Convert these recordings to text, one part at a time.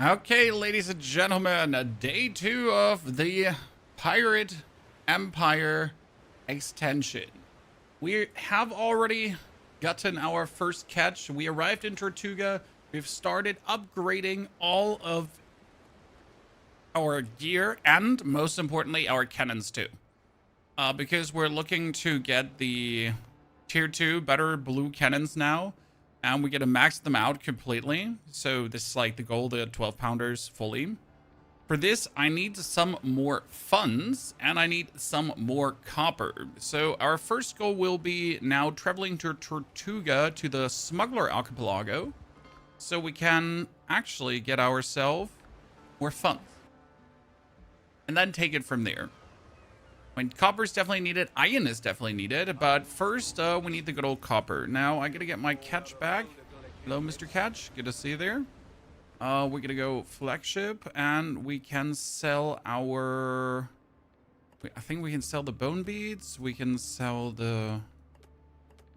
Okay, ladies and gentlemen, day 2 of the Pirate Empire extension. We have already gotten our first catch. We arrived in Tortuga. We've started upgrading all of our gear and, most importantly, our cannons too. Because we're looking to get the tier 2 better blue cannons now. And we get to max them out completely. So this is like the goal, the 12 pounders fully. For this, I need some more funds and I need some more copper. So our first goal will be now traveling to Tortuga to the Smuggler Archipelago. So we can actually get ourselves more funds. And then take it from there. I mean, copper is definitely needed. Iron is definitely needed. But first, we need the good old copper. Now, I gotta get my catch back. Hello, Mr. Catch. Good to see you there. We're gonna go flagship. And we can sell our... I think we can sell the bone beads. We can sell the...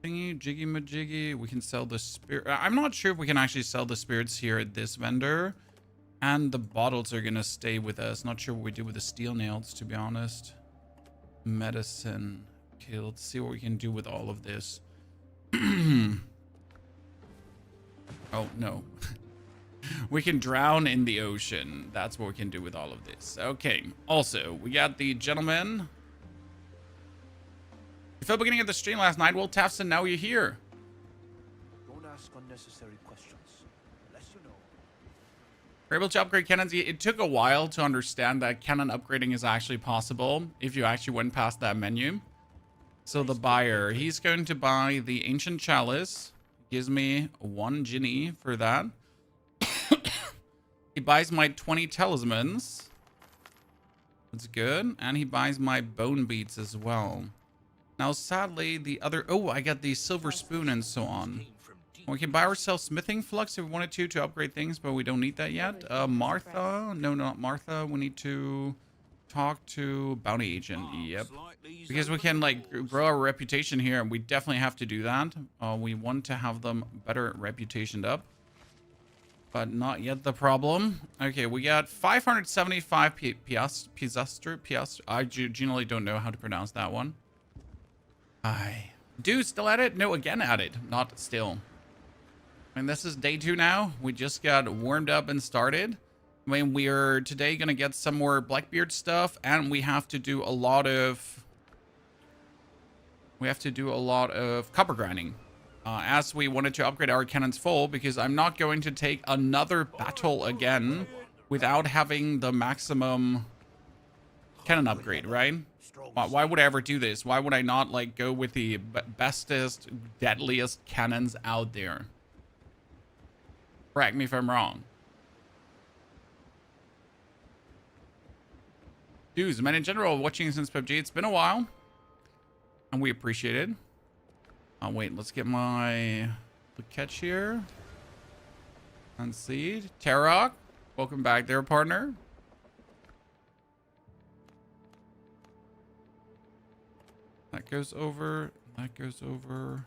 thingy, jiggy majiggy. We can sell the spirit. I'm not sure if we can actually sell the spirits here at this vendor. And the bottles are gonna stay with us. Not sure what we do with the steel nails, to be honest. Medicine. Okay, let's see what we can do with all of this. Oh, no. We can drown in the ocean. That's what we can do with all of this. Okay. Also, we got the gentleman. You felt beginning of the stream last night. Well, Tafson, now you're here. Don't ask unnecessary questions. Unless you know. We're able to upgrade cannons. It took a while to understand that cannon upgrading is actually possible if you actually went past that menu. So the buyer, he's going to buy the ancient chalice. Gives me 1 guinea for that. He buys my 20 talismans. That's good. And he buys my bone beads as well. Now, sadly, the other... Oh, I got the silver spoon and so on. We can buy ourselves smithing flux if we wanted to upgrade things, but we don't need that yet. Martha. No, not Martha. We need to talk to bounty agent. Yep. Because we can, like, grow our reputation here, and we definitely have to do that. We want to have them better reputationed up. But not yet the problem. Okay, we got 575 piastre. I generally don't know how to pronounce that one. Dude, still at it? No, again at it. Not still. And this is day 2 now. We just got warmed up and started. I mean, we're today going to get some more Blackbeard stuff. And we have to do a lot of... copper grinding. As we wanted to upgrade our cannons full. Because I'm not going to take another battle again without having the maximum cannon upgrade, right? Why would I ever do this? Why would I not, like, go with the bestest, deadliest cannons out there? Correct me if I'm wrong. Dudes, man, in general, watching since PUBG, it's been a while. And we appreciate it. Wait, let's get my catch here. Unseed. Tarok, welcome back there, partner. That goes over. That goes over.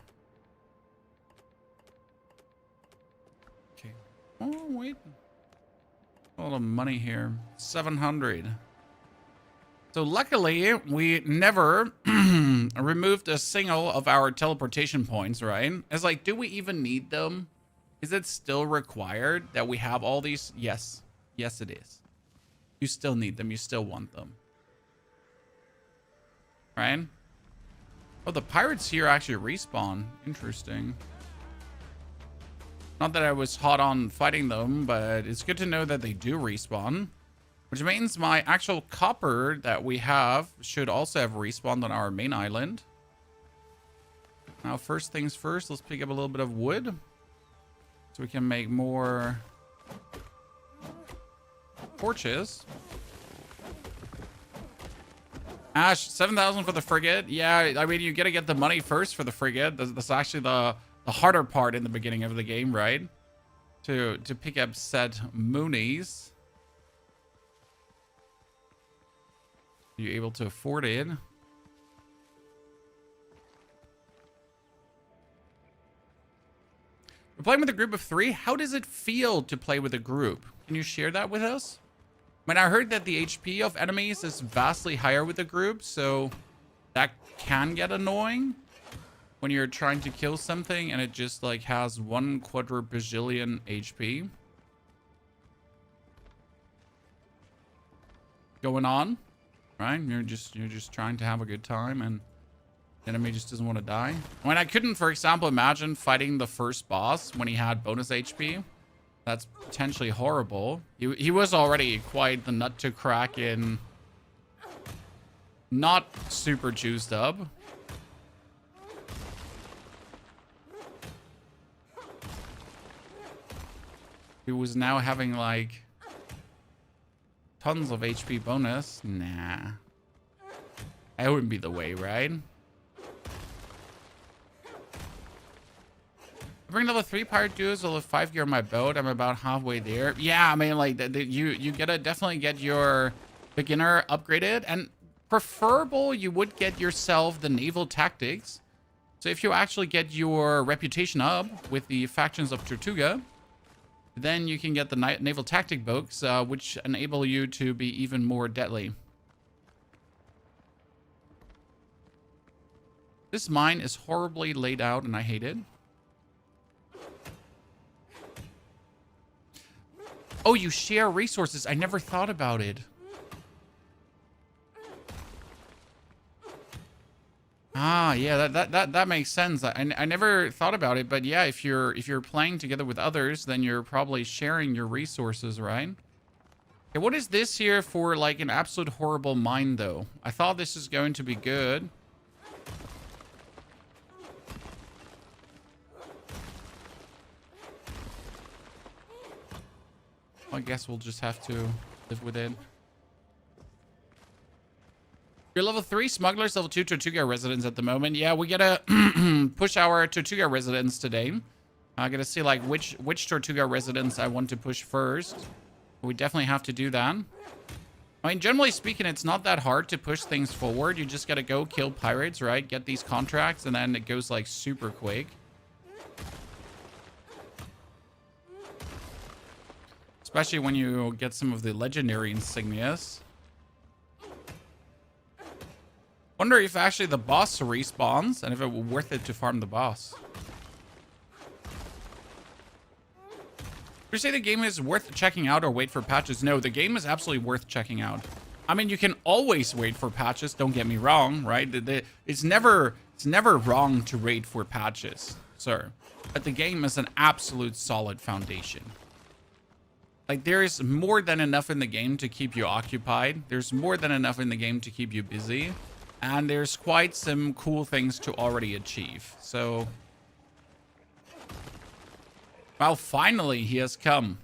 Okay. Oh, wait. A lot of money here. 700. So luckily, we never removed a single of our teleportation points, right? It's like, do we even need them? Is it still required that we have all these? Yes. Yes, it is. You still need them. You still want them. Right? Oh, the pirates here actually respawn. Interesting. Not that I was hot on fighting them, but it's good to know that they do respawn. Which means my actual copper that we have should also have respawned on our main island. Now, first things first, let's pick up a little bit of wood. So we can make more torches. Ash, 7,000 for the frigate. Yeah, I mean, you gotta get the money first for the frigate. That's actually the harder part in the beginning of the game, right? To pick up said moonies. Are you able to afford it? We're playing with a group of 3. How does it feel to play with a group? Can you share that with us? I mean, I heard that the HP of enemies is vastly higher with a group, so that can get annoying when you're trying to kill something and it just like has 1 quadrupajillion HP going on, right? You're just trying to have a good time and the enemy just doesn't want to die. I mean, I couldn't, for example, imagine fighting the first boss when he had bonus HP. That's potentially horrible. He was already quite the nut to crack in, not super juiced up. He was now having like tons of HP bonus. Nah. That wouldn't be the way, right? I bring level 3 pirate duos, level 5 gear on my boat. I'm about halfway there. Yeah, I mean, like, you gotta definitely get your beginner upgraded. And preferable, you would get yourself the naval tactics. So if you actually get your reputation up with the factions of Tortuga, then you can get the naval tactic books, which enable you to be even more deadly. This mine is horribly laid out and I hate it. Oh, you share resources. I never thought about it. Ah, yeah, that makes sense. I never thought about it, but yeah, if you're playing together with others, then you're probably sharing your resources, right? Okay, what is this here for like an absolute horrible mine though? I thought this is going to be good. I guess we'll just have to live with it. You're level 3 smugglers, level 2 Tortuga residents at the moment. Yeah, we gotta push our Tortuga residents today. I gotta see like which Tortuga residents I want to push first. We definitely have to do that. I mean, generally speaking, it's not that hard to push things forward. You just gotta go kill pirates, right? Get these contracts, and then it goes like super quick. Especially when you get some of the legendary insignias. Wonder if actually the boss respawns and if it will be worth it to farm the boss. Would you say the game is worth checking out or wait for patches? No, the game is absolutely worth checking out. I mean, you can always wait for patches, don't get me wrong, right? It's never wrong to wait for patches, sir. But the game is an absolute solid foundation. Like, there is more than enough in the game to keep you occupied. There's more than enough in the game to keep you busy. And there's quite some cool things to already achieve. So, well, finally he has come.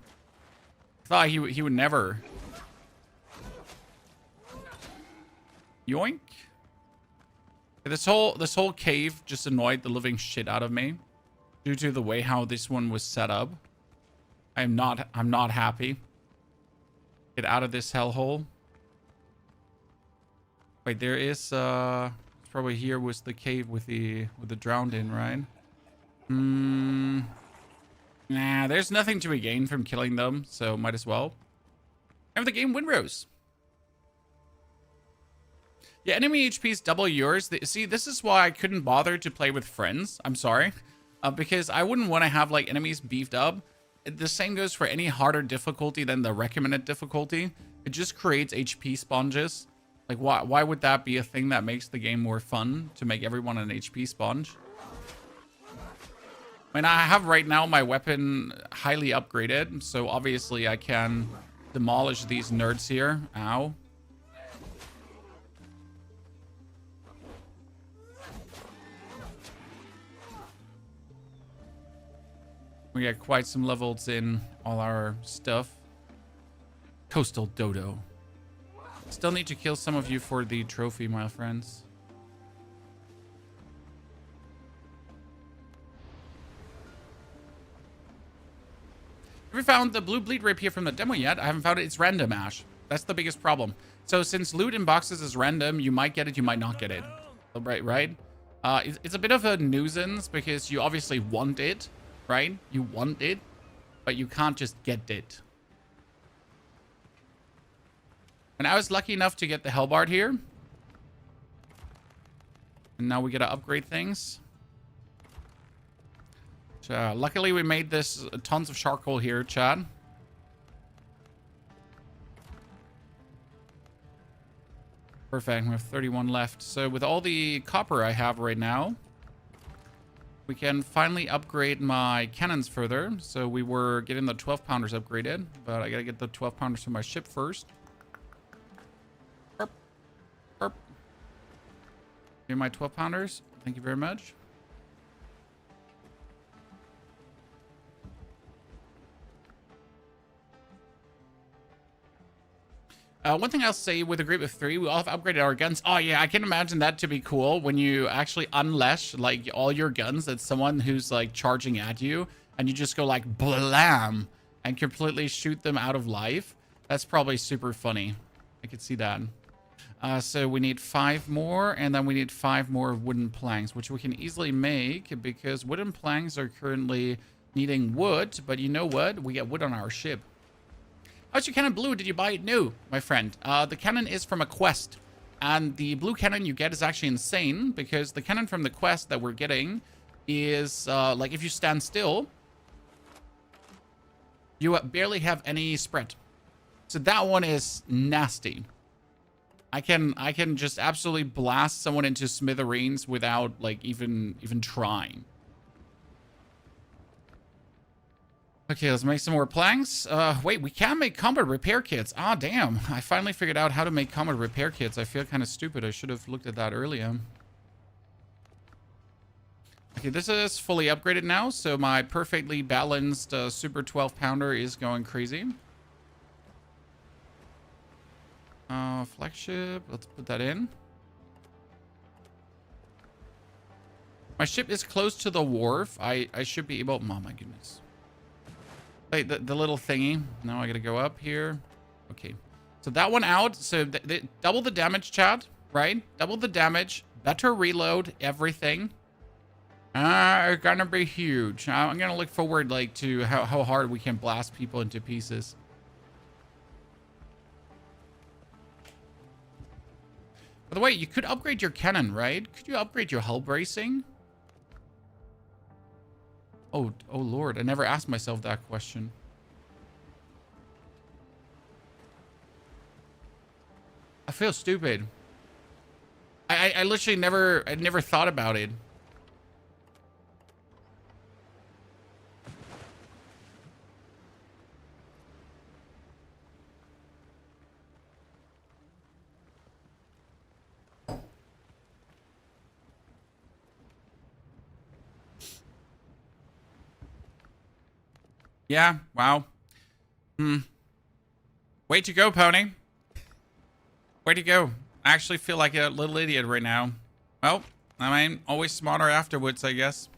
Thought he would never. Yoink. This whole cave just annoyed the living shit out of me due to the way how this one was set up. I'm not happy. Get out of this hellhole. Wait, there is probably here was the cave with the drowned in, right? Nah, there's nothing to be gained from killing them, so might as well. And the game Windrose. Yeah, enemy HP is double yours. See, this is why I couldn't bother to play with friends. I'm sorry. Because I wouldn't want to have like enemies beefed up. The same goes for any harder difficulty than the recommended difficulty. It just creates HP sponges. Like, why would that be a thing that makes the game more fun, to make everyone an HP sponge? I mean, I have right now my weapon highly upgraded, so obviously I can demolish these nerds here. Ow. We got quite some levels in all our stuff. Coastal Dodo. Still need to kill some of you for the trophy, my friends. Have you found the blue bleed rapier from the demo yet? I haven't found it. It's random, Ash. That's the biggest problem. So since loot in boxes is random, you might get it, you might not get it. Right? It's a bit of a nuisance because you obviously want it. right? You want it, but you can't just get it. And I was lucky enough to get the Hellbard here. And now we gotta upgrade things. So, luckily we made this tons of charcoal here, Chad. Perfect, we have 31 left. So with all the copper I have right now, we can finally upgrade my cannons further. So we were getting the 12 pounders upgraded, but I gotta get the 12 pounders from my ship first. Burp. Burp. Here are my 12 pounders. Thank you very much. One thing I'll say with a group of 3, we all have upgraded our guns. Oh yeah, I can imagine that to be cool when you actually unleash like all your guns at someone who's like charging at you, and you just go like blam and completely shoot them out of life. That's probably super funny. I could see that. So we need 5 more, and then we need 5 more wooden planks, which we can easily make because wooden planks are currently needing wood. But you know what? We get wood on our ship. How's your cannon blue? Did you buy it new, my friend? The cannon is from a quest. And the blue cannon you get is actually insane because the cannon from the quest that we're getting is, like, if you stand still, you barely have any spread. So that one is nasty. I can just absolutely blast someone into smithereens without, like, even trying. Okay, let's make some more planks. Wait, we can make combat repair kits. Ah, damn. I finally figured out how to make combat repair kits. I feel kind of stupid. I should have looked at that earlier. Okay, this is fully upgraded now, so my perfectly balanced super 12 pounder is going crazy. Flagship. Let's put that in. My ship is close to the wharf. I should be able... Oh, my goodness. Wait, the little thingy. Now I gotta go up here. Okay. So that one out. So double the damage, chat. Right? Double the damage. Better reload. Everything. It's gonna be huge. I'm gonna look forward, like, to how hard we can blast people into pieces. By the way, you could upgrade your cannon, right? Could you upgrade your hull bracing? Oh Lord, I never asked myself that question. I feel stupid. I literally never thought about it. Yeah, wow. Way to go, pony. Way to go. I actually feel like a little idiot right now. Well, I mean, always smarter afterwards, I guess.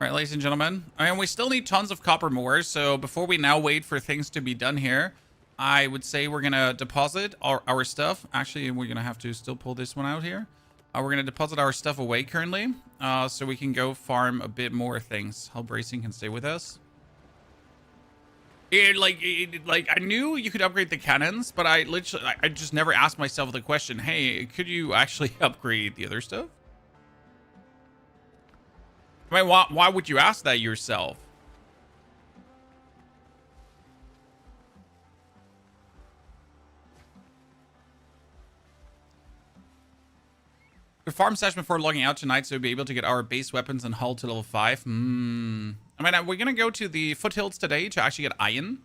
All right, ladies and gentlemen. I mean, we still need tons of copper more, so before we now wait for things to be done here, I would say we're going to deposit our stuff. Actually, we're going to have to still pull this one out here. We're going to deposit our stuff away currently, so we can go farm a bit more things. Hull bracing can stay with us. Like I knew you could upgrade the cannons, but I just never asked myself the question, hey, could you actually upgrade the other stuff? I mean, why would you ask that yourself? The farm session before logging out tonight, so we'll be able to get our base weapons and hull to level 5. I mean, we're going to go to the Foothills today to actually get iron.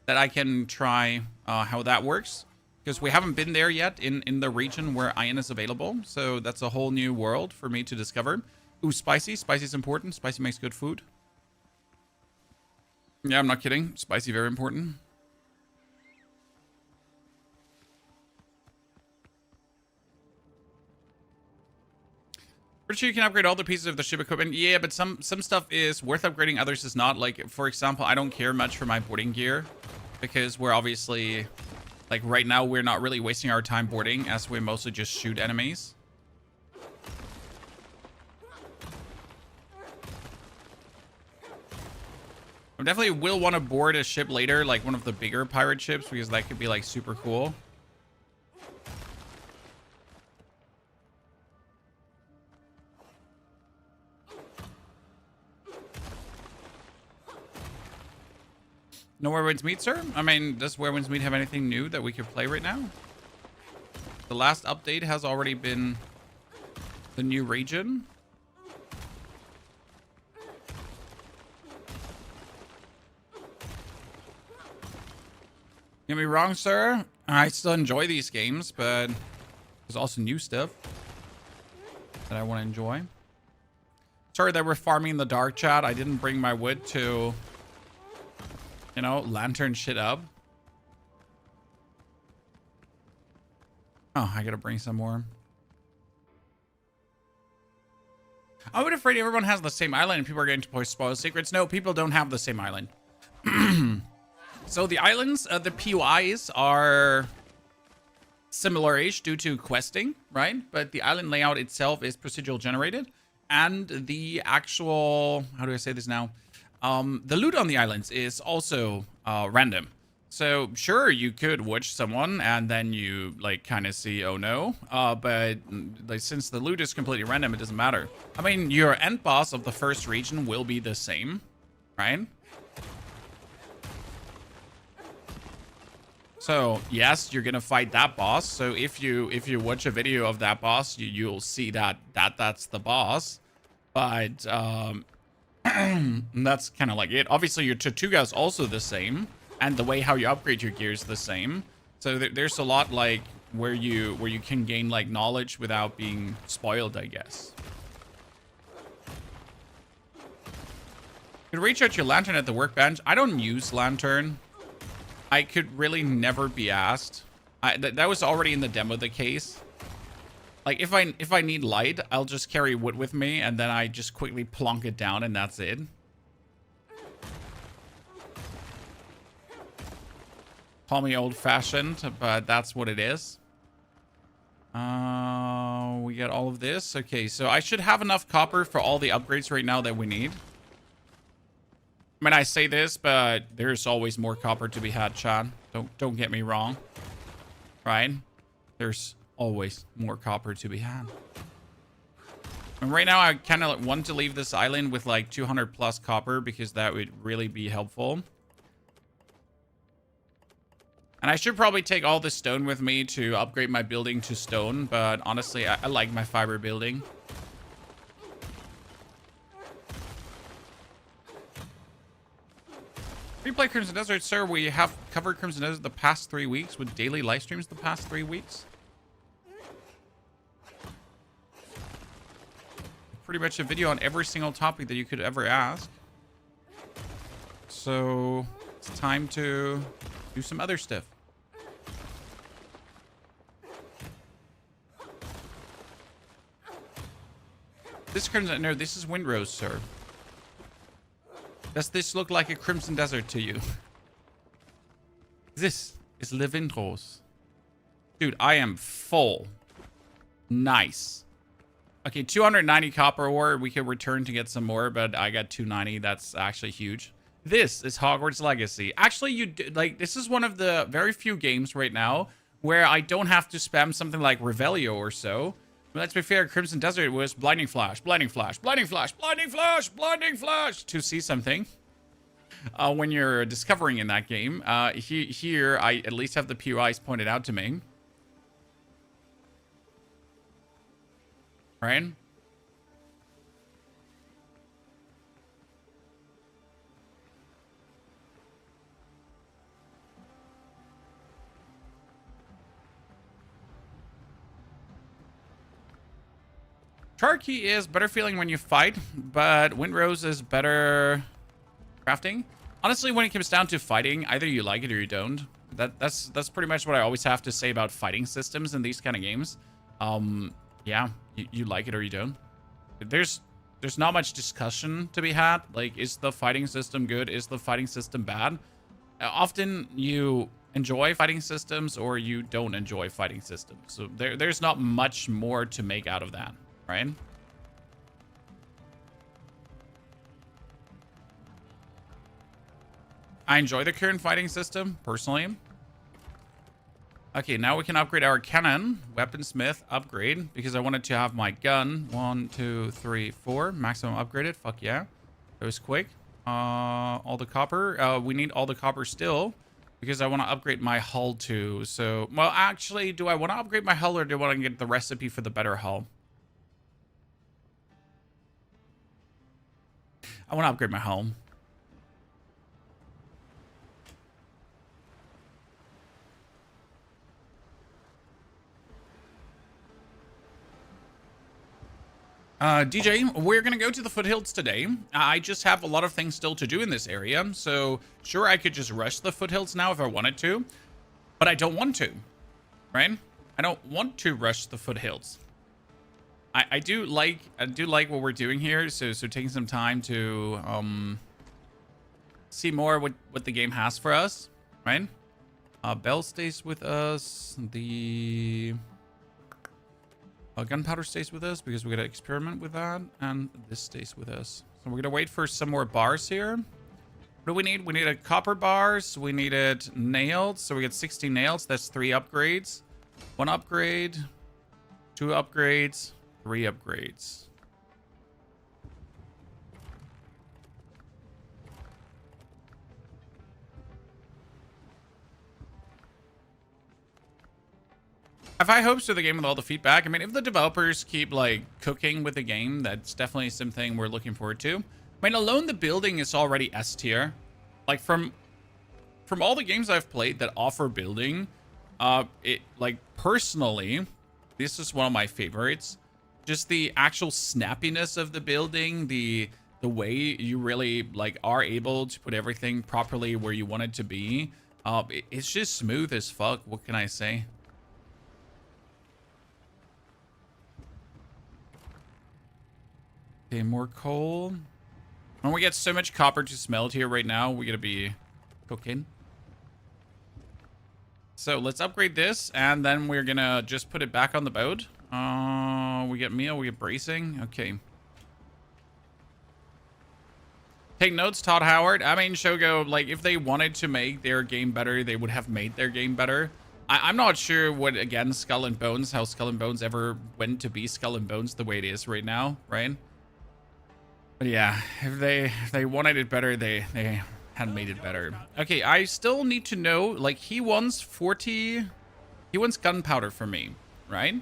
That I can try how that works. Because we haven't been there yet in the region where iron is available. So that's a whole new world for me to discover. Ooh, spicy. Spicy is important. Spicy makes good food. Yeah, I'm not kidding. Spicy, very important. Pretty sure you can upgrade all the pieces of the ship equipment. Yeah, but some stuff is worth upgrading, others is not. Like, for example, I don't care much for my boarding gear because we're obviously, like, right now we're not really wasting our time boarding as we mostly just shoot enemies. I definitely will want to board a ship later, like one of the bigger pirate ships, because that could be like super cool. No Where Winds Meet, sir? I mean, does Where Winds Meet have anything new that we could play right now? The last update has already been the new region. Get me wrong, sir. I still enjoy these games, but there's also new stuff that I want to enjoy. Sorry that we're farming in the dark, chat. I didn't bring my wood to, you know, lantern shit up. Oh, I gotta bring some more. I would afraid everyone has the same island and people are going to spoil secrets. No, people don't have the same island. So the islands, the POIs are similar-ish due to questing, right? But the island layout itself is procedural generated. And the actual, how do I say this now? The loot on the islands is also random. So sure, you could watch someone and then you like kind of see, oh no. But like, since the loot is completely random, it doesn't matter. I mean, your end boss of the first region will be the same, right? So yes, you're gonna fight that boss. So if you watch a video of that boss, you'll see that's the boss. But that's kind of like it. Obviously, your Tortuga is also the same, and the way how you upgrade your gear is the same. So there's a lot like where you can gain like knowledge without being spoiled, I guess. You could recharge your lantern at the workbench. I don't use lantern. I could really never be asked. That was already in the demo the case. Like if I need light, I'll just carry wood with me and then I just quickly plonk it down and that's it. Call me old-fashioned, but that's what it is. We got all of this. Okay, so I should have enough copper for all the upgrades right now that we need. I mean, I say this, but there's always more copper to be had, Chad. Don't get me wrong. Right? There's always more copper to be had. And right now, I kind of want to leave this island with like 200 plus copper because that would really be helpful. And I should probably take all the stone with me to upgrade my building to stone, but honestly, I like my fiber building. Replay Crimson Desert, sir. We have covered Crimson Desert the past 3 weeks with daily live streams the past 3 weeks. Pretty much a video on every single topic that you could ever ask. So it's time to do some other stuff. This Crimson, no, this is Windrose, sir. Does this look like a Crimson Desert to you? This is Le Windrose. Dude, I am full. Nice. Okay, 290 copper ore. We could return to get some more, but I got 290. That's actually huge. This is Hogwarts Legacy. Actually, like this is one of the very few games right now where I don't have to spam something like Revelio or so. But let's be fair, Crimson Desert was Blinding Flash, Blinding Flash, Blinding Flash, Blinding Flash, Blinding Flash to see something. When you're discovering in that game. Here, I at least have the POIs pointed out to me. Right? Charkey is better feeling when you fight, but Windrose is better crafting. Honestly, when it comes down to fighting, either you like it or you don't. That's pretty much what I always have to say about fighting systems in these kind of games. Yeah, you like it or you don't. There's not much discussion to be had. Like, is the fighting system good? Is the fighting system bad? Often you enjoy fighting systems or you don't enjoy fighting systems. So there's not much more to make out of that, right? I enjoy the current fighting system, personally. Okay, now we can upgrade our cannon. Weaponsmith, upgrade. Because I wanted to have my gun. 1, 2, 3, 4. Maximum upgraded. Fuck yeah. That was quick. All the copper. We need all the copper still. Because I want to upgrade my hull too. So, well, actually, do I want to upgrade my hull or do I want to get the recipe for the better hull? I want to upgrade my hull. DJ, we're going to go to the Foothills today. I just have a lot of things still to do in this area. So, sure, I could just rush the Foothills now if I wanted to. But I don't want to, right? I don't want to rush the Foothills. I do like what we're doing here. So taking some time to see more what the game has for us, right? Bell stays with us. The gunpowder stays with us because we're going to experiment with that. And this stays with us. So we're going to wait for some more bars here. What do we need? We needed copper bars. We needed nails. So we get 60 nails. That's 3 upgrades. 1 upgrade. 2 upgrades. 3 upgrades. I have high hopes for the game with all the feedback. I mean, if the developers keep, like, cooking with the game, that's definitely something we're looking forward to. I mean, alone the building is already S tier. Like, from all the games I've played that offer building, personally, this is one of my favorites. Just the actual snappiness of the building, the way you really, like, are able to put everything properly where you want it to be. It's just smooth as fuck. What can I say? Okay, more coal. When we get so much copper to smelt here right now, we're gonna be cooking. So let's upgrade this, and then we're gonna just put it back on the boat. We get meal, we get bracing. Okay. Take notes, Todd Howard. I mean, Shogo, like, if they wanted to make their game better, they would have made their game better. I'm not sure what, again, Skull and Bones, how Skull and Bones ever went to be Skull and Bones the way it is right now, right? But yeah, if they wanted it better, they had made it better. Okay, I still need to know, like, he wants gunpowder from me, right?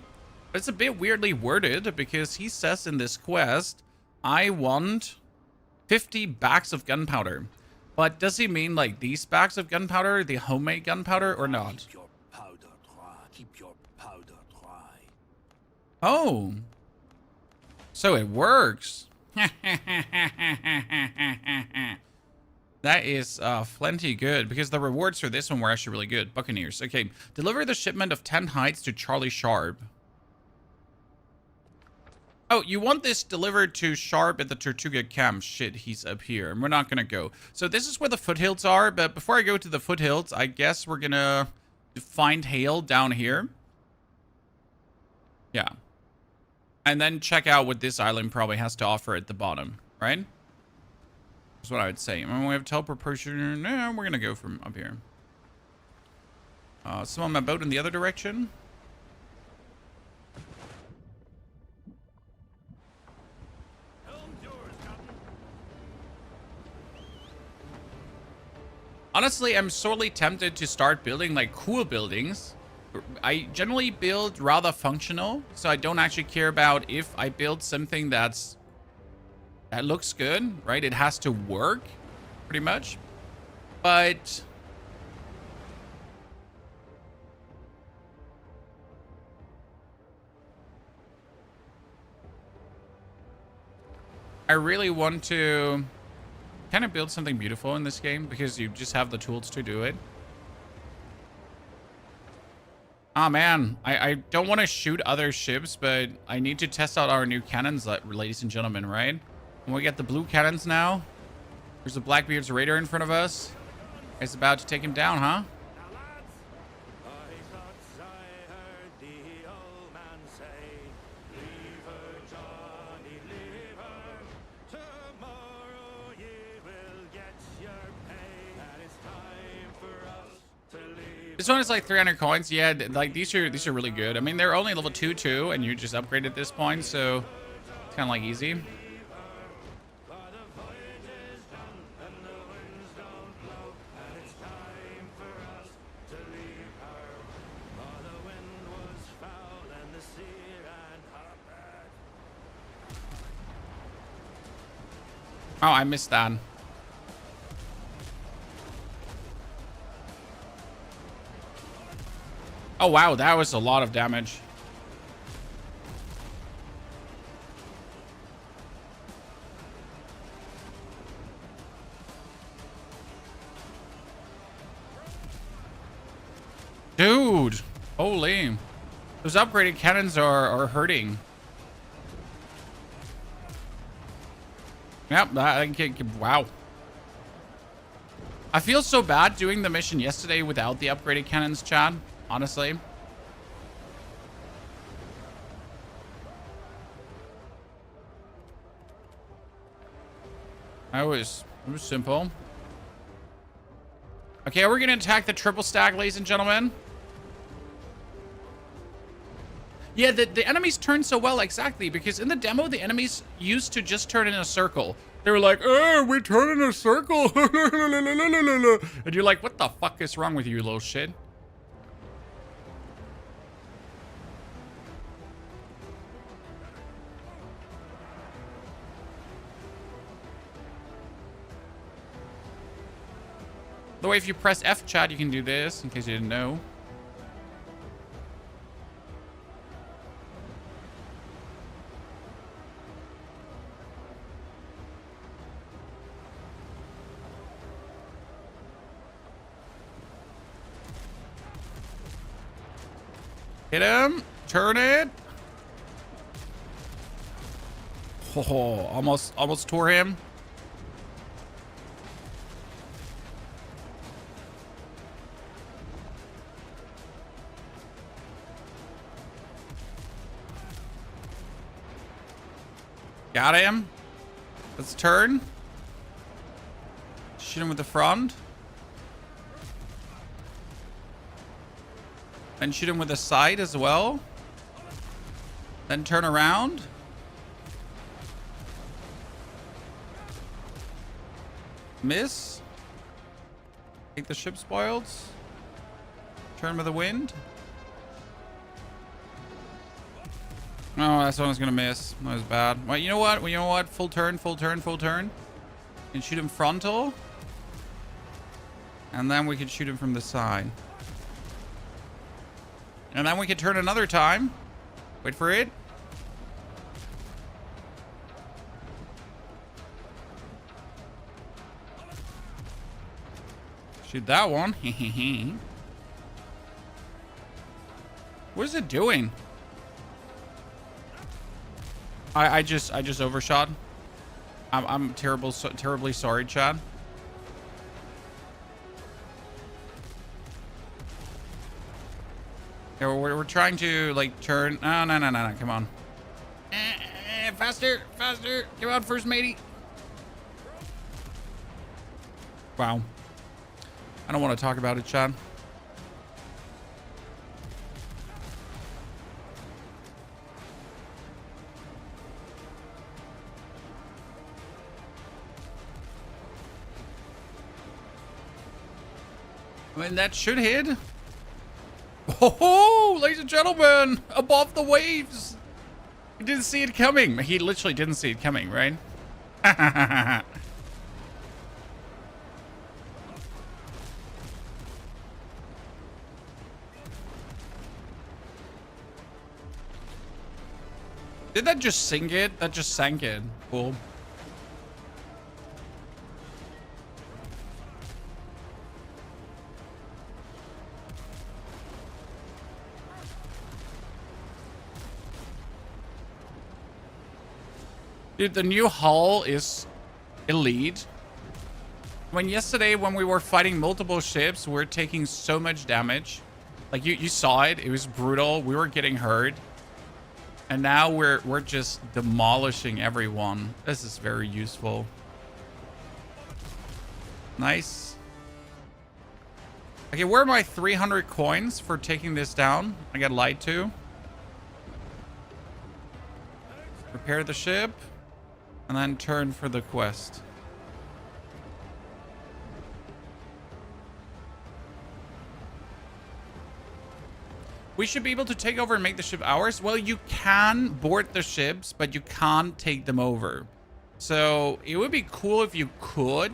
But it's a bit weirdly worded because he says in this quest, I want 50 bags of gunpowder. But does he mean, like, these bags of gunpowder, the homemade gunpowder, or not? Keep your powder dry. Keep your powder dry. Oh. So it works. That is plenty good because the rewards for this one were actually really good. Buccaneers. Okay. Deliver the shipment of 10 hides to Charlie Sharp. Oh, you want this delivered to Sharp at the Tortuga camp. Shit, he's up here. And we're not going to go. So this is where the Foothills are. But before I go to the Foothills, I guess we're going to find Hale down here. Yeah. And then check out what this island probably has to offer at the bottom, right? That's what I would say. I mean, we have teleport potion. No, we're going to go from up here. Some on my boat in the other direction. Honestly, I'm sorely tempted to start building, like, cool buildings. I generally build rather functional, so I don't actually care about if I build something that looks good, right? It has to work, pretty much. But I really want to kind of build something beautiful in this game because you just have the tools to do it. Oh man, I don't want to shoot other ships, but I need to test out our new cannons, ladies and gentlemen, right? When we get the blue cannons now, there's a Blackbeard's raider in front of us. It's about to take him down, huh? This one is like 300 coins. Yeah, like these are really good. I mean, they're only level 2 too, and you just upgrade at this point, so it's kind of like easy. Oh, I missed that. Oh, wow. That was a lot of damage. Dude. Holy. Those upgraded cannons are hurting. Yep. Wow. I feel so bad doing the mission yesterday without the upgraded cannons, Chad. Honestly. It was simple. Okay, we're gonna attack the triple stack, ladies and gentlemen. Yeah, the enemies turn so well, exactly, because in the demo, the enemies used to just turn in a circle. They were like, oh, we turn in a circle. And you're like, what the fuck is wrong with you, little shit? The way if you press F, chat, you can do this, in case you didn't know. Hit him. Turn it. Oh, almost tore him. Got him. Let's turn. Shoot him with the front. And shoot him with the side as well. Then turn around. Miss. Take the ship spoils. Turn with the wind. Oh, that's one I was gonna miss. That was bad. Well, you know what? Full turn, full turn, full turn. And shoot him frontal. And then we can shoot him from the side. And then we can turn another time. Wait for it. Shoot that one. What is it doing? I just overshot. I'm terribly sorry, Chad. Yeah, we're trying to like turn. No, come on. Faster. Come on, first matey. Wow. I don't want to talk about it, Chad. I mean, that should hit. Oh, ladies and gentlemen, above the waves. He didn't see it coming. He literally didn't see it coming, right? Did that just sink it? That just sank it. Cool. Dude, the new hull is elite. When yesterday, when we were fighting multiple ships, we were taking so much damage. Like you saw it. It was brutal. We were getting hurt. And now we're just demolishing everyone. This is very useful. Nice. Okay, where are my 300 coins for taking this down? I got lied to. Repair the ship. And then turn for the quest. We should be able to take over and make the ship ours. Well, you can board the ships, but you can't take them over. So it would be cool if you could.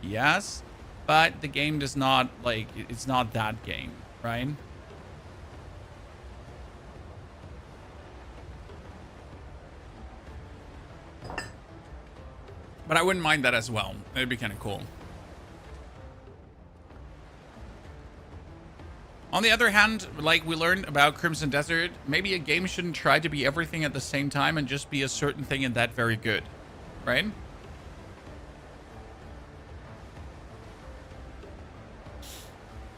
Yes. But the game does not, like, it's not that game, right? But I wouldn't mind that as well. It'd be kind of cool. On the other hand, like we learned about Crimson Desert, maybe a game shouldn't try to be everything at the same time and just be a certain thing and that very good, right?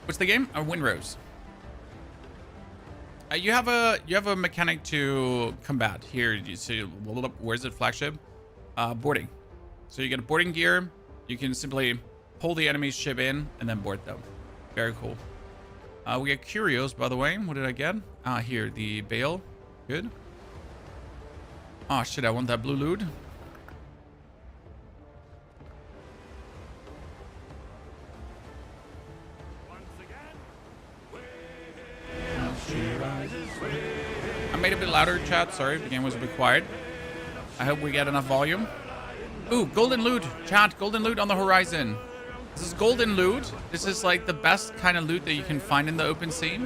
What's the game? Windrose. You have a mechanic to combat here. You see, where's it? Flagship, boarding. So you get a boarding gear. You can simply pull the enemy's ship in and then board them. Very cool. We get curios, by the way. What did I get? Here, the bale. Good. Oh, shit, I want that blue loot. I made it a bit louder, chat. Sorry, the game was a bit quiet. I hope we get enough volume. Ooh, golden loot. Chat, golden loot on the horizon. This is golden loot. This is like the best kind of loot that you can find in the open sea.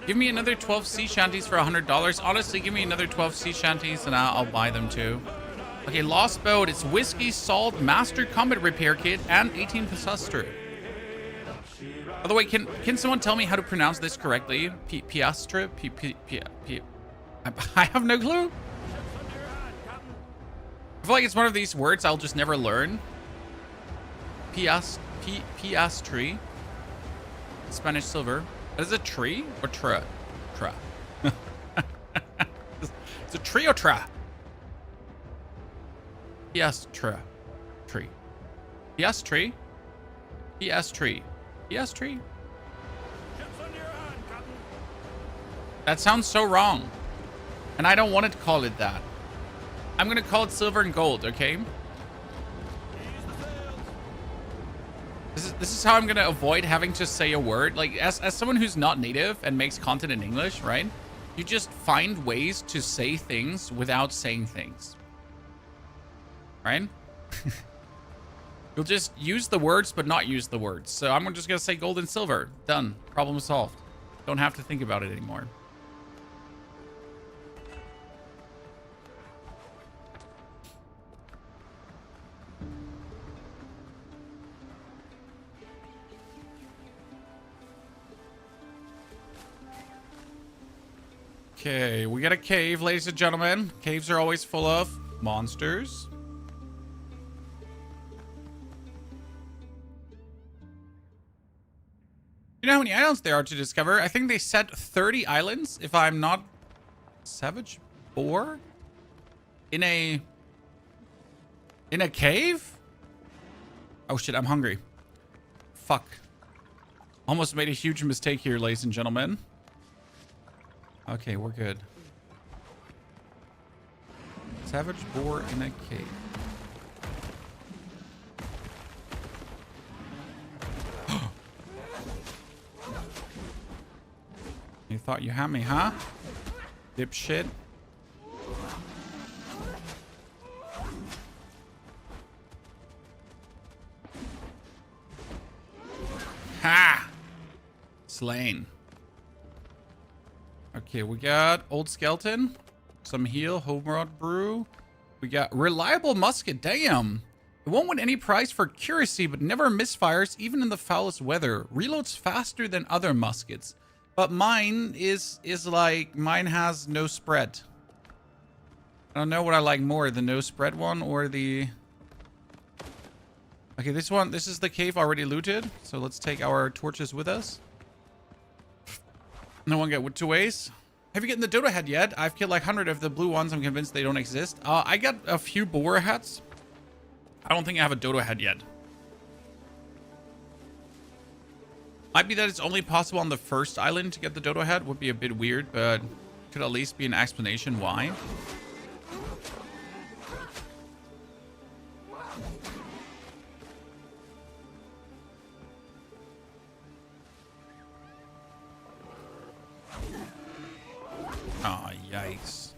Give me another 12 sea shanties for $100. Honestly, give me another 12 sea shanties and I'll buy them too. Okay, Lost Boat. It's Whiskey, Salt, Master Combat Repair Kit, and 18 Piastre. By the way, can someone tell me how to pronounce this correctly? Piastre? I have no clue. I feel like it's one of these words I'll just never learn. Piastre. Spanish silver. Is it a tree or tra? Tra. It's a tree or tra? Piastre. Tree. Piastre. Piastre. Piastre. That sounds so wrong. And I don't want to call it that. I'm going to call it silver and gold, okay? This is how I'm going to avoid having to say a word. Like, as someone who's not native and makes content in English, right? You just find ways to say things without saying things. Right? You'll just use the words, but not use the words. So I'm just going to say gold and silver. Done. Problem solved. Don't have to think about it anymore. Okay, we got a cave, ladies and gentlemen. Caves are always full of monsters. You know how many islands there are to discover? I think they said 30 islands, if I'm not... Savage boar? In a cave? Oh shit, I'm hungry. Fuck. Almost made a huge mistake here, ladies and gentlemen. Okay, we're good. Savage boar in a cave. You thought you had me, huh? Dipshit. Ha! Slain. Okay, we got Old Skeleton. Some heal, Homerod Brew. We got Reliable Musket. Damn. It won't win any prize for accuracy, but never misfires, even in the foulest weather. Reloads faster than other muskets. But mine is like, mine has no spread. I don't know what I like more, the no spread one or the Okay, this is the cave already looted. So let's take our torches with us. No one get to waste. Have you gotten the dodo head yet? I've killed like 100 of the blue ones. I'm convinced they don't exist. I got a few boar heads. I don't think I have a dodo head yet. Might be that it's only possible on the first island to get the dodo head. Would be a bit weird, but could at least be an explanation why. Oh, yikes.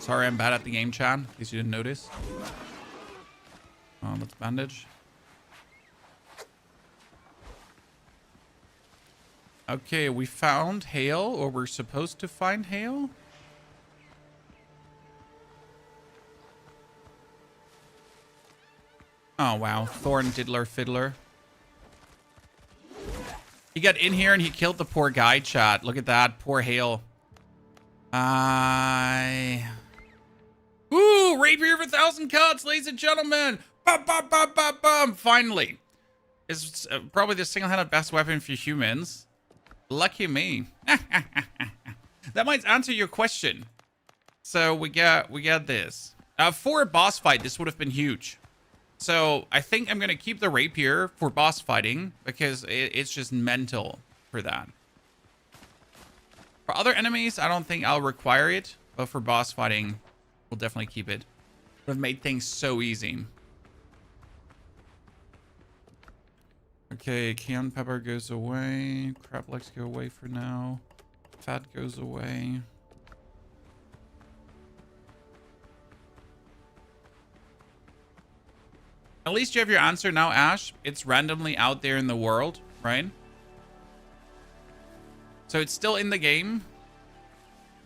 Sorry, I'm bad at the game, Chan. In case you didn't notice. Let's bandage. Okay, we found hail, or we're supposed to find hail. Oh, wow. Thorn Diddler Fiddler. He got in here and he killed the poor guy, chat. Look at that. Poor hail. Ooh, rapier of 1,000 cuts, ladies and gentlemen. Bum, bum, bum, bum, bum. Finally. It's probably the single-handed best weapon for humans. Lucky me. That might answer your question. So we got this. For a boss fight, this would have been huge. So I think I'm going to keep the rapier for boss fighting because it's just mental for that. For other enemies, I don't think I'll require it. But for boss fighting, we'll definitely keep it. Would have made things so easy. Okay, cayenne pepper goes away. Crab legs go away for now. Fat goes away. At least you have your answer now, Ash. It's randomly out there in the world, right? So it's still in the game.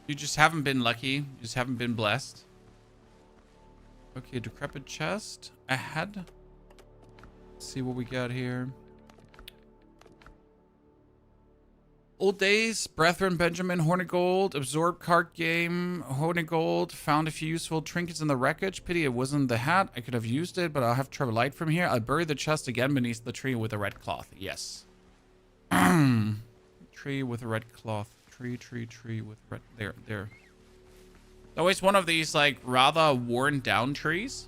You just haven't been lucky. You just haven't been blessed. Okay, decrepit chest. Ahead. Let's see what we got here. Old Days, Brethren, Benjamin, Hornet Gold, Absorb card game, Hornet Gold, found a few useful trinkets in the wreckage. Pity it wasn't the hat. I could have used it, but I'll have trouble light from here. I'll bury the chest again beneath the tree with a red cloth. Yes. Tree with a red cloth. Tree with red. There. Always one of these, like, rather worn down trees.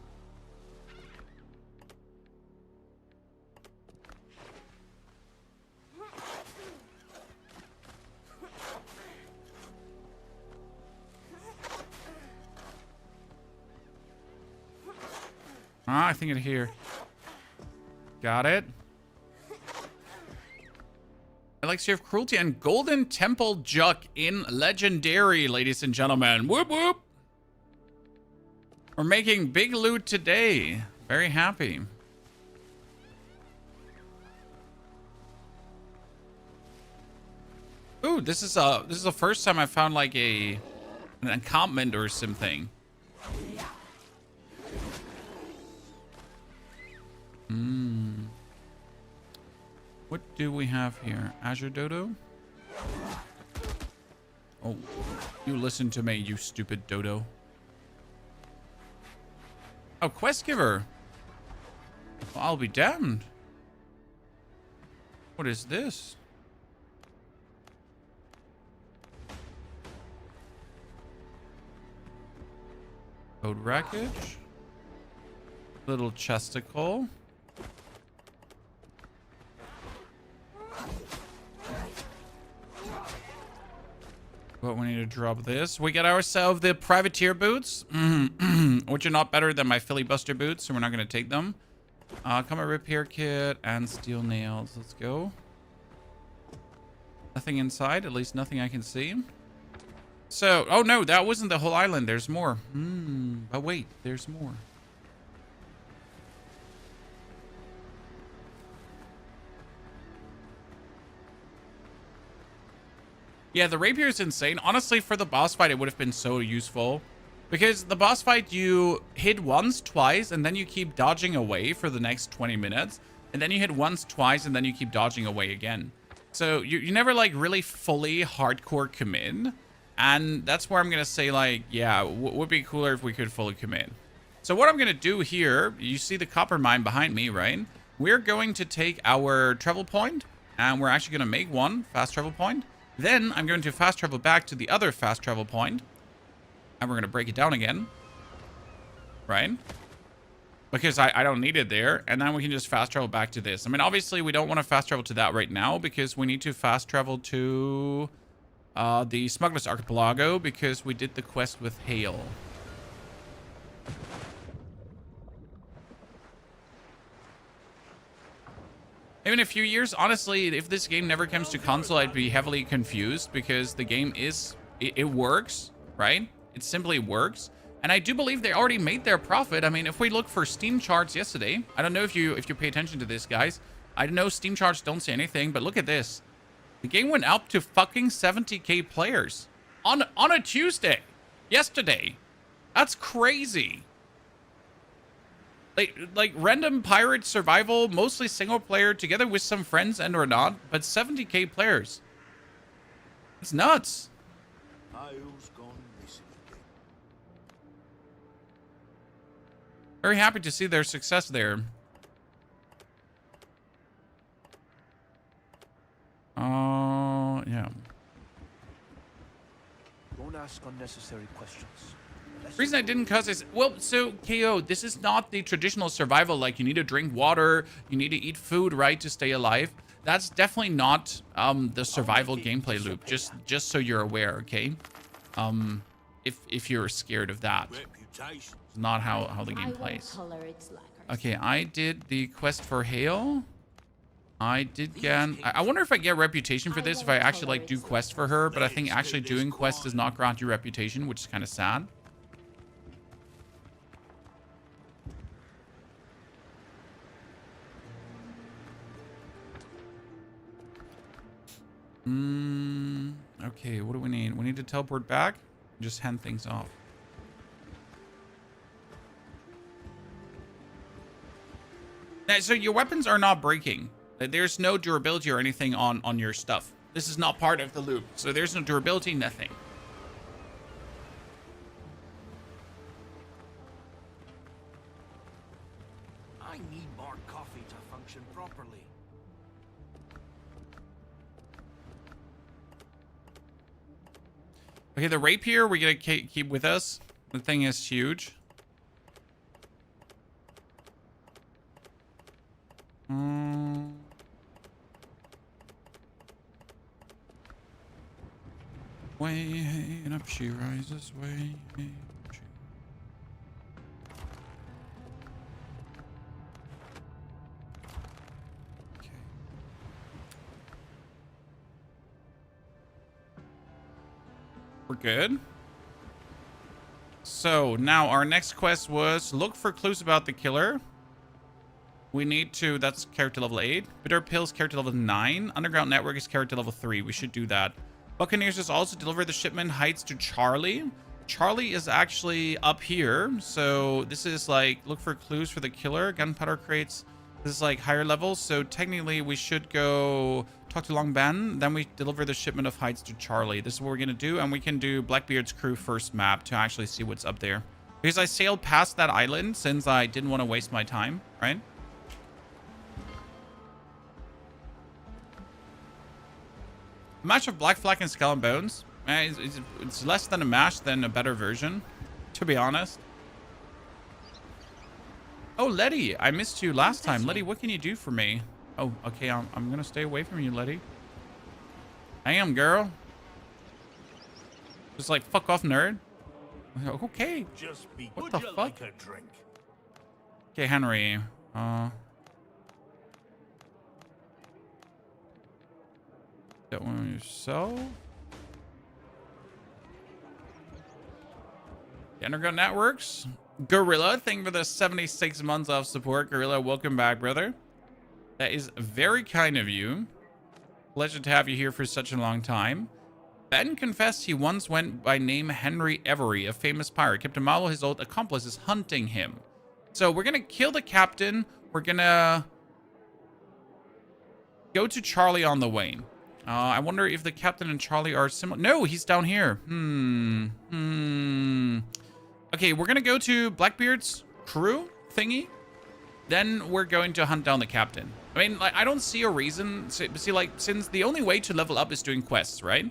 I think it here. Got it. Elixir of Cruelty and Golden Temple Juck in Legendary, ladies and gentlemen. Whoop whoop. We're making big loot today. Very happy. Ooh, this is the first time I found like an encampment or something. What do we have here? Azure Dodo? Oh, you listen to me, you stupid Dodo. Oh, quest giver. Well, I'll be damned. What is this? Code wreckage. Little chesticle. But we need to drop this. We get ourselves the privateer boots, which are not better than my filibuster boots, so we're not going to take them. Combat repair kit and steel nails. Let's go. Nothing inside, at least nothing I can see. So, oh no, that wasn't the whole island. There's more. But wait, there's more. Yeah, the rapier is insane. Honestly, for the boss fight, it would have been so useful. Because the boss fight, you hit once, twice, and then you keep dodging away for the next 20 minutes. And then you hit once, twice, and then you keep dodging away again. So you never, like, really fully hardcore commit. And that's where I'm going to say, like, yeah, would be cooler if we could fully commit. So what I'm going to do here, you see the copper mine behind me, right? We're going to take our travel point, and we're actually going to make one fast travel point. Then I'm going to fast travel back to the other fast travel point, and we're going to break it down again, right? Because I don't need it there, and then we can just fast travel back to this. I mean, obviously, we don't want to fast travel to that right now, because we need to fast travel to the Smuggler's Archipelago, because we did the quest with Hale. Maybe in a few years, honestly, if this game never comes to console, I'd be heavily confused, because the game is, it works, right? It simply works. And I do believe they already made their profit. I mean, if we look for Steam charts yesterday, I don't know if you pay attention to this, guys. I know Steam charts don't say anything, but look at this. The game went up to fucking 70k players on a Tuesday, yesterday. That's crazy. Like random pirate survival, mostly single player, together with some friends and or not, but 70k players. It's nuts. Very happy to see their success there. Oh, yeah. Don't ask unnecessary questions. The reason I didn't cuss is, well, so KO, this is not the traditional survival, like you need to drink water, you need to eat food, right, to stay alive. That's definitely not the survival gameplay loop, just so you're aware, okay? If you're scared of that. It's not how the game plays. Okay, I did the quest for Hale. I did get... I wonder if I get reputation for this, if I actually, like, do quests for her, but I think actually doing quests does not grant you reputation, which is kind of sad. Okay, what do we need? We need to teleport back? Just hand things off. Now, so your weapons are not breaking. There's no durability or anything on your stuff. This is not part of the loop. So there's no durability, nothing. I need more coffee to function properly. Okay, the rapier we're gonna keep with us. The thing is huge. Way and up she rises, way up she... Okay. We're good. So now our next quest was look for clues about the killer. We need to, that's character level 8. Bitter Pills, character level 9. Underground Network is character level 3. We should do that. Buccaneers is also deliver the shipment heights to Charlie. Charlie is actually up here. So this is like, look for clues for the killer. Gunpowder crates. This is like higher levels. So technically we should go talk to Long Ben. Then we deliver the shipment of heights to Charlie. This is what we're going to do. And we can do Blackbeard's crew first map to actually see what's up there. Because I sailed past that island since I didn't want to waste my time, right? A match of Black Flag and Skull and Bones. It's less than a match than a better version, to be honest. Oh, Letty, I missed you last time. Letty, what can you do for me? Oh, okay, I'm gonna stay away from you, Letty. Damn, girl. Just like, fuck off, nerd. Okay. What the fuck? Okay, Henry. That one yourself. The Underground Networks. Gorilla, thank you for the 76 months of support. Gorilla, welcome back, brother. That is very kind of you. Pleasure to have you here for such a long time. Ben confessed he once went by name Henry Every, a famous pirate. Captain Malo, his old accomplice, is hunting him. So we're going to kill the captain. We're going to go to Charlie on the way. I wonder if the captain and Charlie are similar. No, he's down here. Okay, we're going to go to Blackbeard's crew thingy, then we're going to hunt down the captain. I mean, like, I don't see a reason. See, like, since the only way to level up is doing quests, right?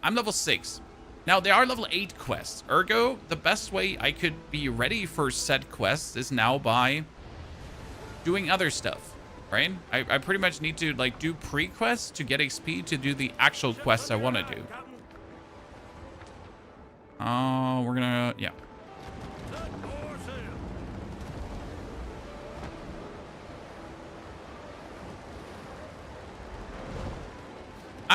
I'm level 6. Now, they are level 8 quests. Ergo, the best way I could be ready for said quests is now by doing other stuff, right? I pretty much need to, like, do pre-quests to get XP to do the actual quests I want to do. We're gonna, yeah.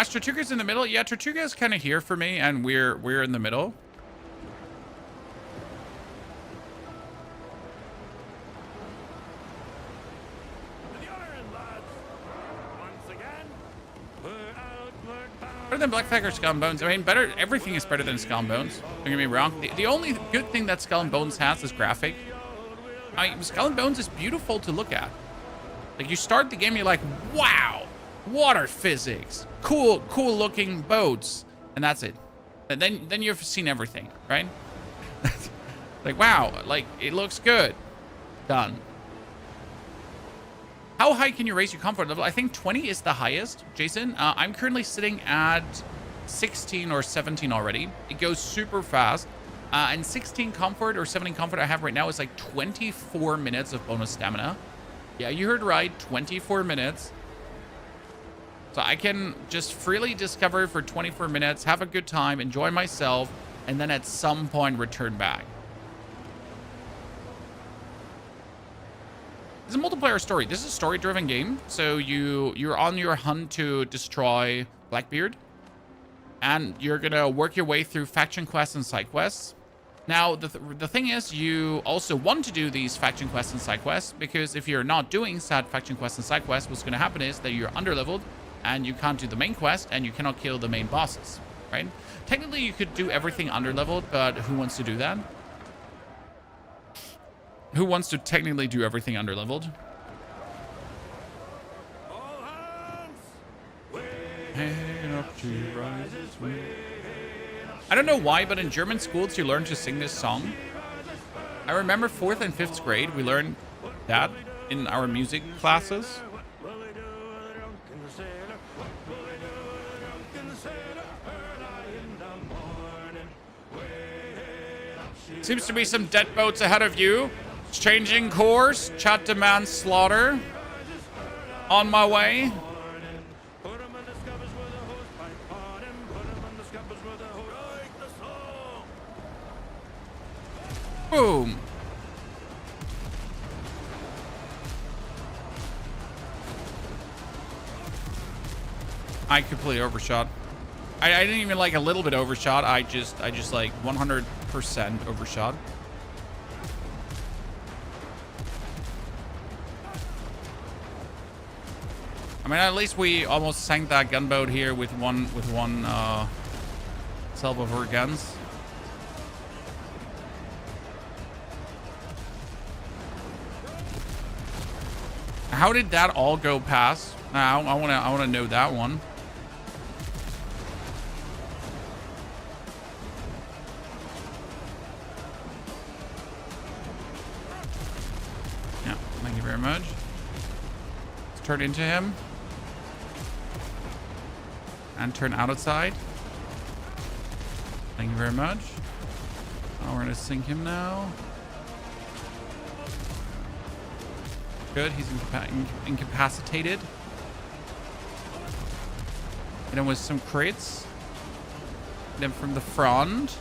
Tortuga's in the middle. Yeah, Tortuga is kind of here for me, and we're in the middle. Better than Black Flag or Skull and Bones. I mean, better. Everything is better than Skull and Bones. Don't get me wrong. The only good thing that Skull and Bones has is graphic. I mean, Skull and Bones is beautiful to look at. Like, you start the game, you're like, wow, water physics, cool looking boats, and that's it. And then you've seen everything, right? Like, wow, like, it looks good. Done. How high can you raise your comfort level? I think 20 is the highest, Jason. I'm currently sitting at 16 or 17 already. It goes super fast. And 16 comfort or 17 comfort I have right now is like 24 minutes of bonus stamina. Yeah, you heard right, 24 minutes. So I can just freely discover for 24 minutes, have a good time, enjoy myself, and then at some point return back. It's a multiplayer story. This is a story-driven game. So you're on your hunt to destroy Blackbeard. And you're going to work your way through faction quests and side quests. Now, the thing is, you also want to do these faction quests and side quests, because if you're not doing sad faction quests and side quests, what's going to happen is that you're underleveled, and you can't do the main quest, and you cannot kill the main bosses, right? Technically, you could do everything underleveled, but who wants to do that? Who wants to technically do everything underleveled? I don't know why, but in German schools you learn to sing this song. I remember 4th and 5th grade, we learned that in our music classes. Seems to be some dead boats ahead of you. Changing course. Chat demands slaughter. On my way. Boom. I completely overshot. I didn't even like a little bit overshot. I just like 100% overshot. I mean, at least we almost sank that gunboat here with one salvo of our guns. How did that all go past? Now I wanna know that one. Yeah, thank you very much. Let's turn into him. And turn outside. Thank you very much. Oh, we're gonna sink him now. Good, he's incapacitated. Hit him with some crits. Hit him from the front.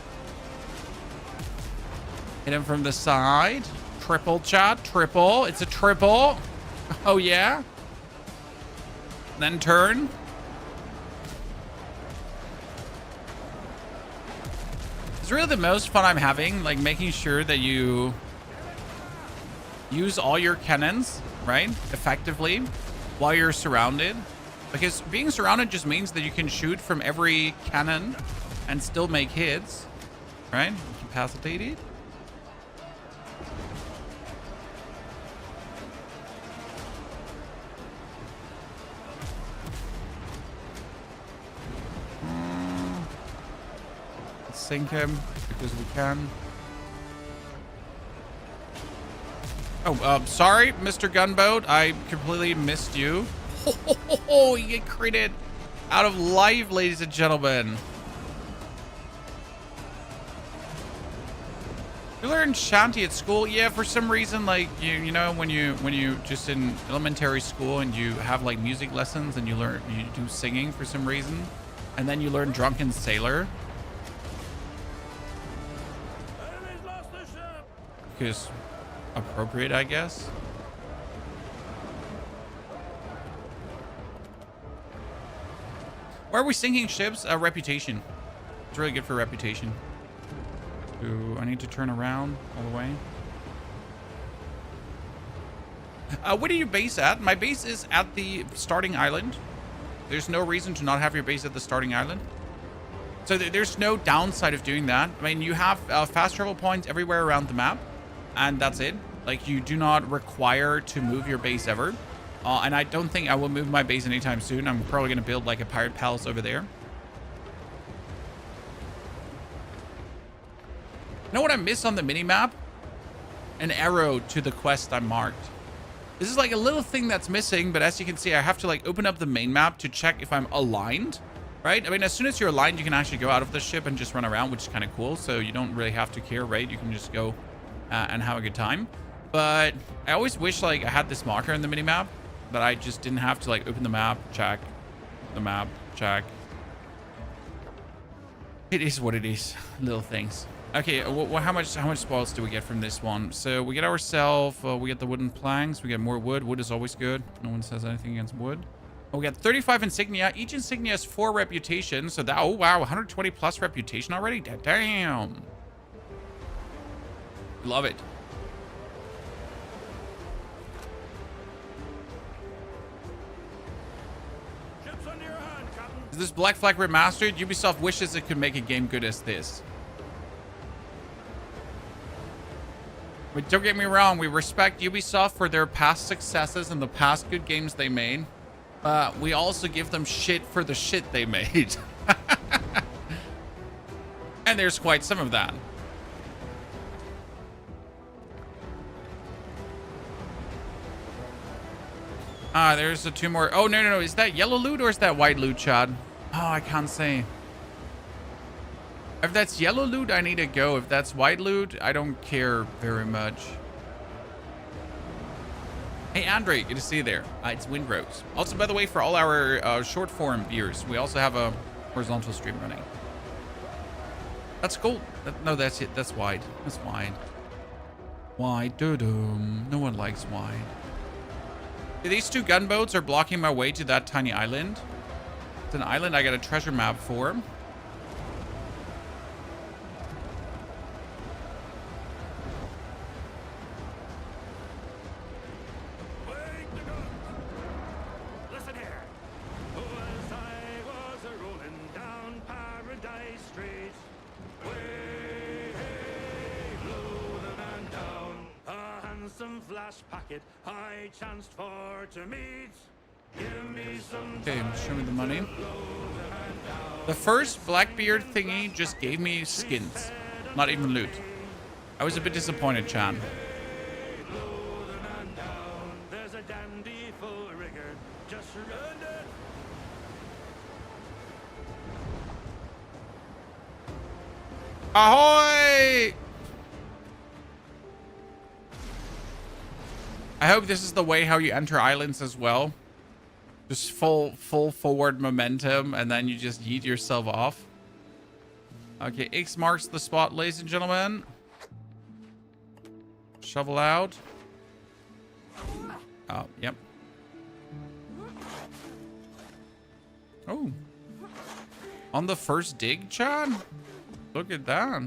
Hit him from the side. Triple, chat, triple. It's a triple. Oh yeah. Then turn. It's really the most fun I'm having, like making sure that you use all your cannons, right, effectively while you're surrounded. Because being surrounded just means that you can shoot from every cannon and still make hits, right? Incapacitated. Let's sink him because we can. Oh, sorry, Mr. Gunboat. I completely missed you. Oh, you get critted out of life, ladies and gentlemen. You learn shanty at school? Yeah, for some reason, like you know, when you just in elementary school and you have like music lessons and you do singing for some reason, and then you learn drunken sailor. Because appropriate, I guess. Why are we sinking ships? Reputation. It's really good for reputation. Do I need to turn around all the way? What are you base at? My base is at the starting island. There's no reason to not have your base at the starting island. So there's no downside of doing that. I mean, you have fast travel points everywhere around the map, and that's it. Like, you do not require to move your base ever. And I don't think I will move my base anytime soon. I'm probably going to build like a pirate palace over there. You know what I miss on the mini-map? An arrow to the quest I marked. This is like a little thing that's missing, but as you can see, I have to like open up the main map to check if I'm aligned, right? I mean, as soon as you're aligned, you can actually go out of the ship and just run around, which is kind of cool. So you don't really have to care, right? You can just go and have a good time. But I always wish like I had this marker in the mini-map, that I just didn't have to like open the map, check the map, check. It is what it is. Little things. Okay, how much spoils do we get from this one? So we get ourselves, we get the wooden planks, we get more wood. Wood is always good. No one says anything against wood. We got 35 insignia. Each insignia has 4 reputation. So that, oh wow, 120 plus reputation already. Damn. Love it. Is this Black Flag remastered? Ubisoft wishes it could make a game good as this. But don't get me wrong, we respect Ubisoft for their past successes and the past good games they made. We also give them shit for the shit they made. And there's quite some of that. There's the 2 more. Oh, no. Is that yellow loot or is that white loot, Chad? Oh, I can't say. If that's yellow loot, I need to go. If that's white loot, I don't care very much. Hey, Andre, good to see you there. It's Windrose. Also, by the way, for all our short form viewers, we also have a horizontal stream running. That's cool. No, that's it. That's wide. That's wide. Wide. Doo-doo. No one likes wide. These 2 gunboats are blocking my way to that tiny island. It's an island I got a treasure map for. Listen here. As I was a-rolling down Paradise Street, way low the man down, a handsome flash packet I chanced for to meet. Give me some Okay, show me the money. The first Blackbeard thingy just gave me skins, not even loot. I was a bit disappointed, Chan. There's a dandy full rigger just around it. Ahoy! I hope this is the way how you enter islands as well. Just full forward momentum, and then you just yeet yourself off. Okay, X marks the spot, ladies and gentlemen. Shovel out. Oh, yep. Oh. On the first dig, John? Look at that.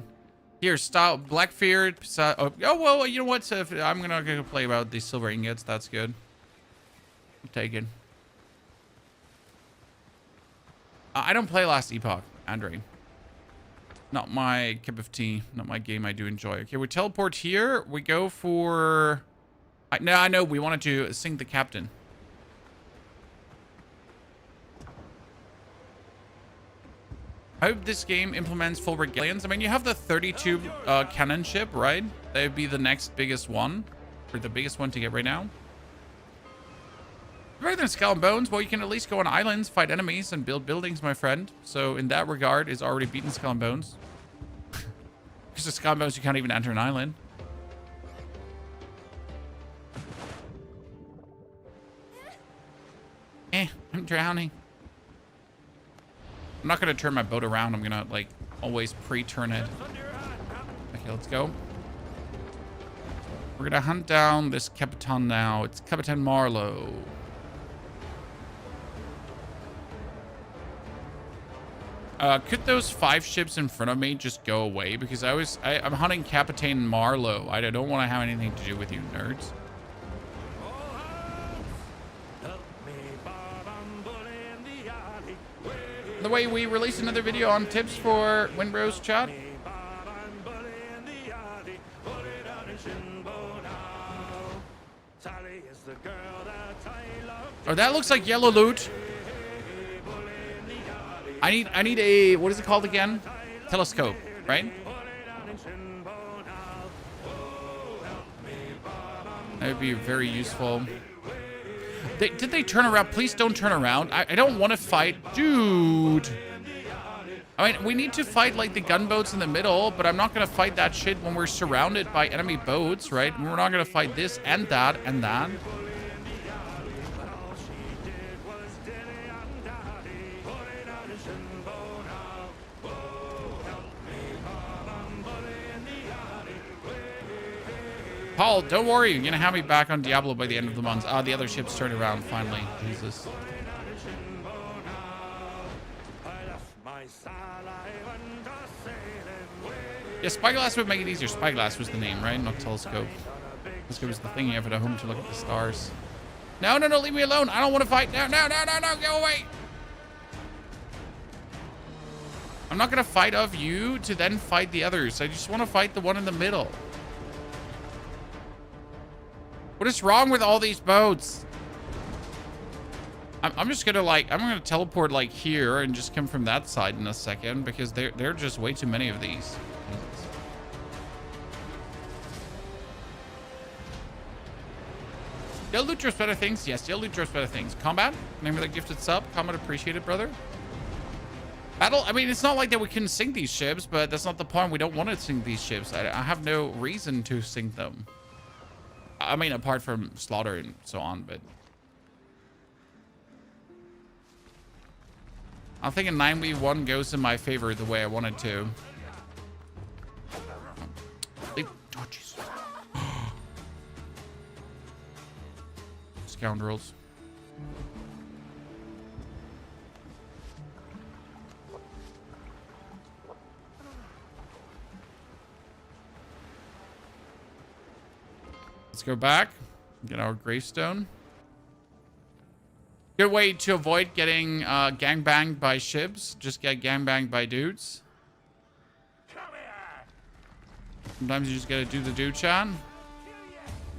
Here, stop. Blackbeard. Oh, well, you know what? I'm going to play about these silver ingots. That's good. I'll take it. I don't play Last Epoch, Andre. Not my cup of tea. Not my game I do enjoy. Okay, we teleport here. We go for... No, I know. We wanted to sink the captain. I hope this game implements full regalians. I mean, you have the 32 cannon ship, right? That would be the next biggest one. Or the biggest one to get right now. Better than Skull and Bones. Well, you can at least go on islands, fight enemies, and build buildings, my friend. So in that regard, it's already beaten Skull and Bones. Because the Skull and Bones, you can't even enter an island. I'm drowning. I'm not going to turn my boat around. I'm going to, like, always pre-turn it. Okay, let's go. We're going to hunt down this Capitan now. It's Capitan Marlowe. Could those 5 ships in front of me just go away? Because I'm hunting Capitan Marlowe. I don't want to have anything to do with you nerds. The way we release another video on tips for Windrose chat. Oh, that looks like yellow loot. I need a, what is it called again? Telescope, right? That would be very useful. Did they turn around? Please don't turn around. I don't want to fight. Dude. I mean, we need to fight, like, the gunboats in the middle, but I'm not going to fight that shit when we're surrounded by enemy boats, right? We're not going to fight this and that and that. Paul, don't worry. You're going to have me back on Diablo by the end of the month. Ah, the other ships turned around finally. Jesus. Yeah, Spyglass would make it easier. Spyglass was the name, right? Not Telescope. Telescope was the thing you have at home to look at the stars. No, no, no, leave me alone. I don't want to fight. No, no, no, no, no, go away. I'm not going to fight of you to then fight the others. I just want to fight the one in the middle. What is wrong with all these boats? I'm just gonna, like, I'm gonna teleport, like, here and just come from that side in a second because there are just way too many of these. Yellow loot drops better things. Yes, yellow loot drops better things. Combat, name of the gifted sub. Combat appreciated, brother. Battle, I mean, it's not like that we couldn't sink these ships, but that's not the point. We don't want to sink these ships. I have no reason to sink them. I mean, apart from slaughter and so on, but I'm thinking 9v1 goes in my favor the way I wanted to. Oh, Jesus. Scoundrels. Let's go back, get our gravestone. Good way to avoid getting gangbanged by ships. Just get gangbanged by dudes. Sometimes you just gotta do the dude chat.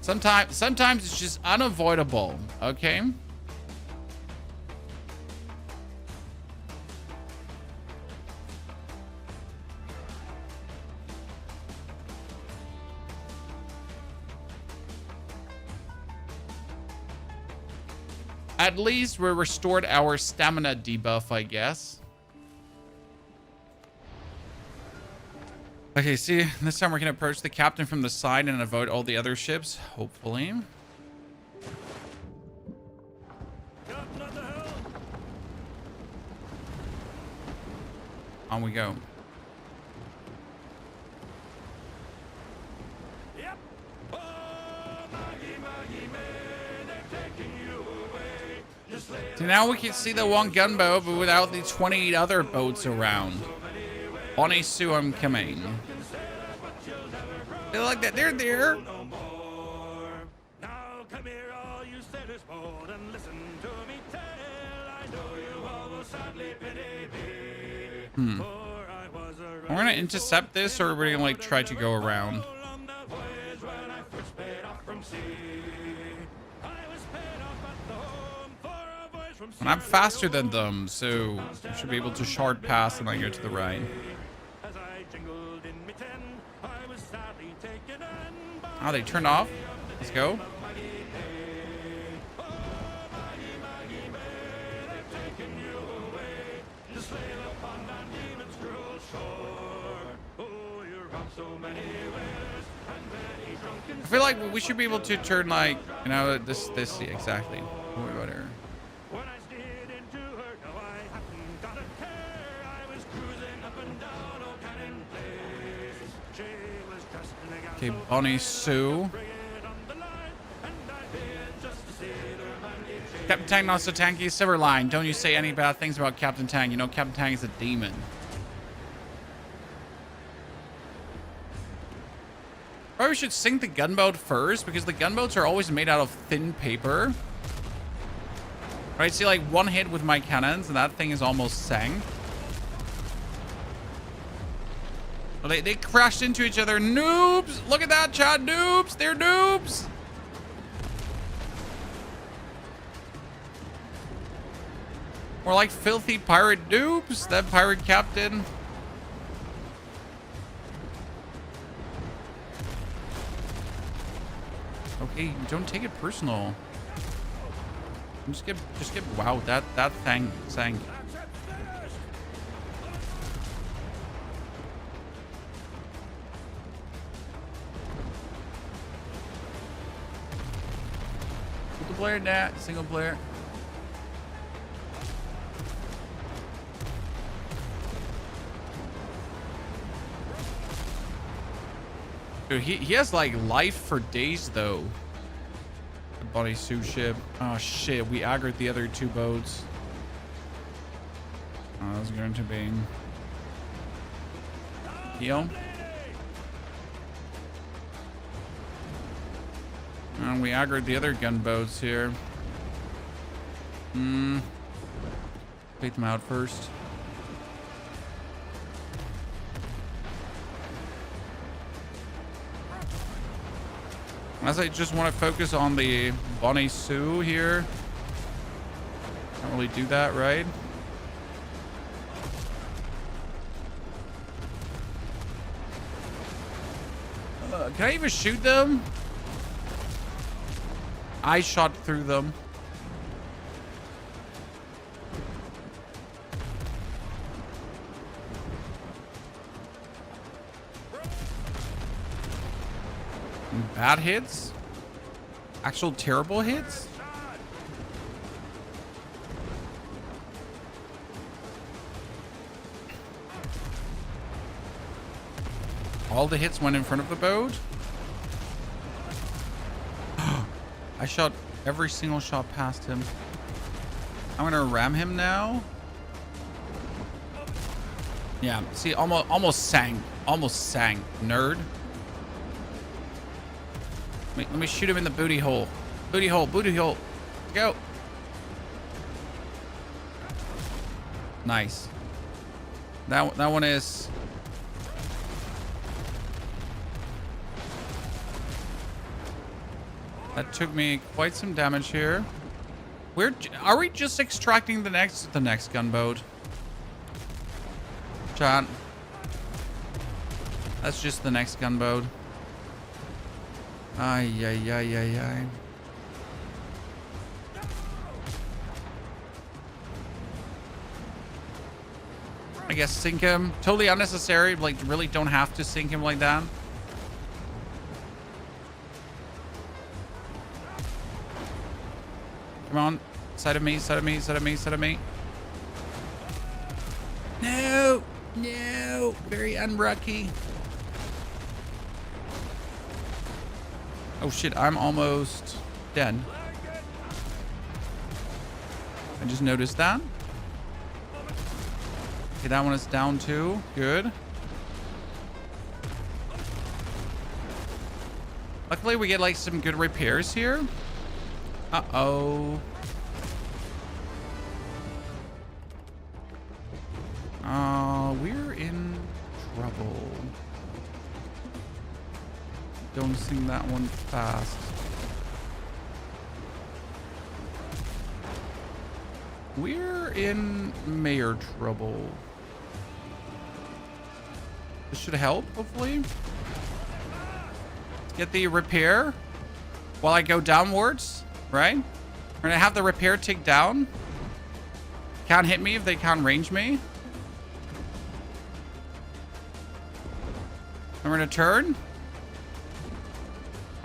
Sometimes it's just unavoidable, okay? At least we restored our stamina debuff, I guess. Okay, see, this time we can approach the captain from the side and avoid all the other ships, hopefully. On we go. Yep. Oh, Maggie, Maggie, man, they're taking you away. Just lay So now we can see the one gunboat, but without the 28 other boats around. Bonnie Sue, I'm coming. They like that. They're there. no more. Now come here, all you sailors bold, and listen to me tell. I know you all will sadly pity me. For I was a We're gonna intercept this, or we're gonna like try to go around. on the voyage when I first paid off from sea. I was paid off at the home for a voyage from sea. And I'm faster than them, so I should be able to short pass and I go to the right. As I jingled in me tin, I was sadly taken in by Oh, they turned off? Let's go. I feel like we should be able to turn like, you know, this, yeah, exactly. Don't worry about her. When I steered into her, no, I hadn't got a care. I was cruising up and down, oh, Cannon Place. She was dressed in a gown Okay, so Bonnie Sue. frigate on the line, and I feared just to see her manly chain. Captain Tang, not so tanky. Silverline, don't you say any bad things about Captain Tang. You know Captain Tang is a demon. Probably we should sink the gunboat first, because the gunboats are always made out of thin paper. Right, see, like one hit with my cannons and that thing is almost sank. Well, they crashed into each other. Noobs! Look at that, chat. Noobs! They're noobs! More like filthy pirate noobs. That pirate captain. Okay, don't take it personal. Just get wow, that thing sank. Single player, Nat, single player. Dude, he has like life for days though. The Bonnie Sue ship. Oh shit, we aggroed the other two boats. Oh, that's going to be heal. And we aggroed the other gunboats here. Take them out first. Unless I just want to focus on the Bonnie Sue here. Can't really do that, right? Can I even shoot them? I shot through them. Bad hits? Actual terrible hits? All the hits went in front of the boat? I shot every single shot past him. I'm gonna ram him now. Yeah, see, almost sank. Almost sank, nerd. Let me shoot him in the booty hole. Booty hole, booty hole. Go. Nice. That one is... That took me quite some damage here. Are we just extracting the next gunboat? Chat. That's just the next gunboat. Ay, ay, ay, ay, ay. I guess sink him. Totally unnecessary. Like, really don't have to sink him like that. Come on. Side of me, side of me, side of me, side of me. No! No! Very unlucky. Oh shit, I'm almost dead. I just noticed that. Okay, that one is down too. Good. Luckily, we get like some good repairs here. Uh-oh. We're in trouble. Don't sing that one fast. We're in major trouble. This should help, hopefully. Get the repair. while I go downwards, right? We're gonna have the repair tick down. Can't hit me if they can't range me. And we're gonna turn. And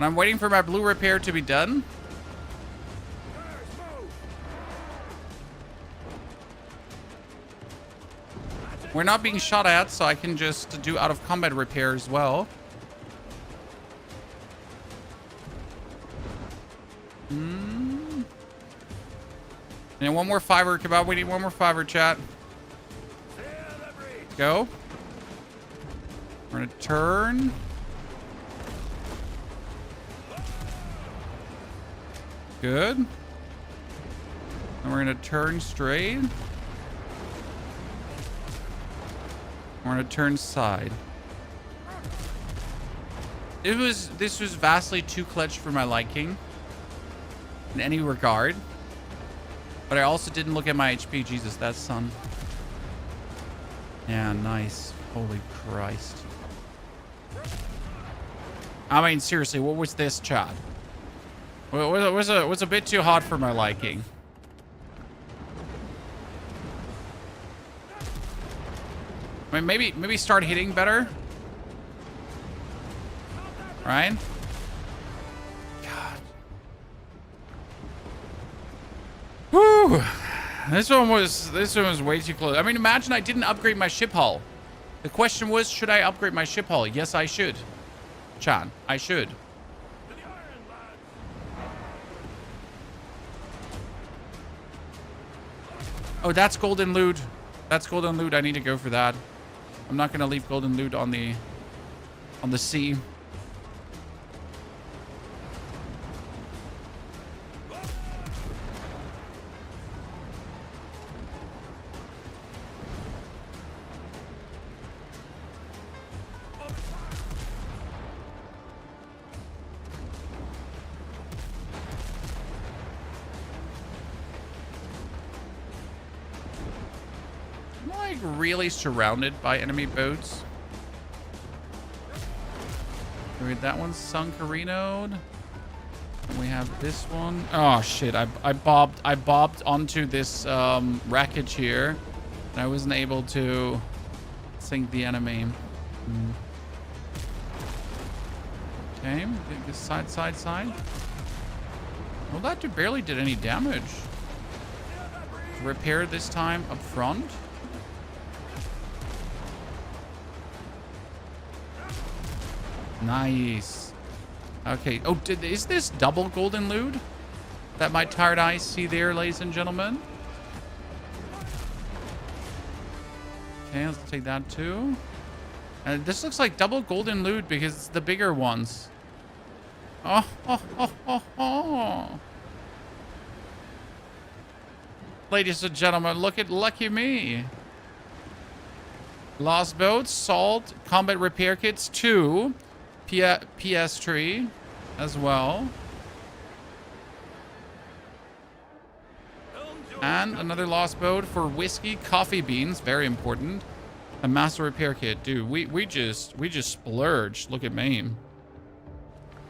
I'm waiting for my blue repair to be done. We're not being shot at, so I can just do out of combat repair as well. And one more fiver. Come on, we need one more fiver, chat. Go. We're gonna turn. Good. And we're gonna turn straight. We're gonna turn side. This was vastly too clutch for my liking in any regard. But I also didn't look at my HP. Jesus, that's some. Yeah, nice. Holy Christ. I mean, seriously, what was this, chat? It was a bit too hot for my liking. I mean, maybe start hitting better. Right? God. Whew. This one was way too close. I mean, imagine I didn't upgrade my ship hull. The question was, should I upgrade my ship hull? Yes, I should. Chan, I should. Oh, that's golden loot. That's golden loot. I need to go for that. I'm not gonna leave golden loot on the sea. Really surrounded by enemy boats. Wait, that one's sunk renoed. And we have this one. Oh shit! I bobbed onto this wreckage here, and I wasn't able to sink the enemy. Okay, this side. Well, that barely did any damage. Repair this time up front. Nice. Okay. Oh, is this double golden loot that my tired eyes see there, ladies and gentlemen? Okay, let's take that too. And this looks like double golden loot because it's the bigger ones. Oh. Ladies and gentlemen, look at lucky me. Lost boats, salt, combat repair kits, 2. PS3 as well. And another lost boat for whiskey, coffee beans, very important. A master repair kit. Dude, we just splurged. Look at me.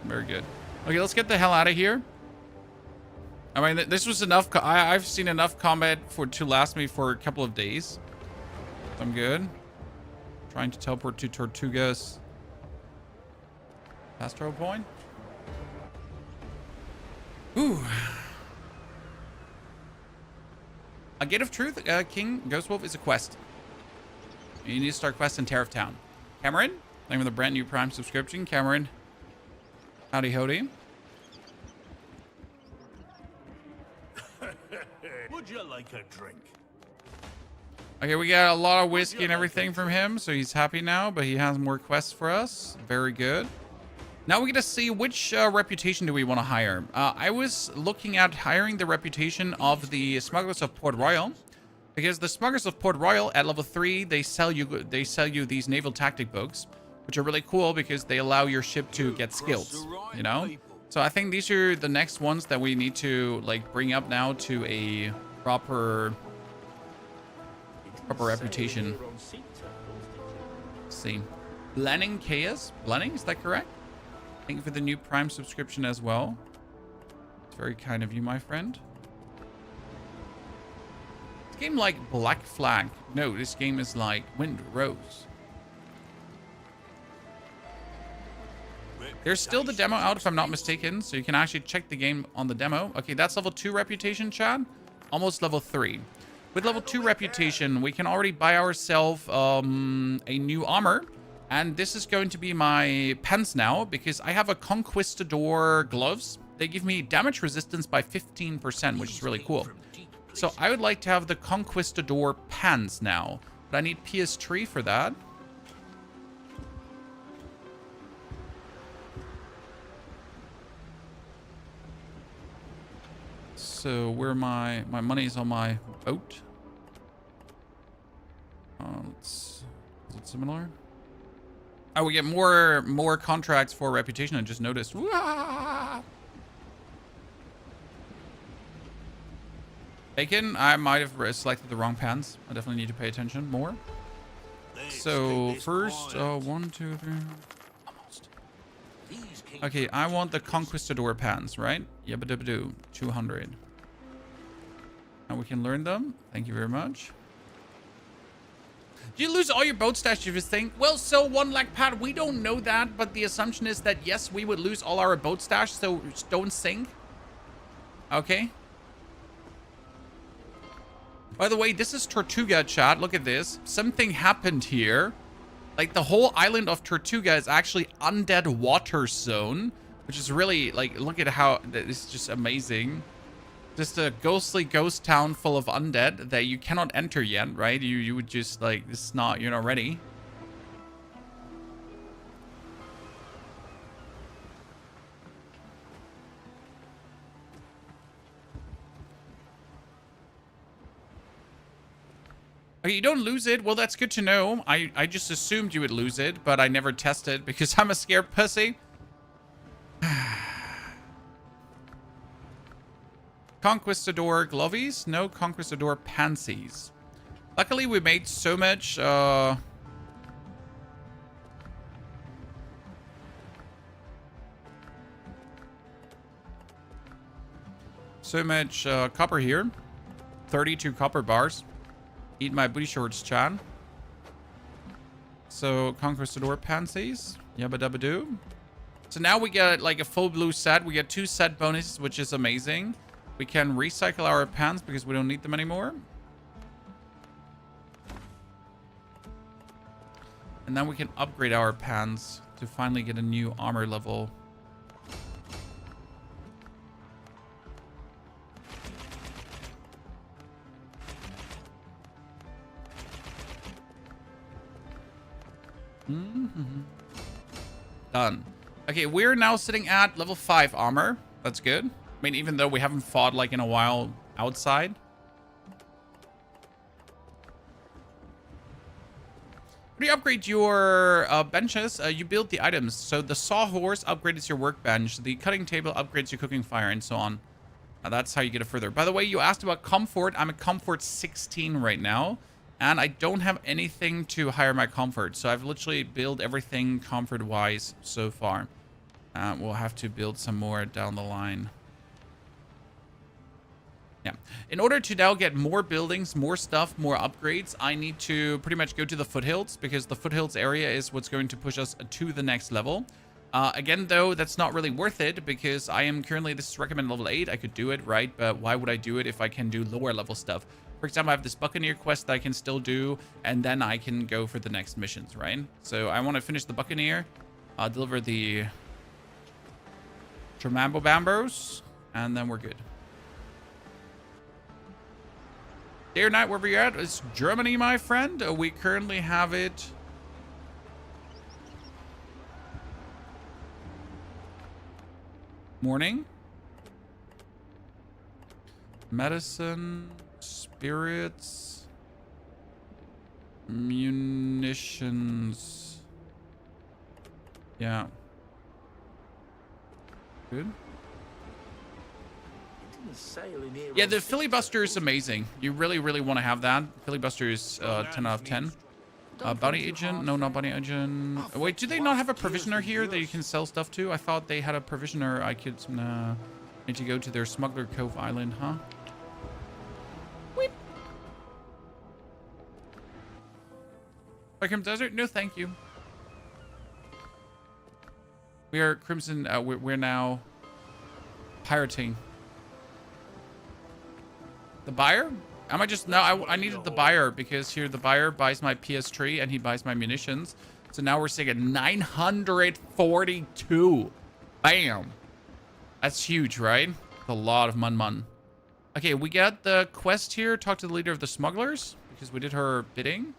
Very good. Okay, let's get the hell out of here. I mean, this was enough. I've seen enough combat to last me for a couple of days. I'm good. Trying to teleport to Tortuga's Astro Point. Ooh. A Gate of Truth, King Ghost Wolf is a quest. You need to start quests in Tariff Town. Cameron, thank you for the brand new Prime subscription. Cameron, howdy howdy. Would you like a drink? Okay, we got a lot of whiskey and everything from him, so he's happy now, but he has more quests for us. Very good. Now we get to see which reputation do we want to hire. I was looking at hiring the reputation of the Smugglers of Port Royal, because the Smugglers of Port Royal at level 3 they sell you these naval tactic books, which are really cool because they allow your ship to get skills, you know. So I think these are the next ones that we need to like bring up now to a proper reputation. Let's see, Blenning Chaos. Blenning, is that correct? Thank you for the new Prime subscription as well. very kind of you, my friend. This game like Black Flag. No, this game is like Windrose. There's still the demo out, if I'm not mistaken, so you can actually check the game on the demo. Okay, that's level 2 reputation, Chad. Almost level 3. With level 2 reputation, we can already buy ourselves a new armor. And this is going to be my pants now, because I have a Conquistador gloves. They give me damage resistance by 15%, which is really cool. So I would like to have the Conquistador pants now. But I need PS3 for that. So where my money is on my boat. Is it similar? Oh, we get more contracts for reputation. I just noticed. Wah! Bacon, I might have selected the wrong pants. I definitely need to pay attention more. So first, 1, 2, 3. Almost. Okay, I want the Conquistador pants, right? Yabba-dabba-doo. 200. And we can learn them. Thank you very much. Do you lose all your boat stash if you think? Well, so one lag pad, we don't know that, but the assumption is that yes, we would lose all our boat stash, so don't sink. Okay. By the way, this is Tortuga, chat. Look at this. Something happened here. Like, the whole island of Tortuga is actually undead water zone, which is really, like, look at how, this is just amazing. Just a ghostly ghost town full of undead that you cannot enter yet, right? You would just, like, this is not, you're not ready. Okay, you don't lose it. Well, that's good to know. I just assumed you would lose it, but I never tested because I'm a scared pussy. Conquistador glovies? No Conquistador pansies. Luckily, we made so much, copper here. 32 copper bars. Eat my booty shorts, Chan. So, Conquistador pansies. Yabba dabba doo. So now we get like a full blue set. We get 2 set bonuses, which is amazing. We can recycle our pants because we don't need them anymore. And then we can upgrade our pants to finally get a new armor level. Done. Okay, we're now sitting at level 5 armor. That's good. I mean, even though we haven't fought like in a while outside. When you upgrade your benches, you build the items. So the sawhorse upgrades your workbench. The cutting table upgrades your cooking fire and so on. That's how you get it further. By the way, you asked about comfort. I'm at comfort 16 right now. And I don't have anything to higher my comfort. So I've literally built everything comfort-wise so far. We'll have to build some more down the line. Yeah. In order to now get more buildings, more stuff, more upgrades, I need to pretty much go to the Foothills. Because the Foothills area is what's going to push us to the next level. Again, though, that's not really worth it. Because I am currently, this is recommended level 8. I could do it, right? But why would I do it if I can do lower level stuff? For example, I have this Buccaneer quest that I can still do, and then I can go for the next missions, right? So I want to finish the Buccaneer, deliver the Tremambo Bambos, and then we're good. Day or night, wherever you're at, it's Germany, my friend. We currently have it. Morning. Medicine. Spirits, munitions. Yeah. Good. Yeah, the filibuster is amazing. You really, really want to have that. Filibuster is 10 out of 10. Bounty agent? No, not bounty agent. Wait, do they not have a provisioner here that you can sell stuff to? I thought they had a provisioner I could... Nah. Need to go to their Smuggler Cove Island, huh? Weep. Crimson Desert? No, thank you. We are Crimson. We're now pirating. The buyer? Am I just... No, I needed the buyer because here the buyer buys my PS3 and he buys my munitions. So now we're sitting at 942. Bam. That's huge, right? A lot of mun. Okay, we got the quest here. Talk to the leader of the smugglers because we did her bidding.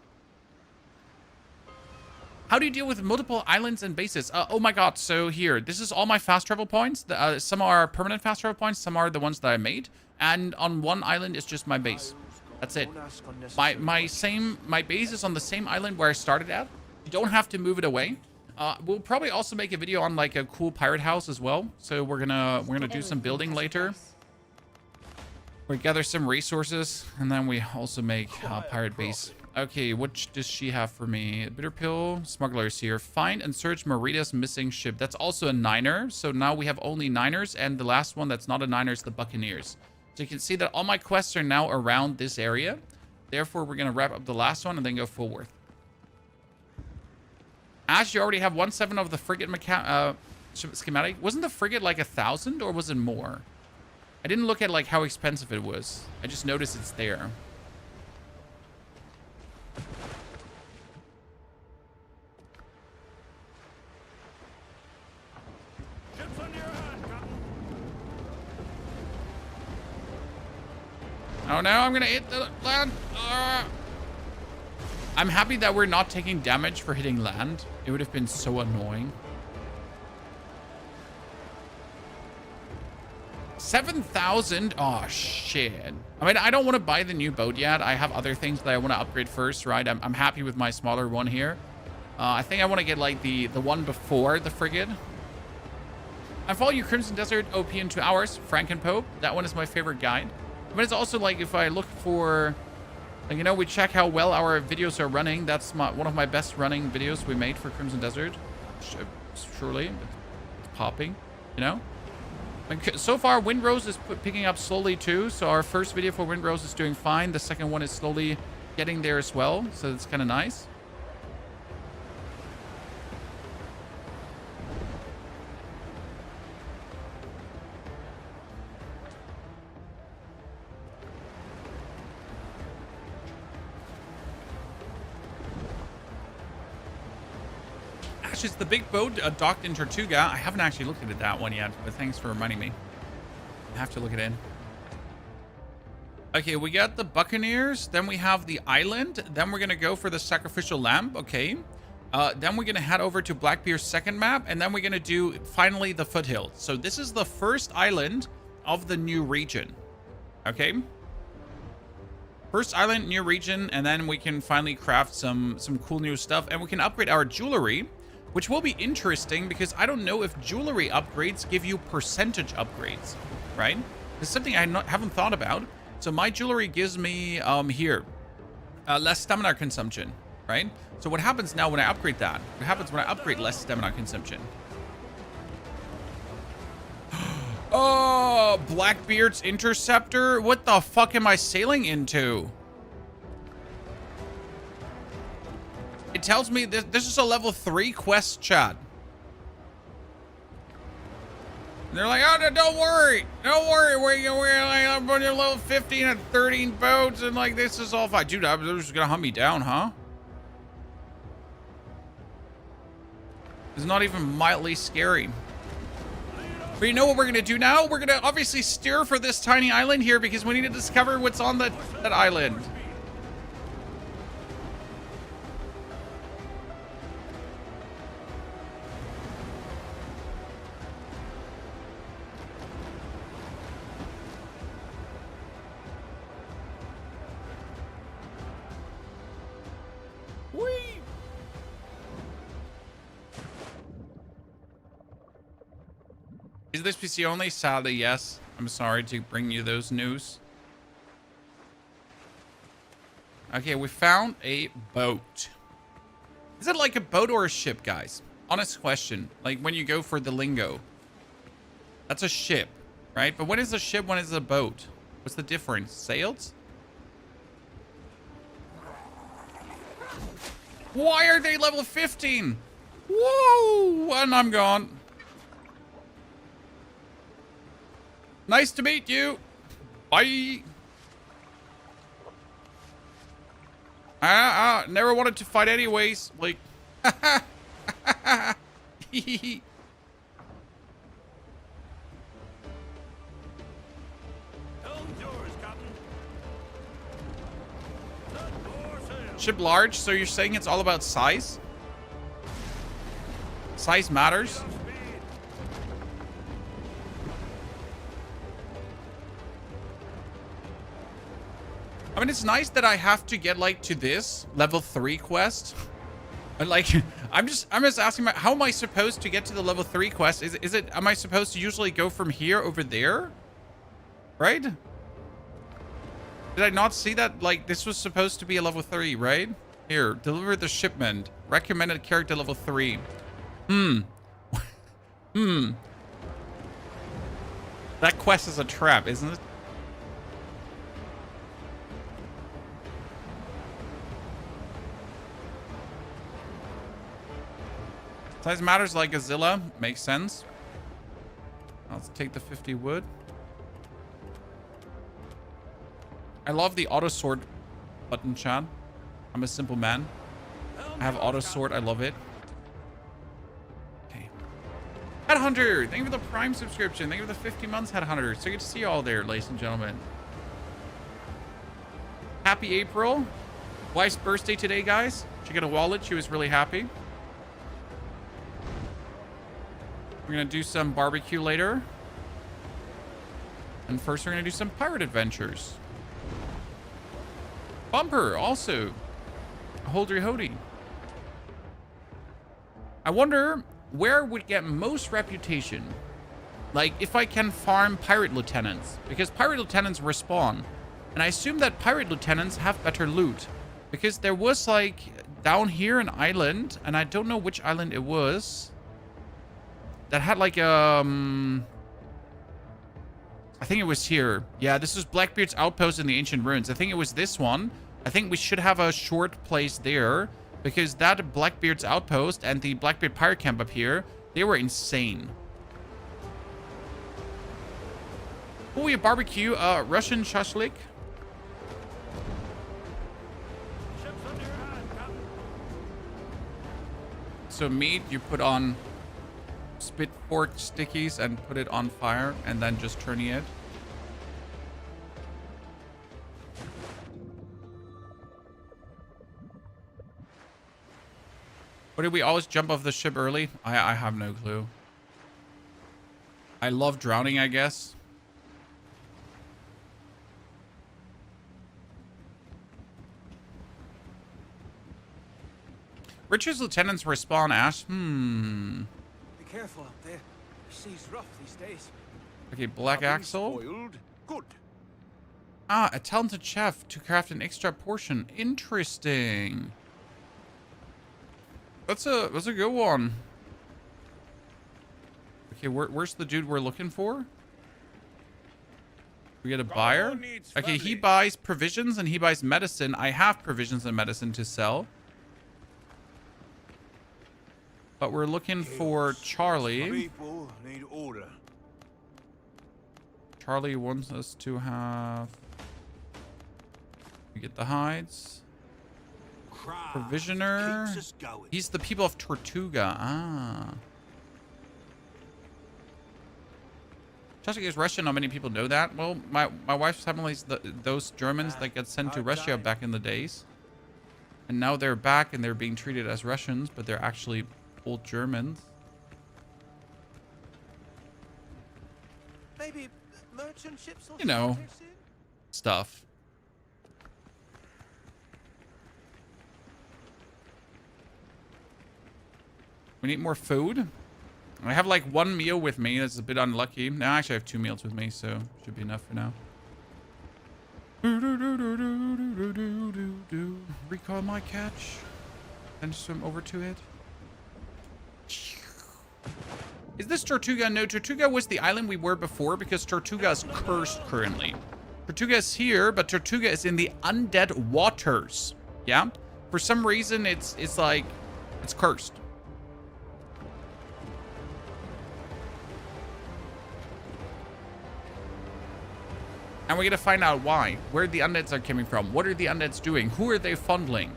How do you deal with multiple islands and bases? Oh my god, so here, this is all my fast travel points. Some are permanent fast travel points, some are the ones that I made. And on one island is just my base. That's it. My base is on the same island where I started at. You don't have to move it away. We'll probably also make a video on like a cool pirate house as well. So we're gonna do some building later. We gather some resources and then we also make a pirate base. Okay, what does she have for me? Bitter pill, smugglers here. Find and search Marita's missing ship. That's also a 9er. So now we have only 9ers, and the last one that's not a 9er is the Buccaneers. So you can see that all my quests are now around this area. Therefore, we're gonna wrap up the last one and then go forward. Ash, you already have 1/7 of the frigate schematic. Wasn't the frigate like 1,000 or was it more? I didn't look at like how expensive it was. I just noticed it's there. Ships under your hand, Captain. Oh no, I'm gonna hit the land. I'm happy that we're not taking damage for hitting land. It would have been so annoying. 7,000? Oh, shit. I mean, I don't want to buy the new boat yet. I have other things that I want to upgrade first, right? I'm happy with my smaller one here. I think I want to get, like, the one before the frigate. I follow you, Crimson Desert OP in 2 hours. Frankenpope. That one is my favorite guide. But it's also, like, if I look for... Like, you know, we check how well our videos are running. That's one of my best running videos we made for Crimson Desert. Surely. It's popping, you know? So far, Windrose is picking up slowly too. So our first video for Windrose is doing fine. The second one is slowly getting there as well. So it's kind of nice. Is the big boat docked in Tortuga? I haven't actually looked at that one yet, but thanks for reminding me. I have to look it in. Okay, we got the Buccaneers. Then we have the island. Then we're going to go for the sacrificial lamb. Okay. Then we're going to head over to Blackbeard's second map. And then we're going to do, finally, the Foothills. So this is the first island of the new region. Okay. First island, new region. And then we can finally craft some cool new stuff. And we can upgrade our jewelry, which will be interesting because I don't know if jewelry upgrades give you percentage upgrades, right? It's something I haven't thought about. So my jewelry gives me less stamina consumption, right? So what happens now when I upgrade that? What happens when I upgrade less stamina consumption? Oh, Blackbeard's interceptor. What the fuck am I sailing into? It tells me this is a level 3 quest, chat. And they're like, oh, no, don't worry. Don't worry. We're like up on your level 15 and 13 boats. And like, this is all fine. Dude, they're just going to hunt me down, huh? It's not even mildly scary. But you know what we're going to do now? We're going to obviously steer for this tiny island here because we need to discover what's on that island. Is this PC only? Sadly, yes. I'm sorry to bring you those news. Okay, we found a boat. Is it like a boat or a ship, guys? Honest question. Like when you go for the lingo. That's a ship. Right? But when is a ship, when is a boat? What's the difference? Sails? Why are they level 15? Whoa! And I'm gone. Nice to meet you. Bye. Never wanted to fight anyways. Like, ship large, so you're saying it's all about size? Size matters? I mean, it's nice that I have to get like to this level 3 quest. And like, I'm just asking, how am I supposed to get to the level 3 quest? Am I supposed to usually go from here over there? Right? Did I not see that? Like, this was supposed to be a level 3, right? Here, deliver the shipment. Recommended character level 3. That quest is a trap, isn't it? Size matters like Godzilla. Makes sense. Let's take the 50 wood. I love the auto sword button, chat. I'm a simple man. I have auto sword. I love it. Okay. Headhunter, thank you for the Prime subscription. Thank you for the 50 months, Headhunter. So good to see you all there, ladies and gentlemen. Happy April. Wife's birthday today, guys. She got a wallet. She was really happy. We're going to do some barbecue later. And first, we're going to do some pirate adventures. Bumper, also. Holdry Hody. I wonder where would get most reputation. Like, if I can farm pirate lieutenants. Because pirate lieutenants respawn. And I assume that pirate lieutenants have better loot. Because there was, like, down here an island. And I don't know which island it was. That had, like, I think it was here. Yeah, this was Blackbeard's outpost in the ancient ruins. I think it was this one. I think we should have a short place there. Because that Blackbeard's outpost and the Blackbeard pirate camp up here, they were insane. Oh, we have barbecue. Russian shashlik. So meat, you put on spit fork stickies and put it on fire and then just turn it. Or did we always jump off the ship early? I have no clue. I love drowning, I guess. Richard's lieutenants respawn, Ash. Be careful up there. The sea's rough these days. Okay, Black Axle. Spoiled. Good. Ah, a talented chef to craft an extra portion. Interesting. That's a good one. Okay, where's the dude we're looking for? We get a buyer. Okay, he buys provisions and he buys medicine. I have provisions and medicine to sell. But we're looking for Charlie. People need order. Charlie wants us to have... We get the hides. Provisioner. He's the people of Tortuga. Ah. Chelsea is Russian. Not many people know that. Well, my wife's family's those Germans that got sent to Russia back in the days. And now they're back and they're being treated as Russians, but they're actually old Germans. Maybe merchant ships or you know, stuff. We need more food. I have like one meal with me. That's a bit unlucky. Now, actually, I have 2 meals with me, so should be enough for now. Recall my catch. And swim over to it. Is this Tortuga? No, Tortuga was the island we were before because Tortuga is cursed currently. Tortuga is here, but Tortuga is in the undead waters. Yeah? For some reason, it's like, it's cursed. And we're gonna find out why. Where the undeads are coming from. What are the undeads doing? Who are they fondling?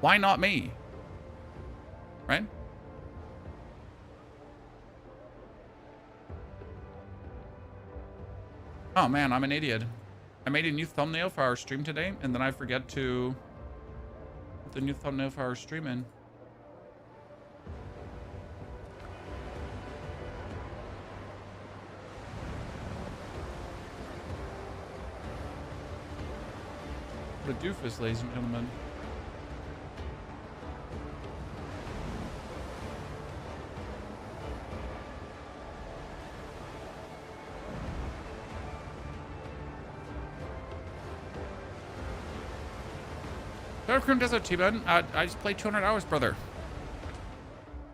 Why not me? Right? Oh man, I'm an idiot. I made a new thumbnail for our stream today, and then I forget to put the new thumbnail for our stream in. What a doofus, ladies and gentlemen. Darkroom Desert T-Bun, I just played 200 hours, brother.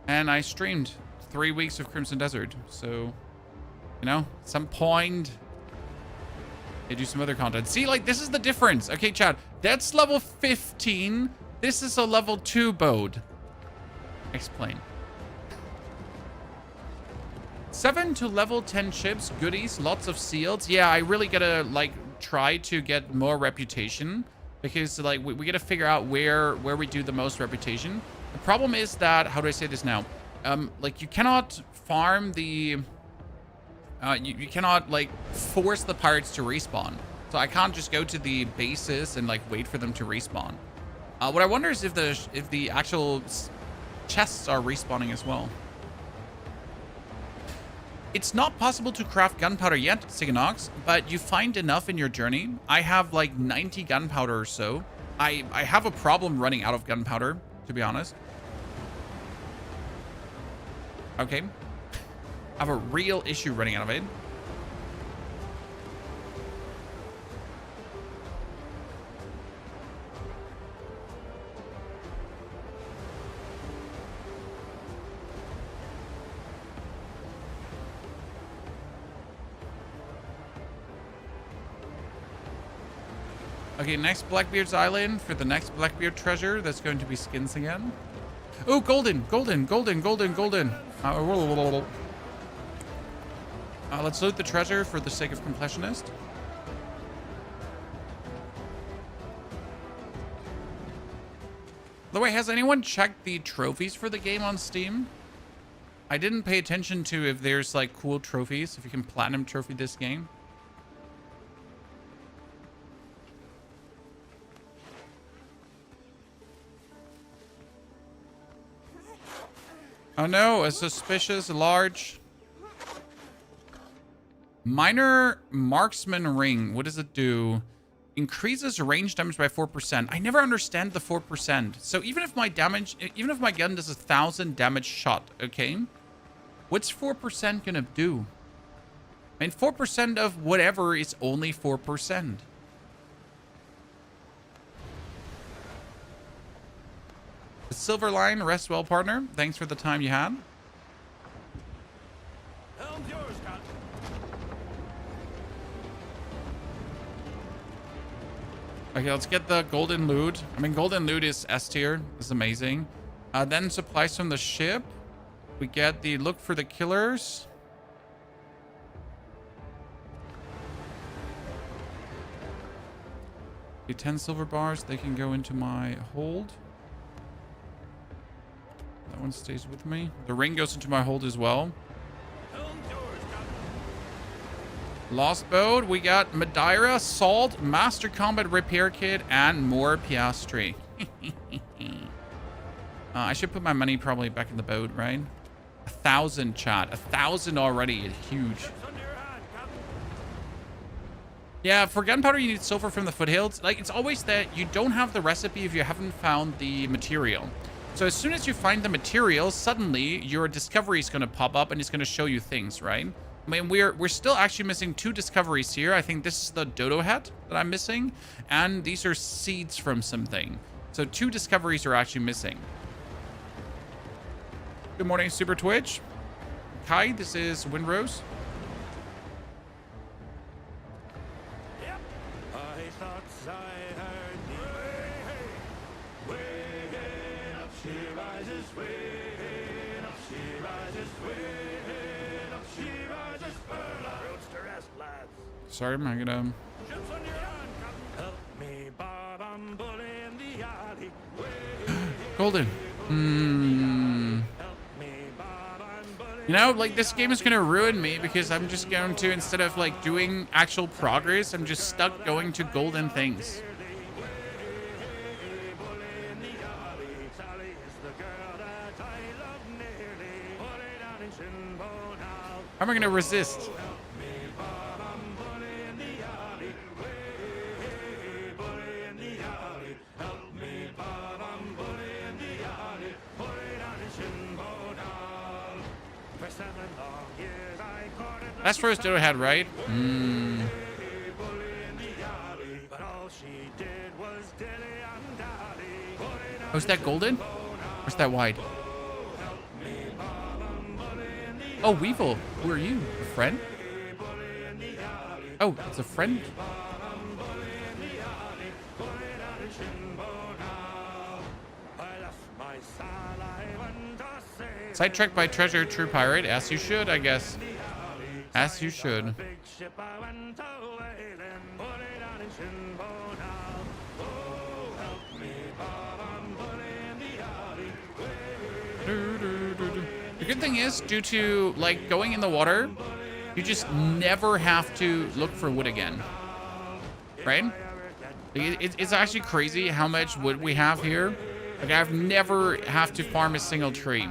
And I streamed 3 weeks of Crimson Desert. So, you know, at some point, they do some other content. See, like, this is the difference. Okay, Chad, that's level 15. This is a level 2 boat. Explain. 7 to level 10 ships, goodies, lots of seals. Yeah, I really gotta, like, try to get more reputation. Because, like, we gotta figure out where we do the most reputation. The problem is that, how do I say this now? Like, you cannot farm the... you cannot, like, force the pirates to respawn. So I can't just go to the bases and, like, wait for them to respawn. What I wonder is if the actual chests are respawning as well. It's not possible to craft gunpowder yet, Siganox, but you find enough in your journey. I have like 90 gunpowder or so. I have a problem running out of gunpowder, to be honest. Okay. I have a real issue running out of it. Okay, next Blackbeard's Island for the next Blackbeard treasure. That's going to be skins again. Oh, golden, golden, golden, golden, golden. Let's loot the treasure for the sake of completionist. By the way, has anyone checked the trophies for the game on Steam? I didn't pay attention to if there's like cool trophies, if you can platinum trophy this game. Oh no, a suspicious large minor marksman ring. What does it do? Increases range damage by 4%. I never understand the 4%. So even if my gun does 1,000 damage shot, okay? What's 4% gonna do? I mean, 4% of whatever is only 4%. Silverline, rest well, partner. Thanks for the time you had. Helm's yours, Captain. Okay, let's get the golden loot. I mean, golden loot is S tier. It's amazing. Then supplies from the ship. We get the look for the killers. The 10 silver bars. They can go into my hold. That one stays with me. The ring goes into my hold as well. Lost boat. We got Madeira, salt, master combat repair kit, and more piastri. I should put my money probably back in the boat, right? 1,000, chat. 1,000 already. It's huge. Yeah, for gunpowder, you need silver from the foothills. Like, it's always that you don't have the recipe if you haven't found the material. So as soon as you find the material, suddenly your discovery is going to pop up and it's going to show you things, right? I mean, we're still actually missing 2 discoveries here. I think this is the dodo hat that I'm missing, and these are seeds from something. So 2 discoveries are actually missing. Good morning, Super Twitch. Kai, this is Windrose. Yep. I thought I heard the way up she rises, way up she rises, way up she rises. Roads to rest, lads. Sorry, am I gonna... Ships on your run, Captain. Help me, Bob, I'm bully in the alley. Golden. Help me, Bob, I'm bully. You know, like, this game is gonna ruin me because I'm just going to, instead of, like, doing actual progress, I'm just stuck going to golden things. How am I gonna resist? That's first Dodo had, right? Oh, is that golden? Or is that wide? Oh, Weevil. Who are you? A friend? Oh, it's a friend? Sidetracked by treasure, true pirate. As you should, I guess. As you should. The good thing is, due to, like, going in the water, you just never have to look for wood again. Right? It's actually crazy how much wood we have here. Like, I've never have to farm a single tree.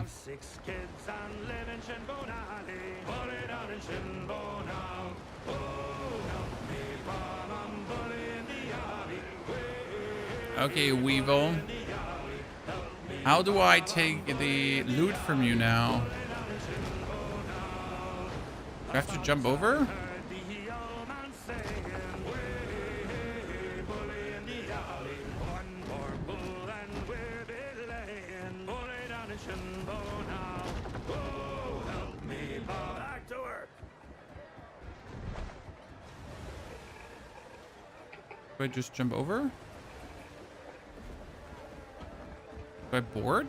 Okay, Weevil. How do I take the loot from you now? Do I have to jump over? Do I just jump over? Do I board?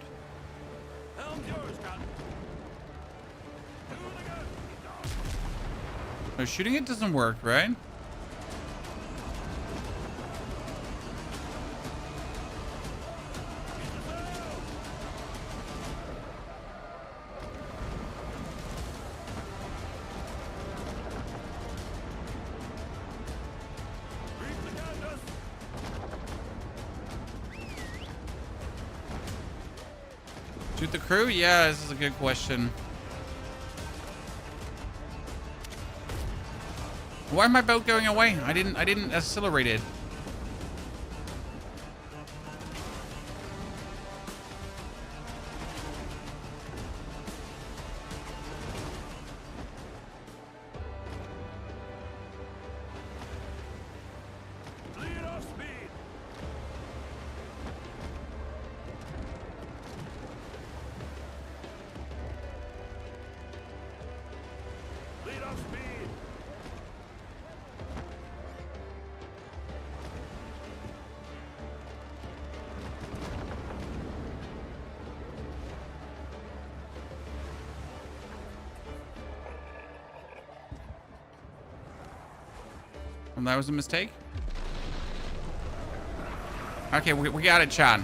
No, shooting it doesn't work, right? Shoot the crew? Yeah, this is a good question. Why is my boat going away? I didn't accelerate it. And that was a mistake? Okay, we got it, Chan.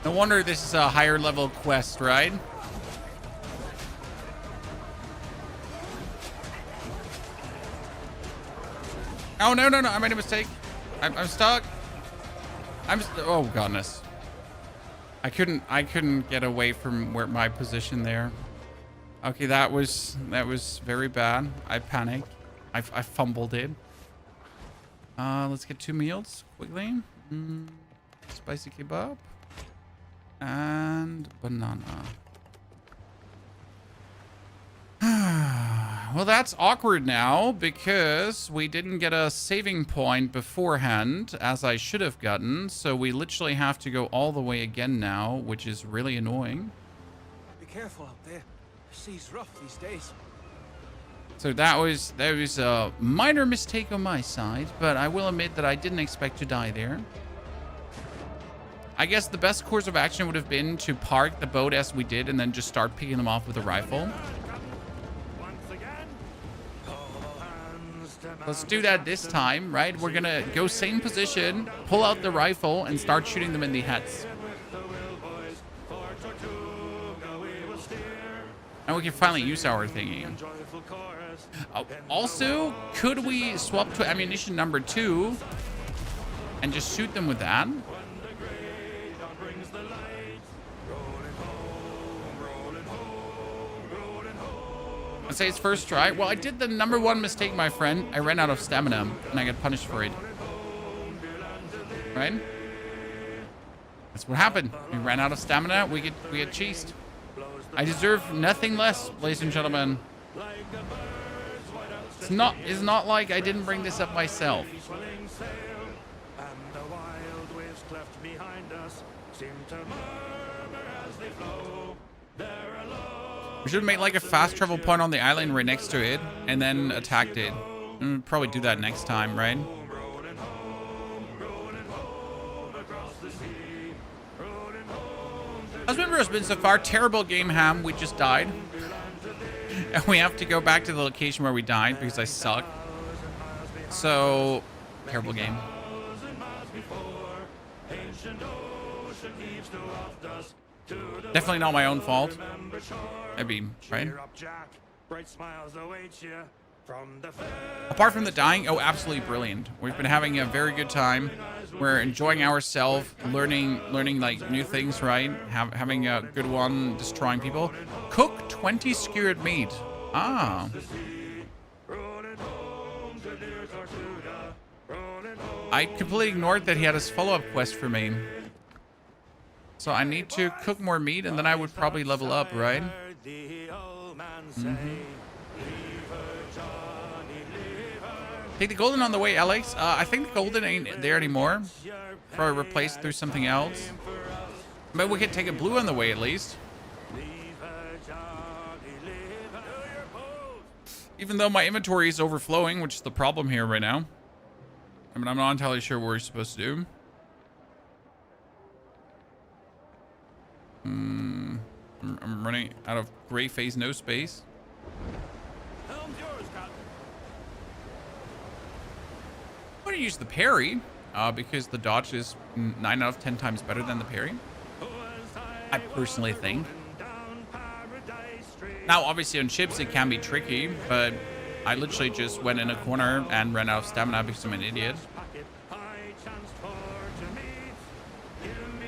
No wonder this is a higher level quest, right? Oh, no, I made a mistake. I'm stuck. Oh, goodness. I couldn't get away from where my position there. Okay, that was very bad. I panicked. I fumbled it. Let's get 2 meals quickly. Spicy kebab and banana. Well, that's awkward now because we didn't get a saving point beforehand as I should have gotten. So we literally have to go all the way again now, which is really annoying. Be careful out there. The sea's rough these days. So that was a minor mistake on my side, but I will admit that I didn't expect to die there. I guess the best course of action would have been to park the boat as we did and then just start picking them off with a rifle. Let's do that this time, right? We're gonna go same position, pull out the rifle, and start shooting them in the heads. And we can finally use our thingy. Also, could we swap to ammunition number 2 and just shoot them with that? I'd say it's first try. Well, I did the number 1 mistake, my friend. I ran out of stamina, and I got punished for it. Right? That's what happened. We ran out of stamina. We get cheesed. I deserve nothing less, ladies and gentlemen. It's not like I didn't bring this up myself. We should have made like a fast travel point on the island right next to it and then attacked it. We'll probably do that next time, right? How's Windrose been so far? Terrible game, Ham. We just died. And we have to go back to the location where we died because I suck. So, terrible game. Definitely not my own fault. That'd be, right? Apart from the dying, oh, absolutely brilliant. We've been having a very good time. We're enjoying ourselves, learning like new things, right? Having a good one, destroying people. Cook 20 skewered meat. Ah. I completely ignored that he had his follow-up quest for me. So I need to cook more meat, and then I would probably level up, right? Take the golden on the way, Alex. I think the golden ain't there anymore. Probably replaced through something else. But we could take a blue on the way at least. Even though my inventory is overflowing, which is the problem here right now. I mean, I'm not entirely sure what we're supposed to do. I'm running out of gray phase, no space. I'm going to use the parry because the dodge is 9 out of 10 times better than the parry. I personally think. Now, obviously on ships it can be tricky, but I literally just went in a corner and ran out of stamina because I'm an idiot.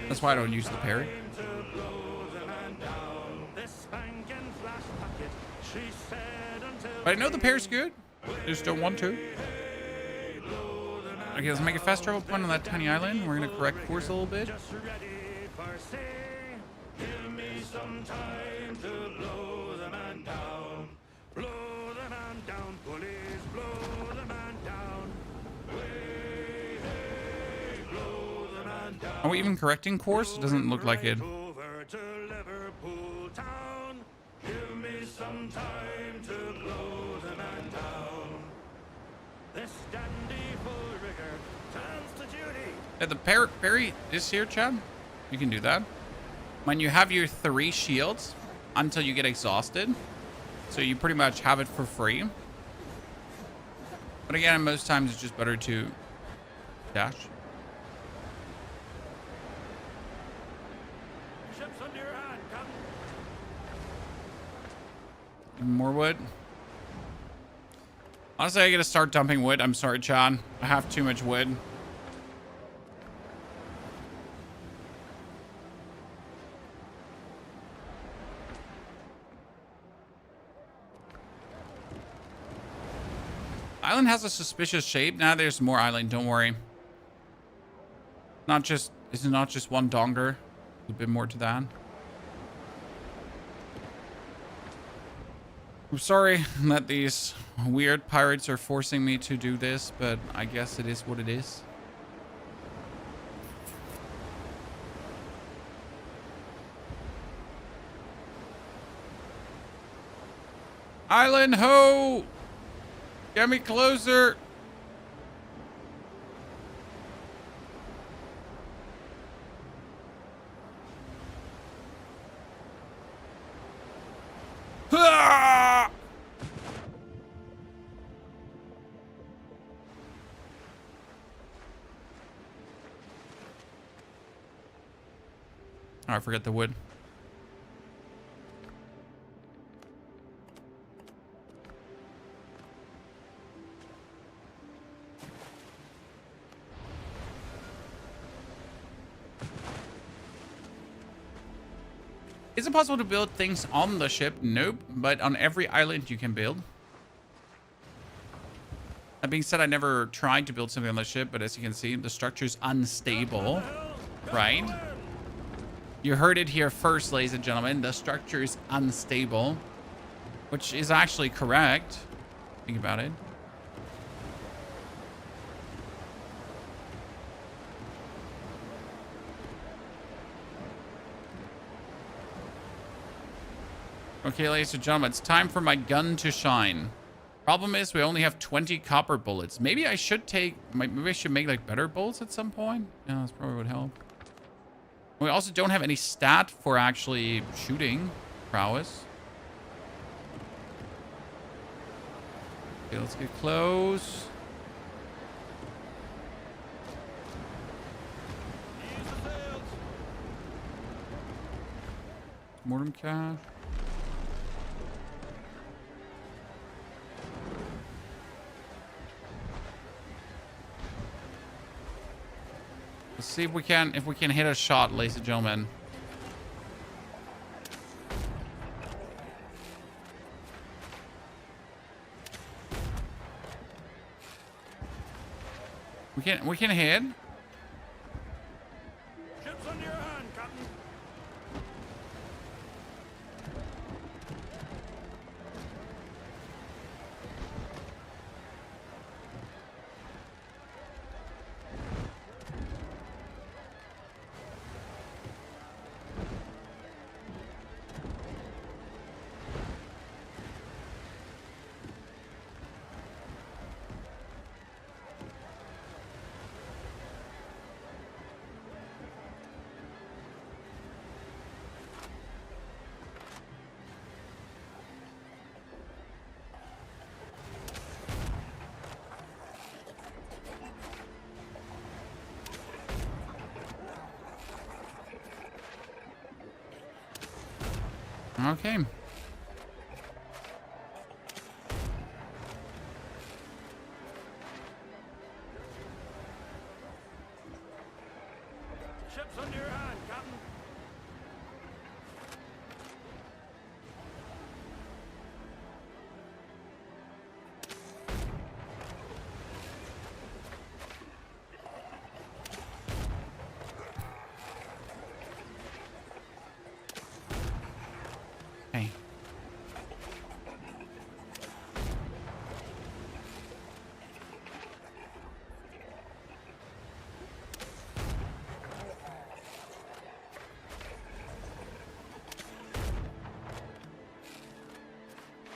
That's why I don't use the parry. But I know the parry's good. I just don't want to. Okay, let's make a fast travel point on that tiny island. We're going to correct course a little bit. Are we even correcting course? It doesn't look like it. Yeah, the parry is here, Chad. You can do that. When you have your 3 shields until you get exhausted. So you pretty much have it for free. But again, most times it's just better to dash. Ship's under your hand, come. More wood. Honestly, I gotta start dumping wood. I'm sorry, Chad. I have too much wood. Island has a suspicious shape. Now there's more island, don't worry. It's not just one donger. A bit more to that. I'm sorry that these weird pirates are forcing me to do this, but I guess it is what it is. Island ho! Get me closer! Ah! Oh, I forget the wood. Is it possible to build things on the ship? Nope, but on every island you can build. That being said, I never tried to build something on the ship, but as you can see, the structure's unstable, right? You heard it here first, ladies and gentlemen. The structure is unstable, which is actually correct. Think about it. Okay, ladies and gentlemen, it's time for my gun to shine. Problem is, we only have 20 copper bullets. Maybe I should maybe I should make like better bullets at some point. Yeah, that's probably would help. We also don't have any stat for actually shooting prowess. Okay, let's get close. Mortem cache. Let's see if we can hit a shot, ladies and gentlemen. We can hit. Ships under your hand, Captain. Okay. Ships under your hand, Captain. Hey.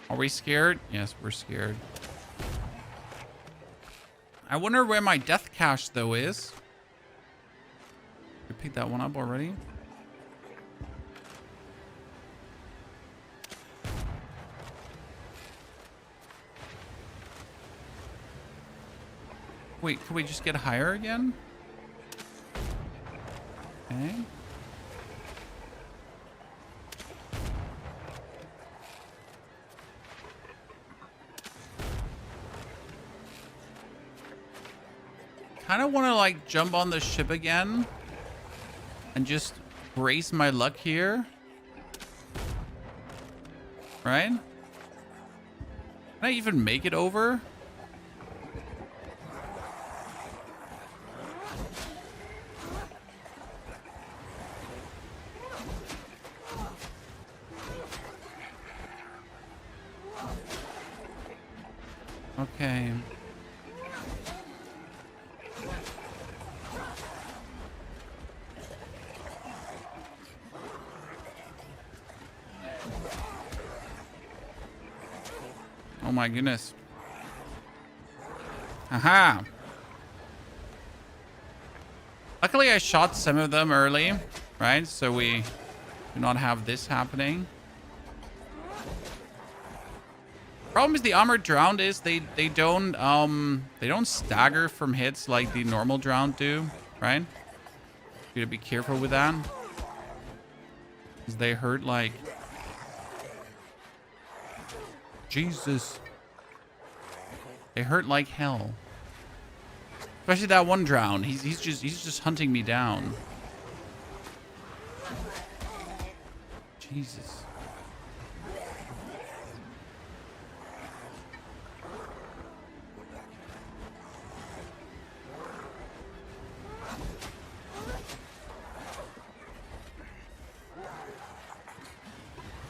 Are we scared? Yes, we're scared. I wonder where my death cache, though, is. We picked that one up already. Wait, can we just get higher again? Okay. Kind of want to like jump on the ship again and just brace my luck here. Right? Can I even make it over? Okay. Oh my goodness. Aha. Luckily, I shot some of them early, right? So we do not have this happening. Problem is the armored drowned is they don't stagger from hits like the normal drowned do, right? You gotta be careful with that. Because they hurt like Jesus. They hurt like hell. Especially that one drowned. He's just hunting me down. Jesus.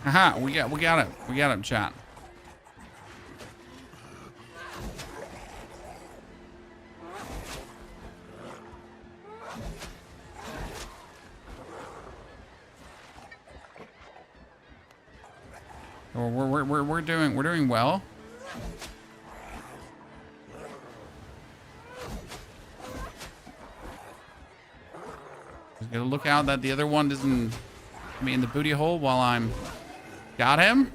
Aha, we got it. We got him, chat. We're doing well. Just gotta look out that the other one doesn't put me in the booty hole while I'm got him.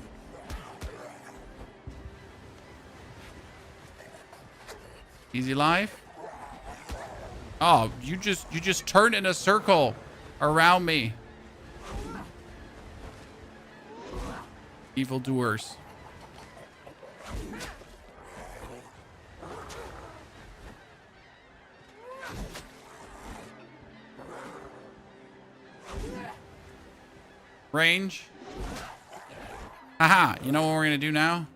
Easy life. Oh, you just turned in a circle around me. Evildoers. Range. Haha, you know what we're gonna do now?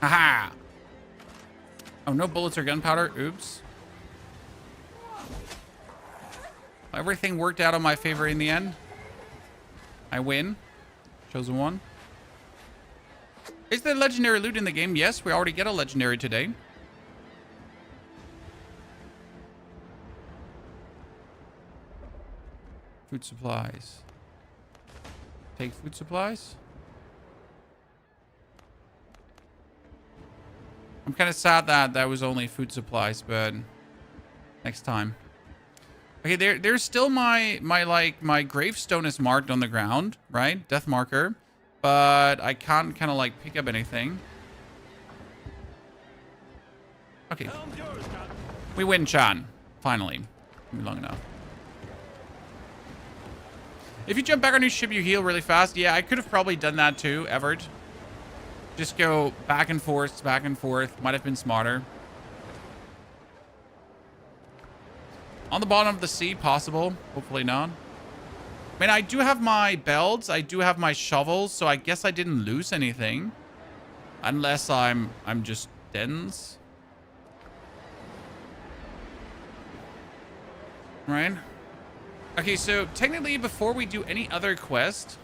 Haha. Oh, no bullets or gunpowder. Oops. Everything worked out in my favor in the end. I win. Chosen one. Is there legendary loot in the game? Yes, we already get a legendary today. Food supplies. Take food supplies. I'm kind of sad that that was only food supplies, but next time. Okay, there's still my gravestone is marked on the ground, right? Death marker. But I can't kind of like pick up anything. Okay. We win, Chan. Finally. Took me long enough. If you jump back on your ship, you heal really fast. Yeah, I could have probably done that too, Everett. Just go back and forth, back and forth. Might have been smarter. On the bottom of the sea, possible. Hopefully not. I mean, I do have my belts. I do have my shovels, so I guess I didn't lose anything. Unless I'm just dense. Right? Okay, so technically before we do any other quest,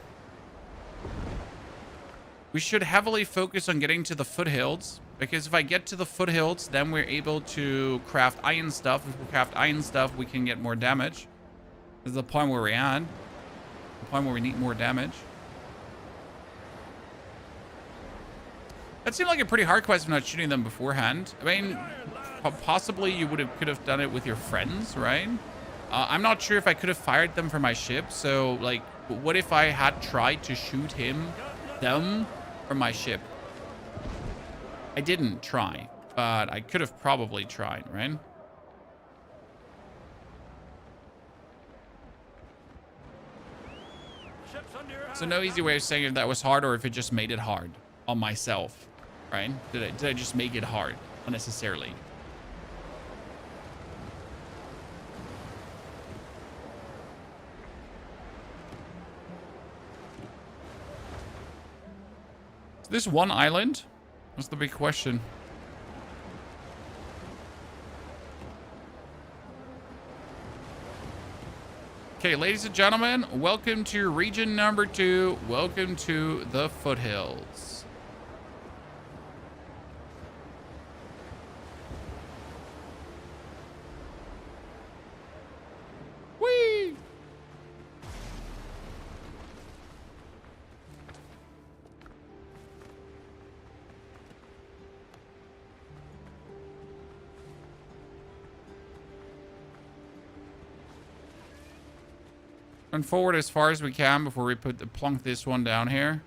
we should heavily focus on getting to the Foothills. Because if I get to the Foothills, then we're able to craft iron stuff. If we craft iron stuff, we can get more damage. This is the point where we're at. The point where we need more damage. That seemed like a pretty hard quest for not shooting them beforehand. I mean, possibly you could have done it with your friends, right? I'm not sure if I could have fired them from my ship. So, like, what if I had tried to shoot them from my ship? I didn't try, but I could have probably tried, right? So no easy way of saying if that was hard or if it just made it hard on myself, right? Did I just make it hard unnecessarily? Is this one island? That's the big question. Okay, ladies and gentlemen, welcome to region number 2. Welcome to the Foothills. Going forward as far as we can before we plunk this one down here.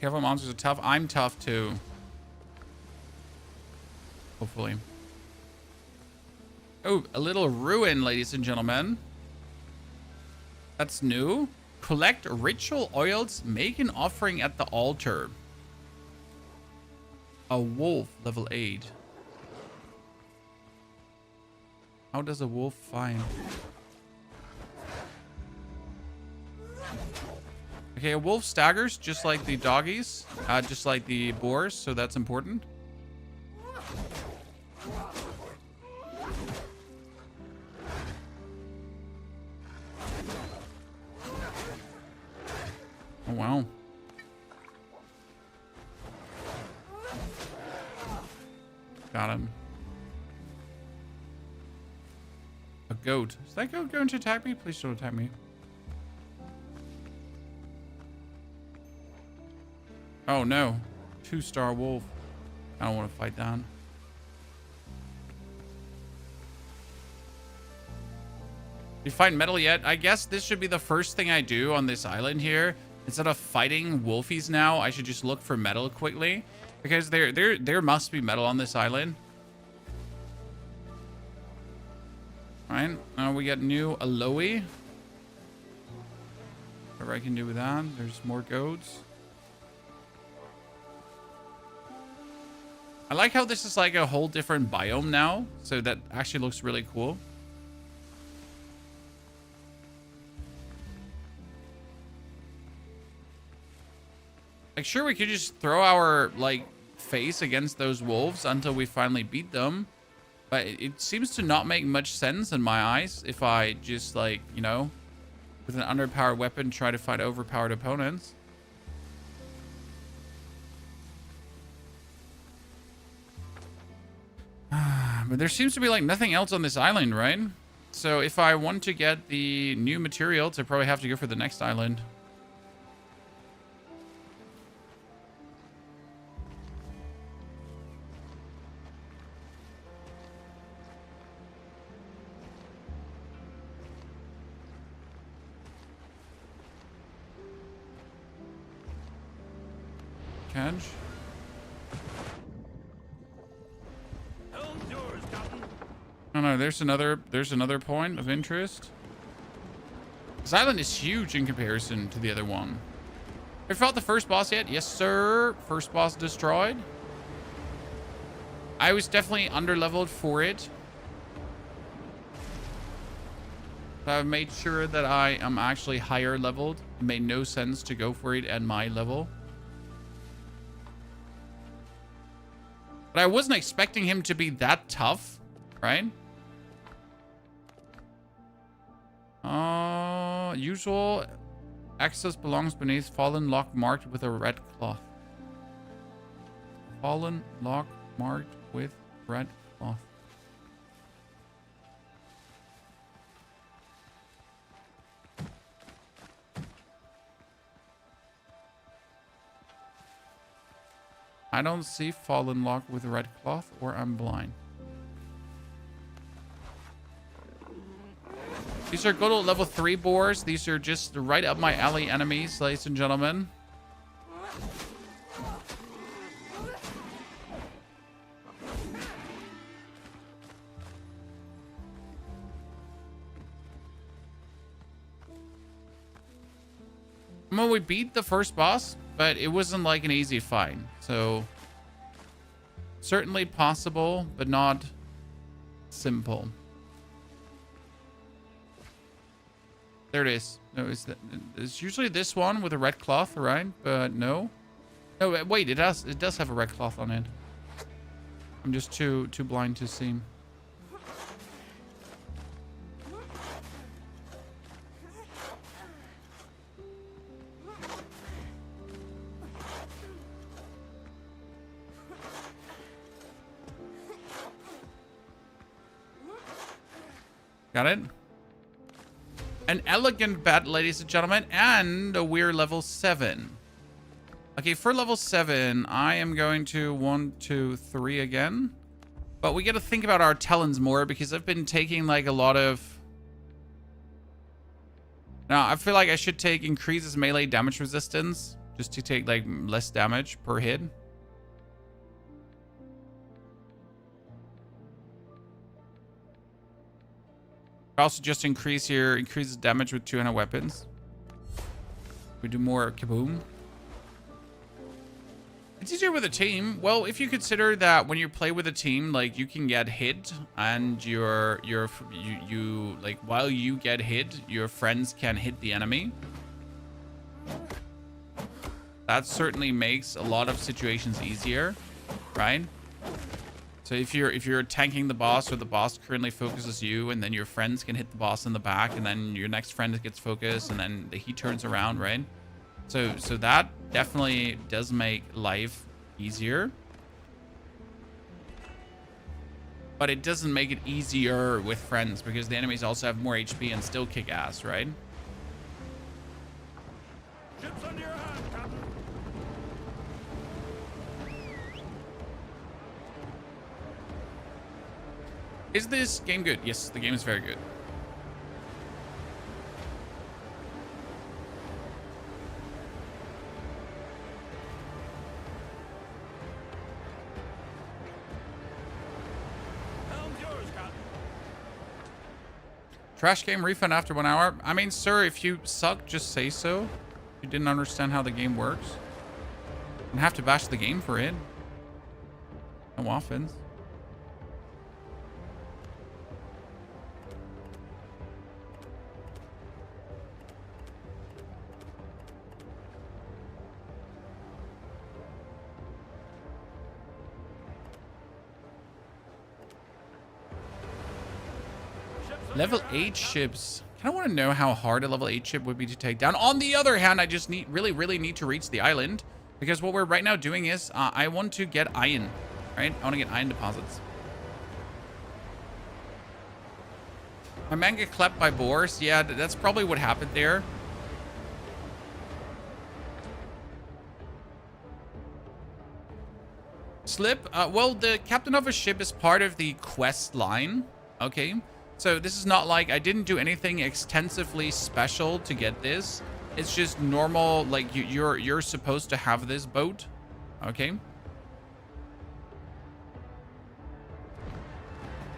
Careful, monsters are tough. I'm tough too. Hopefully. Oh, a little ruin, ladies and gentlemen. That's new. Collect ritual oils. Make an offering at the altar. A wolf, level 8. How does a wolf find? Okay, a wolf staggers just like the doggies, just like the boars, so that's important. Oh, wow. Got him. A goat. Is that goat going to attack me? Please don't attack me. Oh, no. 2-star wolf. I don't want to fight that. You find metal yet? I guess this should be the first thing I do on this island here. Instead of fighting wolfies now, I should just look for metal quickly. Because there must be metal on this island. Alright, now we got new aloe. Whatever I can do with that. There's more goats. I like how this is like a whole different biome now. So that actually looks really cool. Like, sure, we could just throw our, like, face against those wolves until we finally beat them. But it seems to not make much sense in my eyes if I just, like, you know, with an underpowered weapon try to fight overpowered opponents. But there seems to be, like, nothing else on this island, right? So if I want to get the new materials, I probably have to go for the next island. Catch. Oh no, there's another point of interest. This island is huge in comparison to the other one. Have you fought the first boss yet? Yes, sir. First boss destroyed. I was definitely underleveled for it. I've made sure that I am actually higher leveled. It made no sense to go for it at my level. But I wasn't expecting him to be that tough, right? Usual access belongs beneath fallen lock marked with a red cloth. Fallen lock marked with red cloth. I don't see fallen lock with red cloth, or I'm blind. These are good old level 3 boars. These are just right up my alley enemies, ladies and gentlemen. I mean, we beat the first boss, but it wasn't like an easy fight. So, certainly possible, but not simple. There it is. No, it's usually this one with a red cloth, right? But no. No, wait, it does have a red cloth on it. I'm just too blind to see. Got it? An elegant bat, ladies and gentlemen, and a weird level 7. Okay, for level 7, I am going to 1, 2, 3 again. But we got to think about our talents more because I've been taking like a lot of... Now, I feel like I should take increases melee damage resistance just to take like less damage per hit. Also just increases damage with 200 weapons. We do more kaboom. It's easier with a team. Well, if you consider that when you play with a team, like you can get hit and you like while you get hit, your friends can hit the enemy. That certainly makes a lot of situations easier, right? So if you're tanking the boss or the boss currently focuses you and then your friends can hit the boss in the back and then your next friend gets focused and then he turns around, right? So that definitely does make life easier. But it doesn't make it easier with friends because the enemies also have more HP and still kick ass, right? Ships under your hand, Captain. Is this game good? Yes, the game is very good. Helm's yours, Captain. Trash game refund after 1 hour. I mean, sir, if you suck, just say so. If you didn't understand how the game works. You don't have to bash the game for it. No offense. Level 8 ships. I want to know how hard a level 8 ship would be to take down. On the other hand, I just really need to reach the island. Because what we're right now doing is, I want to get iron. Right? I want to get iron deposits. My man get clapped by boars. Yeah, that's probably what happened there. Slip. Well, the captain of a ship is part of the quest line. Okay. So this is not like I didn't do anything extensively special to get this. It's just normal, like you're supposed to have this boat. Okay.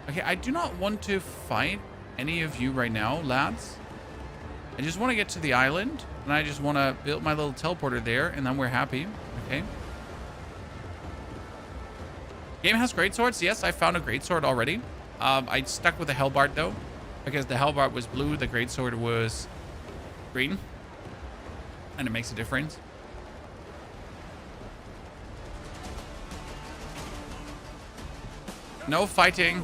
Okay, I do not want to fight any of you right now, lads. I just want to get to the island and I just want to build my little teleporter there and then we're happy. Okay. Game has great swords. Yes, I found a great sword already. I stuck with the Hellbart though, because the Hellbart was blue, the greatsword was green, and it makes a difference. No fighting.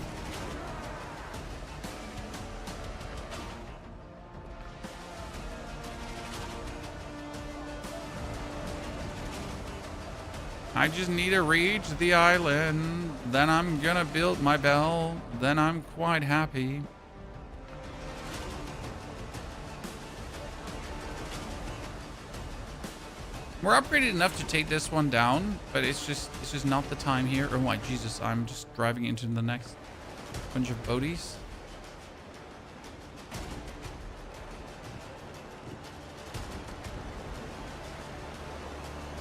I just need to reach the island, then I'm gonna build my bell, then I'm quite happy. We're upgraded enough to take this one down, but it's just not the time here. Oh my Jesus, I'm just driving into the next bunch of boaties.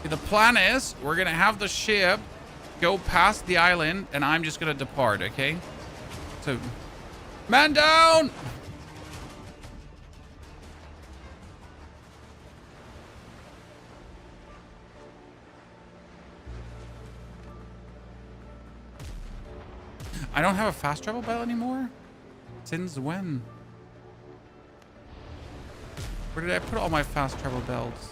The plan is we're gonna have the ship go past the island and I'm just gonna depart, okay? So, man down! I don't have a fast travel bell anymore? Since when? Where did I put all my fast travel bells?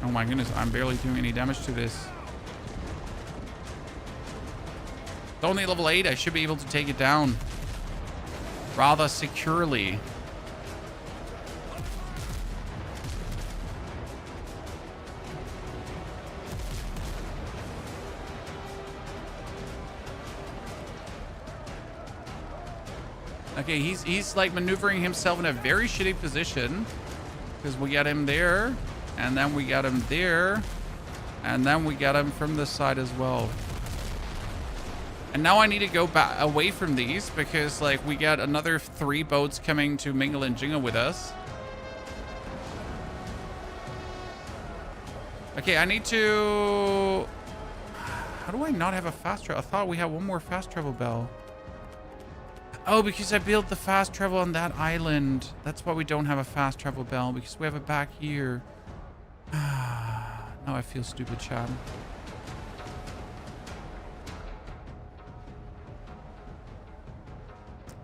Oh my goodness, I'm barely doing any damage to this. It's only level 8, I should be able to take it down rather securely. Okay, he's like maneuvering himself in a very shitty position because we got him there, and then we got him there, and then we got him from this side as well. And now I need to go back away from these because like we got another 3 boats coming to mingle and jingle with us. Okay, I need to... How do I not have a fast travel? I thought we had one more fast travel bell. Oh, because I built the fast travel on that island. That's why we don't have a fast travel bell, because we have it back here. Now I feel stupid, Chad.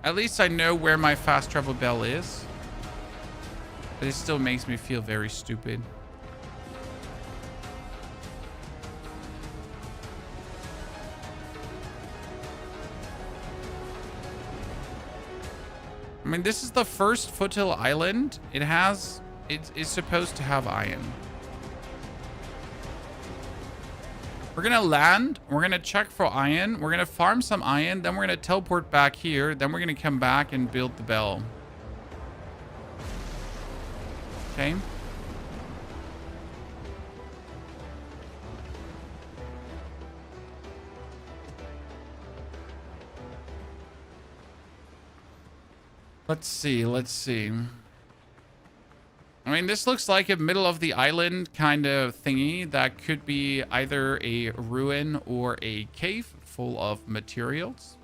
At least I know where my fast travel bell is. But it still makes me feel very stupid. I mean, this is the first Foothill Island. It's supposed to have iron. We're gonna land. We're gonna check for iron. We're gonna farm some iron. Then we're gonna teleport back here. Then we're gonna come back and build the bell. Okay. Let's see. Let's see. I mean, this looks like a middle of the island kind of thingy that could be either a ruin or a cave full of materials.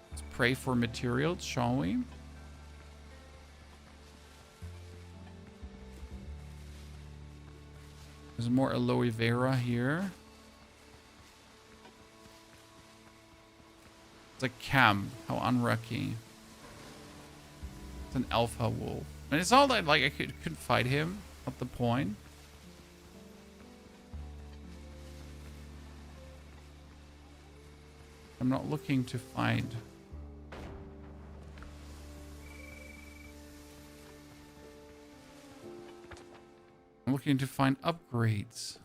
Let's pray for materials, shall we? There's more aloe vera here. It's a camp. How unlucky. It's an alpha wolf. And it's all that, like, I couldn't fight him. Not the point. I'm not looking to find. I'm looking to find upgrades.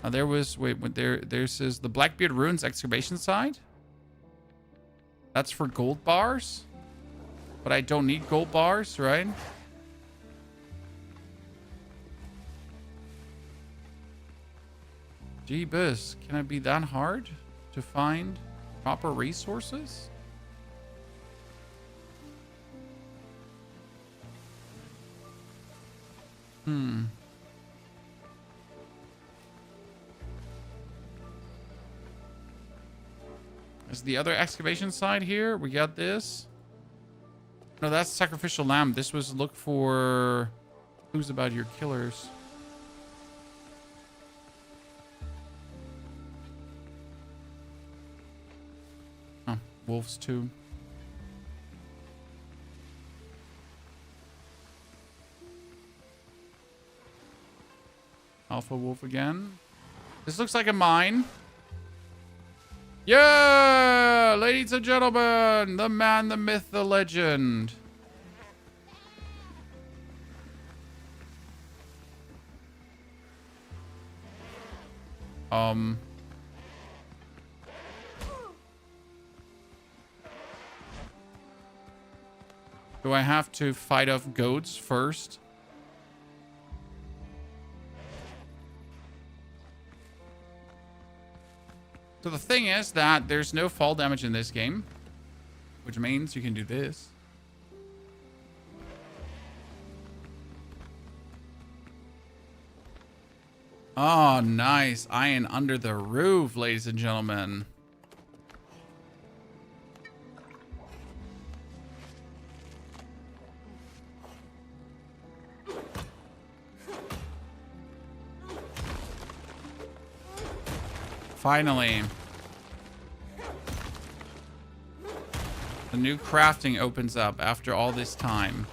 There was, wait, there's the Blackbeard Ruins excavation site. That's for gold bars. But I don't need gold bars, right? Jeebus, can it be that hard to find proper resources? Is the other excavation site here? We got this. No, that's sacrificial lamb. This was look for clues about your killers. Oh, wolves too. Alpha wolf again. This looks like a mine. Yeah, ladies and gentlemen, the man, the myth, the legend. Do I have to fight off goats first? So the thing is that there's no fall damage in this game, which means you can do this. Oh, nice. Iron under the roof, ladies and gentlemen. Finally. The new crafting opens up after all this time.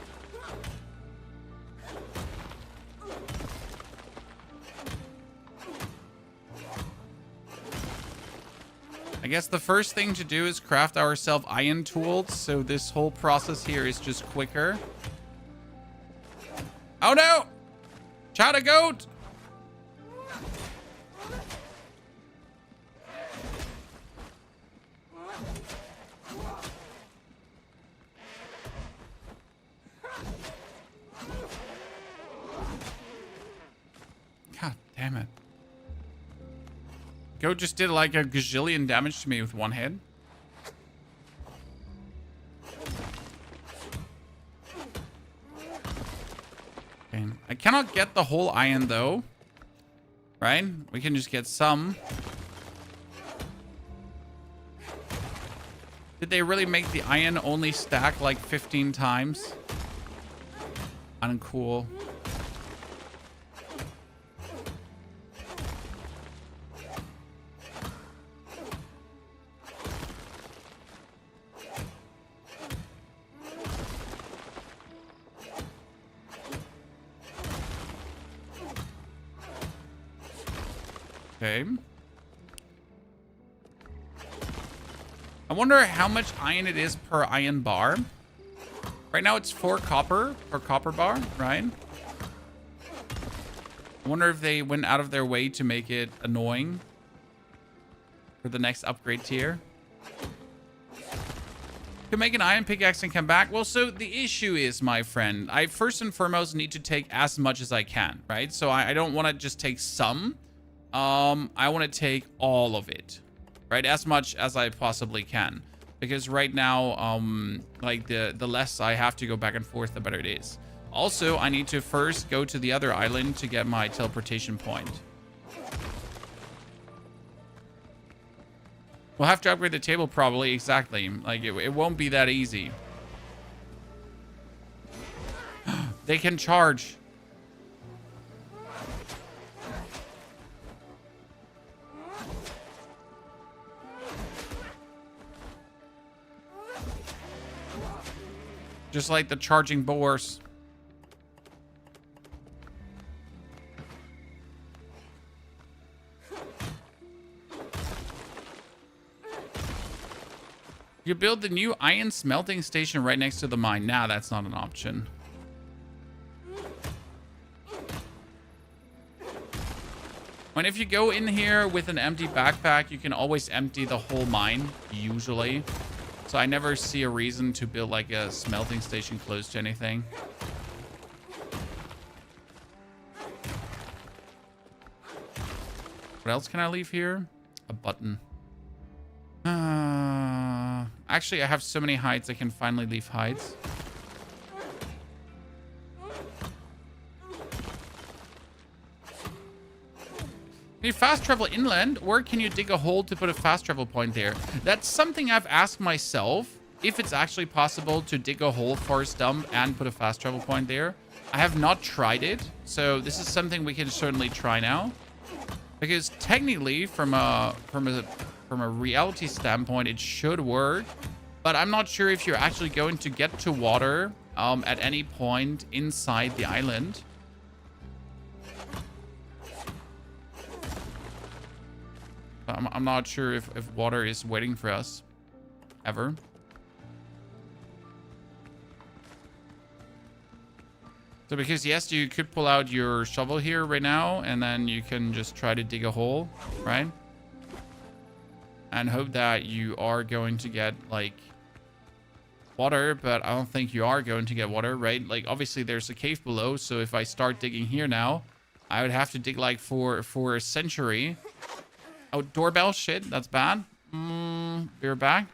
I guess the first thing to do is craft ourselves iron tools, so this whole process here is just quicker. Oh no! Shot a goat! God damn it. Goat just did like a gazillion damage to me with one hit. Okay. I cannot get the whole iron though. Right? We can just get some. Did they really make the iron only stack like 15 times? Uncool. Okay. I wonder how much iron it is per iron bar. Right now it's 4 copper per copper bar, right? I wonder if they went out of their way to make it annoying for the next upgrade tier. Can make an iron pickaxe and come back. Well, so the issue is, my friend, I first and foremost need to take as much as I can, right? So I don't want to just take some. I want to take all of it, right? As much as I possibly can. Because right now, like the less I have to go back and forth, the better it is. Also, I need to first go to the other island to get my teleportation point. We'll have to upgrade the table probably, exactly. Like, it won't be that easy. They can charge. Just like the charging boars. You build the new iron smelting station right next to the mine. Nah, that's not an option. When if you go in here with an empty backpack, you can always empty the whole mine, usually. So I never see a reason to build like a smelting station close to anything. What else can I leave here? A button. Actually, I have so many hides, I can finally leave hides. Can you fast travel inland, or can you dig a hole to put a fast travel point there? That's something I've asked myself, if it's actually possible to dig a hole, forest dump, and put a fast travel point there. I have not tried it, so this is something we can certainly try now. Because technically, from a reality standpoint, it should work. But I'm not sure if you're actually going to get to water at any point inside the island. I'm not sure if water is waiting for us. Ever. So because yes, you could pull out your shovel here right now, and then you can just try to dig a hole, right? And hope that you are going to get like water, but I don't think you are going to get water, right? Like obviously there's a cave below, so if I start digging here now, I would have to dig like for a century. Oh, doorbell, shit, that's bad. We're back.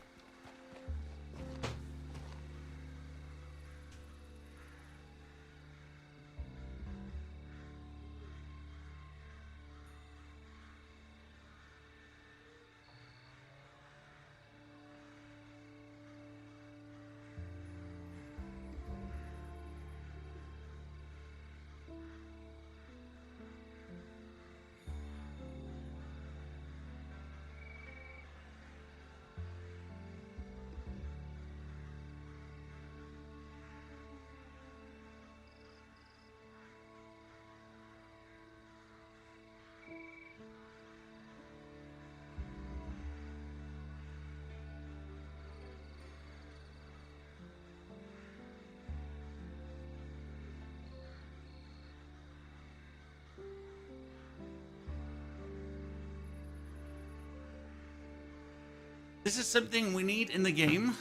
This is something we need in the game.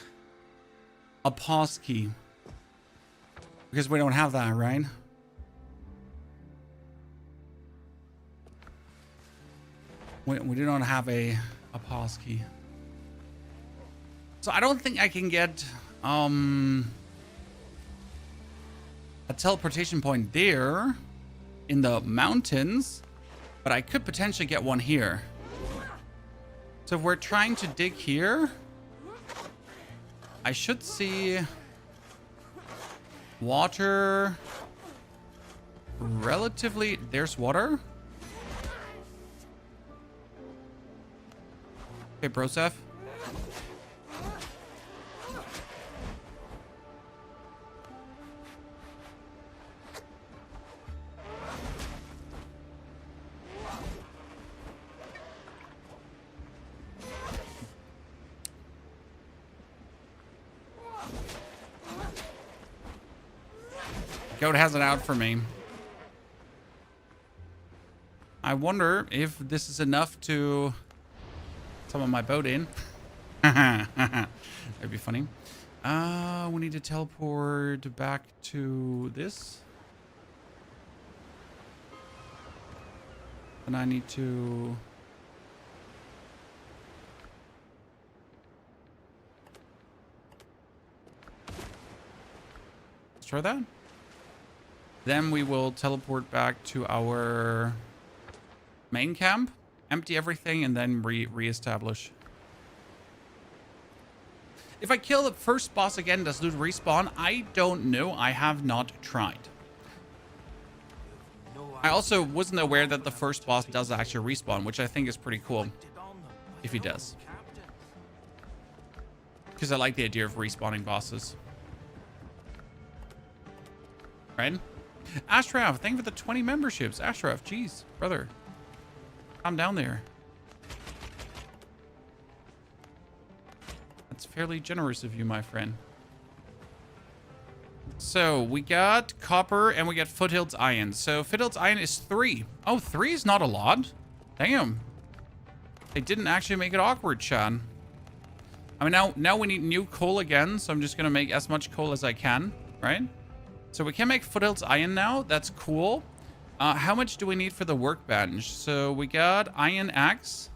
A pause key. Because we don't have that, right? We do not have a pass key. So I don't think I can get a teleportation point there in the mountains, but I could potentially get one here. So if we're trying to dig here, I should see water relatively. There's water. Okay, Broseph. Goat has it out for me. I wonder if this is enough to summon my boat in. That'd be funny. We need to teleport back to this. And I need to... Let's try that. Then we will teleport back to our main camp, empty everything, and then re-establish. If I kill the first boss again, does loot respawn? I don't know. I have not tried. I also wasn't aware that the first boss does actually respawn, which I think is pretty cool if he does. Because I like the idea of respawning bosses. Right? Ashraf, thank you for the 20 memberships. Ashraf, jeez, brother. I'm down there. That's fairly generous of you, my friend. So, we got copper and we got Foothills iron. So, Foothills iron is 3. Oh, 3 is not a lot. Damn. They didn't actually make it awkward, Sean. I mean, now we need new coal again, so I'm just going to make as much coal as I can, right? So we can make Foothills iron now. That's cool. How much do we need for the workbench? So we got iron axe,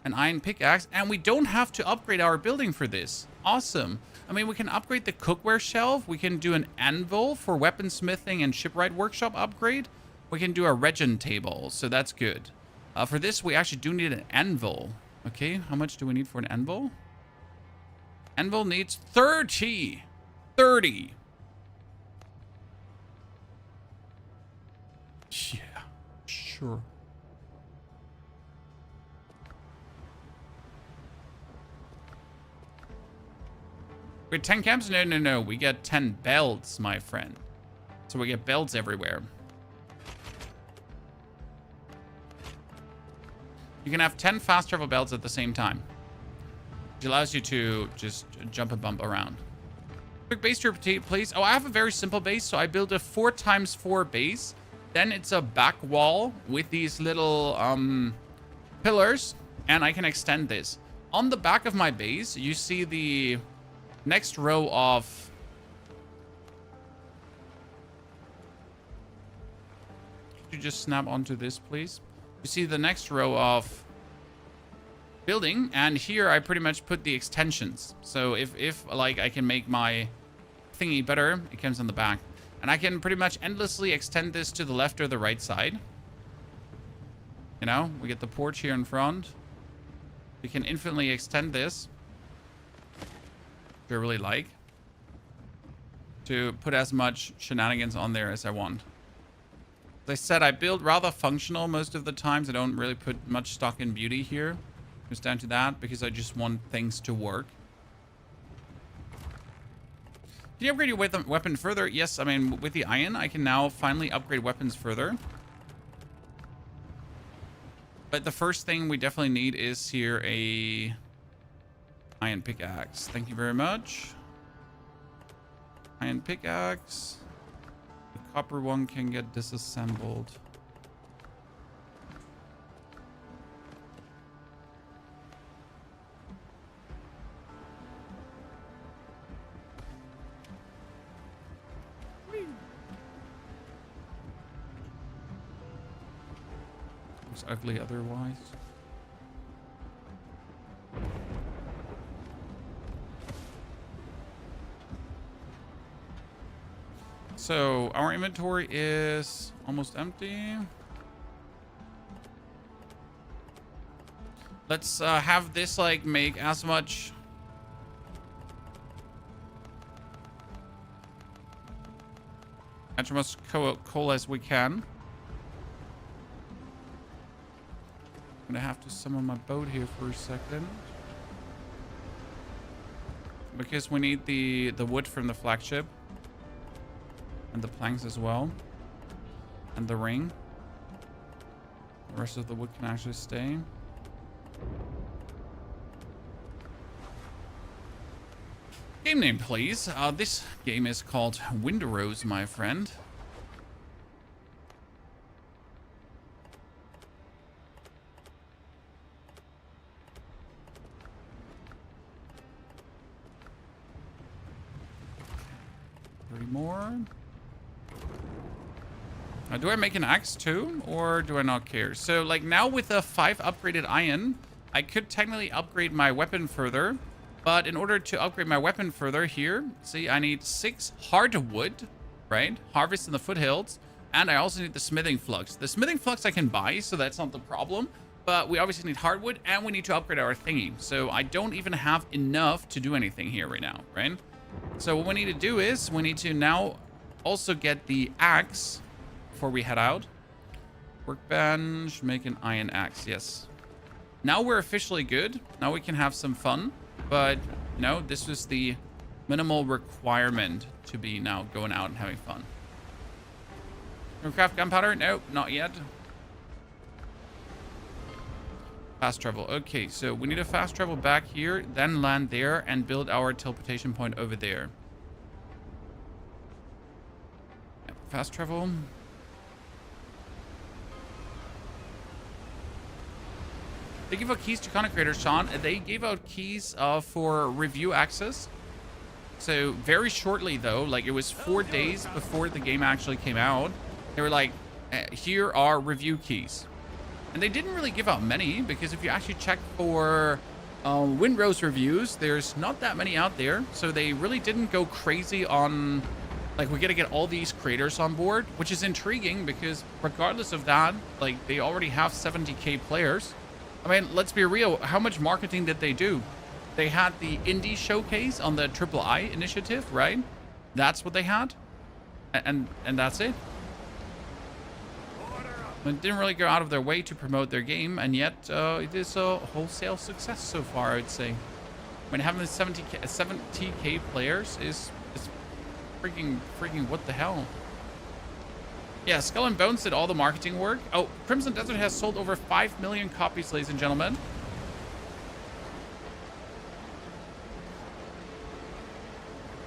an iron pickaxe, and we don't have to upgrade our building for this. Awesome. I mean, we can upgrade the cookware shelf. We can do an anvil for weaponsmithing and shipwright workshop upgrade. We can do a regen table, so that's good. For this, we actually do need an anvil. Okay, how much do we need for an anvil? Anvil needs 30. 30. Yeah, sure. We get 10 camps? No. We get 10 belts, my friend. So we get belts everywhere. You can have 10 fast travel belts at the same time, which allows you to just jump and bump around. Quick base tour, please. Oh, I have a very simple base. So I build a 4x4 base. Then it's a back wall with these little pillars, and I can extend this. On the back of my base, you see the next row of... Could you just snap onto this, please? You see the next row of building, and here I pretty much put the extensions. So if like I can make my thingy better, it comes on the back. And I can pretty much endlessly extend this to the left or the right side. You know, we get the porch here in front. We can infinitely extend this, which I really like, to put as much shenanigans on there as I want. As I said, I build rather functional most of the times. I don't really put much stock in beauty here. It's down to that because I just want things to work. Can you upgrade your weapon further? Yes, I mean, with the iron, I can now finally upgrade weapons further. But the first thing we definitely need is here a iron pickaxe. Thank you very much. Iron pickaxe. The copper one can get disassembled. Looks ugly otherwise. So our inventory is almost empty. Let's have this like make as much coal as we can. I'm gonna have to summon my boat here for a second because we need the wood from the flagship and the planks as well and the ring. The rest of the wood can actually stay. Game name, please. This game is called Windrose, my friend. Three more. Do I make an axe too, or do I not care? So, like, now with a 5 upgraded iron, I could technically upgrade my weapon further. But in order to upgrade my weapon further here, see, I need 6 hardwood, right? Harvest in the foothills. And I also need the smithing flux. The smithing flux I can buy, so that's not the problem. But we obviously need hardwood, and we need to upgrade our thingy. So I don't even have enough to do anything here right now, right? So what we need to do is, we need to now also get the axe before we head out. Workbench, make an iron axe, yes. Now we're officially good. Now we can have some fun. But, you know, this was the minimal requirement to be now going out and having fun. Can we craft gunpowder? No, not yet. Fast travel. Okay, so we need to fast travel back here, then land there, and build our teleportation point over there. Fast travel. They give out keys to content creators, Sean. They gave out keys for review access. So very shortly, though, like it was 4 days before the game actually came out, they were like, here are review keys. And they didn't really give out many, because if you actually check for Windrose reviews, there's not that many out there. So they really didn't go crazy on, like, we got to get all these creators on board, which is intriguing because regardless of that, like, they already have 70K players. I mean, let's be real. How much marketing did they do? They had the indie showcase on the III initiative, right? That's what they had. And that's it. It didn't really go out of their way to promote their game, and yet it is a wholesale success so far, I'd say. I mean, having the 70K players is freaking what the hell? Yeah, Skull and Bones did all the marketing work. Oh, Crimson Desert has sold over 5 million copies, ladies and gentlemen.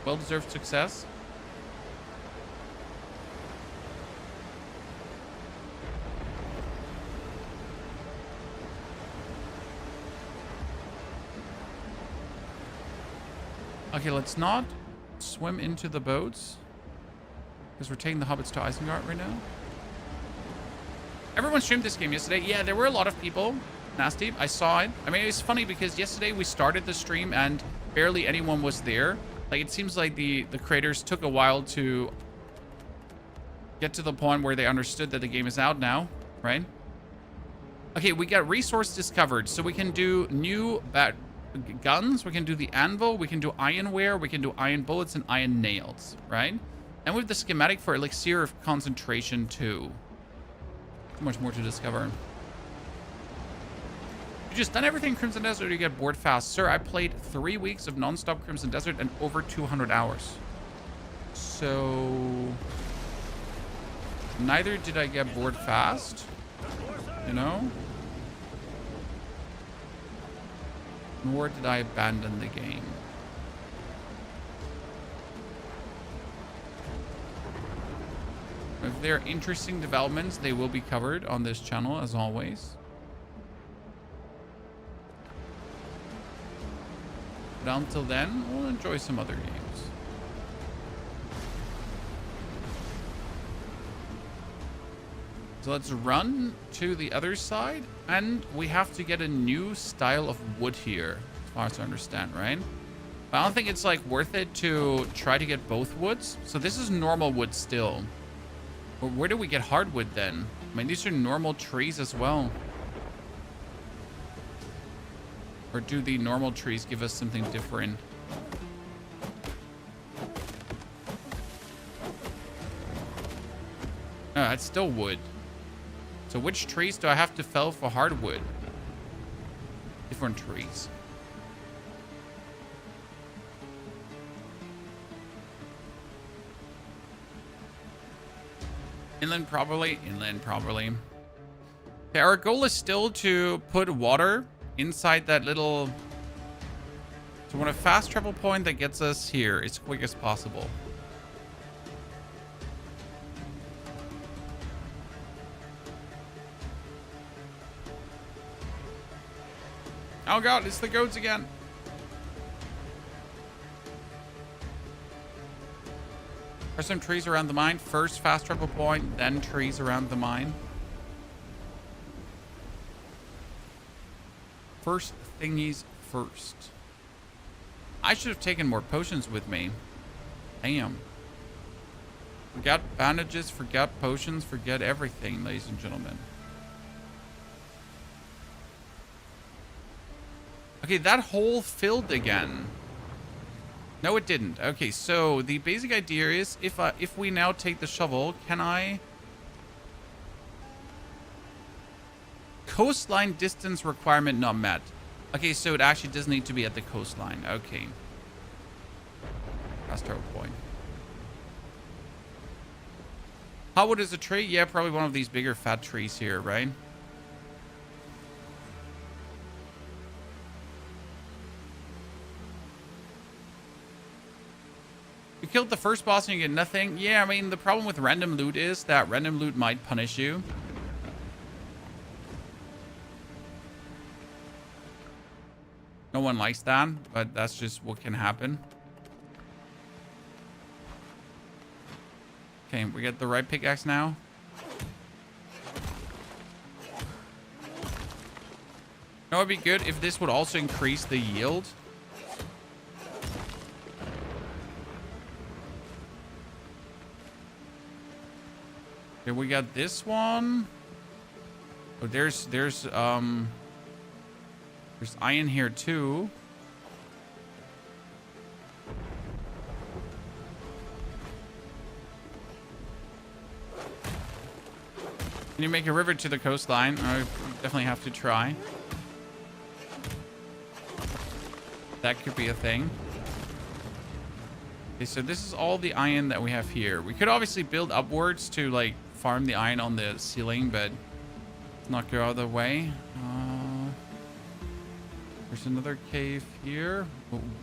Well-deserved success. Okay, let's not swim into the boats, because we're taking the hobbits to Isengard right now. Everyone streamed this game yesterday. Yeah, there were a lot of people. Nasty, I saw it. I mean, it was funny because yesterday we started the stream and barely anyone was there. Like, it seems like the creators took a while to get to the point where they understood that the game is out now, right? Okay, we got resource discovered. So we can do new guns. We can do the anvil. We can do ironware. We can do iron bullets and iron nails, right? And we have the schematic for elixir of concentration too. So much more to discover. You just done everything in Crimson Desert or you get bored fast? Sir, I played 3 weeks of non-stop Crimson Desert and over 200 hours. So neither did I get bored fast, you know? Nor did I abandon the game. If there are interesting developments, they will be covered on this channel, as always. But until then, we'll enjoy some other games. So let's run to the other side. And we have to get a new style of wood here, as far as I understand, right? But I don't think it's like worth it to try to get both woods. So this is normal wood still. But where do we get hardwood then? I mean, these are normal trees as well. Or do the normal trees give us something different? No, that's still wood. So which trees do I have to fell for hardwood? Different trees. Inland probably. Inland probably. Okay, our goal is still to put water inside that little... So we want a fast travel point that gets us here as quick as possible. Oh god, it's the goats again. There's some trees around the mine. First fast travel point, then trees around the mine. First thingies first. I should have taken more potions with me. Damn. Forgot bandages, forgot potions, forget everything, ladies and gentlemen. Okay, that hole filled again. No, it didn't. Okay, so the basic idea is if we now take the shovel, can I... Coastline distance requirement not met. Okay, so it actually does need to be at the coastline. Okay. Fast travel point. Hardwood is a tree? Yeah, probably one of these bigger fat trees here, right? You killed the first boss and you get nothing. Yeah, I mean, the problem with random loot is that random loot might punish you. No one likes that, but that's just what can happen. Okay, we get the right pickaxe now. It would be good if this would also increase the yield. Okay, we got this one. Oh, there's iron here too. Can you make a river to the coastline? I definitely have to try. That could be a thing. Okay, so this is all the iron that we have here. We could obviously build upwards to like farm the iron on the ceiling, but let's not go other way. There's another cave here.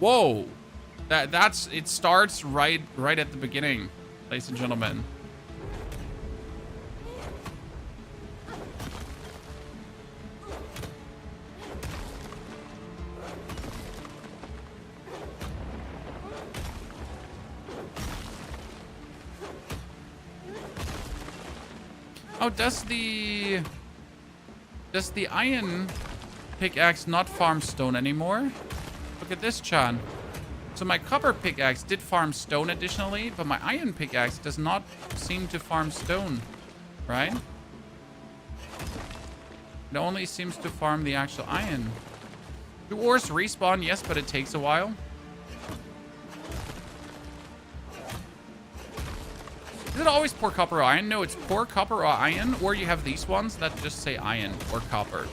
Whoa! That's it starts right at the beginning, ladies and gentlemen. Oh, does the iron pickaxe not farm stone anymore? Look at this, Chan. So my copper pickaxe did farm stone additionally, but my iron pickaxe does not seem to farm stone, right? It only seems to farm the actual iron. Do ores respawn? Yes, but it takes a while. Is it always poor copper or iron? No, it's poor copper or iron, or you have these ones that just say iron or copper.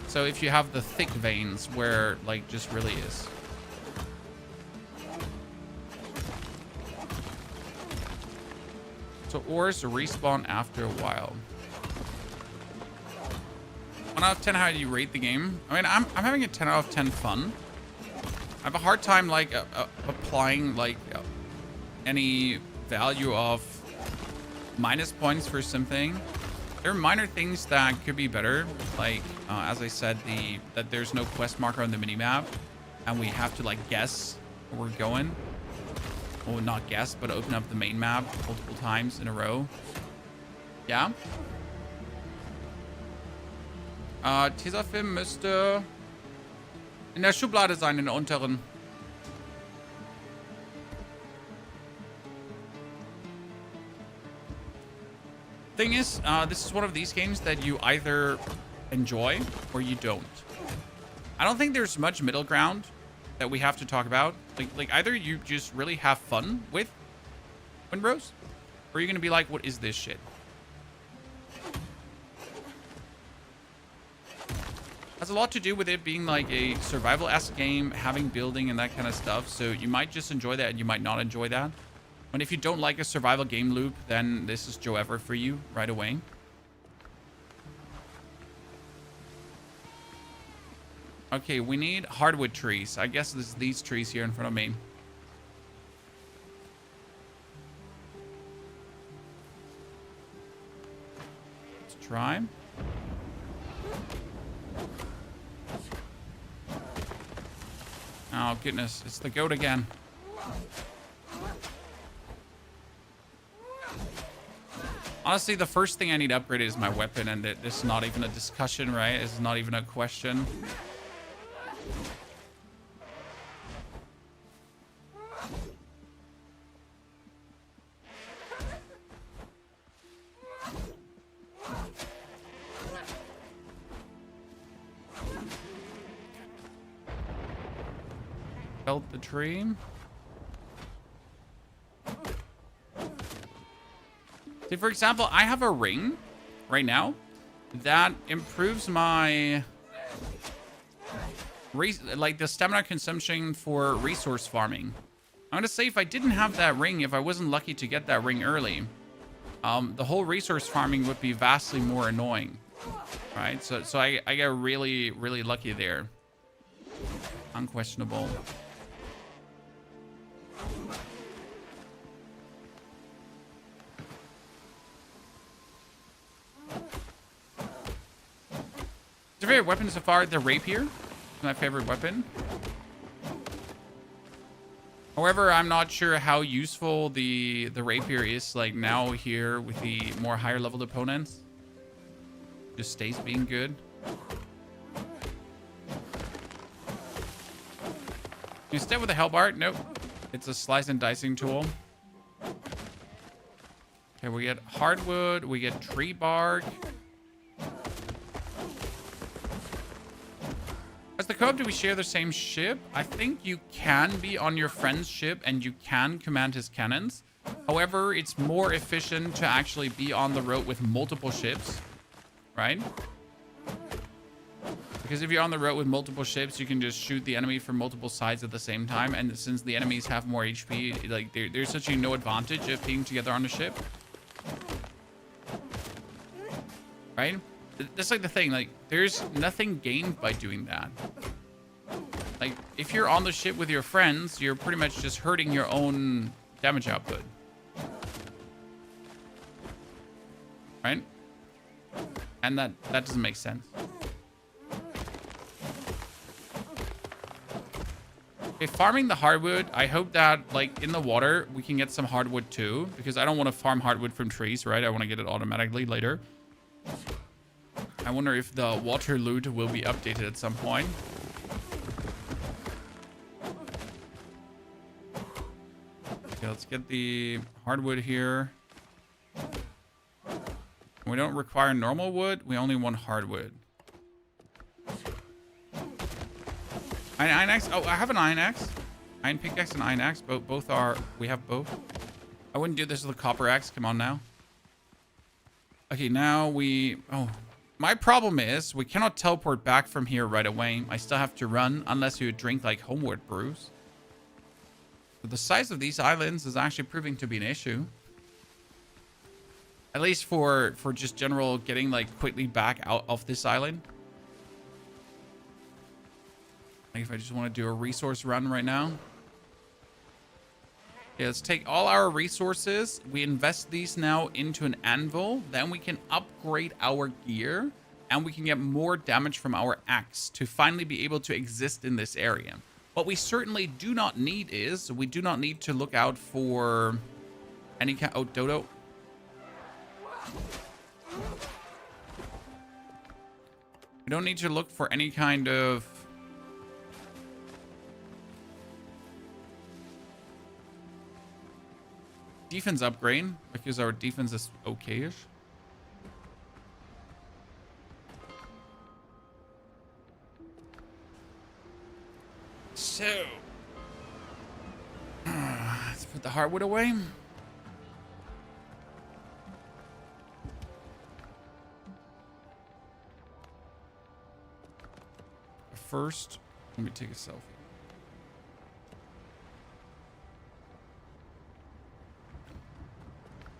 So if you have the thick veins where, like, just really is. So ores respawn after a while. 1 out of 10, how do you rate the game? I mean, I'm having a 10 out of 10 fun. I have a hard time, like, applying, like, any value of minus points for something. There are minor things that could be better, like as I said, that there's no quest marker on the minimap, and we have to like guess where we're going. Well, not guess, but open up the main map multiple times in a row. Yeah. Tesafilm müsste in der Schublade sein, in der unteren. Thing is, this is one of these games that you either enjoy or you don't. I don't think there's much middle ground that we have to talk about. Like either you just really have fun with Windrose, or you're gonna be like, what is this shit? Has a lot to do with it being like a survival-esque game, having building and that kind of stuff. So you might just enjoy that and you might not enjoy that. And if you don't like a survival game loop, then this is Joe Ever for you right away. Okay, we need hardwood trees. I guess this is these trees here in front of me. Let's try. Oh, goodness. It's the goat again. Honestly, the first thing I need upgraded is my weapon, and this is not even a discussion, right? It's not even a question. Felt the tree. See, for example, I have a ring right now that improves my like the stamina consumption for resource farming. I'm gonna say if I didn't have that ring, if I wasn't lucky to get that ring early, the whole resource farming would be vastly more annoying, right? So I get really, really lucky there. Unquestionable. Is your favorite weapon so far the rapier? My favorite weapon. However, I'm not sure how useful the rapier is like now here with the more higher leveled opponents. Just stays being good. Instead with a hellbart, nope. It's a slice and dicing tool. Okay, we get hardwood, we get tree bark. As the co-op, do we share the same ship? I think you can be on your friend's ship and you can command his cannons. However, it's more efficient to actually be on the road with multiple ships, right? Because if you're on the road with multiple ships, you can just shoot the enemy from multiple sides at the same time. And since the enemies have more HP, like there's essentially no advantage of being together on a ship. Right? That's like the thing, like there's nothing gained by doing that. Like if you're on the ship with your friends, you're pretty much just hurting your own damage output. Right? And that doesn't make sense. Okay, farming the hardwood, I hope that like in the water we can get some hardwood too, because I don't want to farm hardwood from trees, right? I want to get it automatically later. I wonder if the water loot will be updated at some point. Okay, let's get the hardwood here. We don't require normal wood. We only want hardwood. Iron axe. Oh, I have an iron axe. Iron pickaxe and iron axe. Both are. We have both. I wouldn't do this with a copper axe. Come on now. Okay, now we. Oh. My problem is we cannot teleport back from here right away. I still have to run unless you drink like homeward brews. But the size of these islands is actually proving to be an issue. At least for just general getting like quickly back out of this island. Like if I just want to do a resource run right now. Okay, let's take all our resources. We invest these now into an anvil. Then we can upgrade our gear. And we can get more damage from our axe to finally be able to exist in this area. What we certainly do not need is, we do not need to look out for any kind... Oh, Dodo. We We don't need to look for any kind of defense upgrade because our defense is okay-ish. So, let's put the hardwood away. First, let me take a selfie.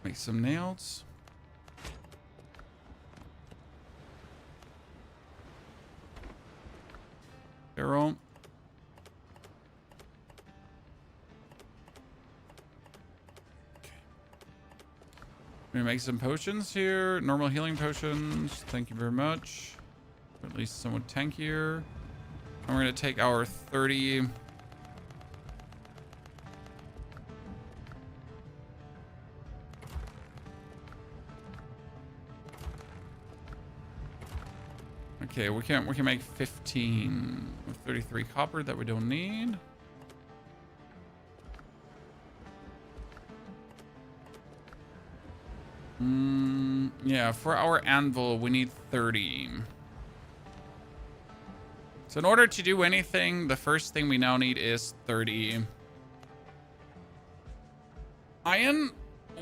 Make some nails. Barrel. We're gonna make some potions here. Normal healing potions. Thank you very much. Or at least somewhat tankier. And we're gonna take our 30. Okay, we can make 15 with 33 copper that we don't need. Yeah, for our anvil, we need 30. So in order to do anything, the first thing we now need is 30 iron,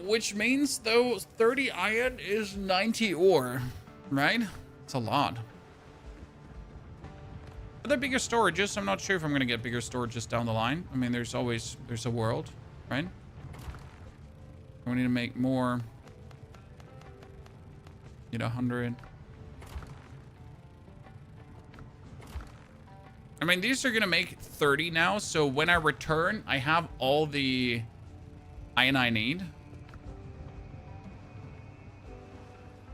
which means though 30 iron is 90 ore, right? It's a lot. Are there bigger storages? I'm not sure if I'm gonna get bigger storages down the line. I mean, there's a world, right? We need to make more. Need 100. I mean, these are gonna make 30 now, so when I return, I have all the iron I need. Do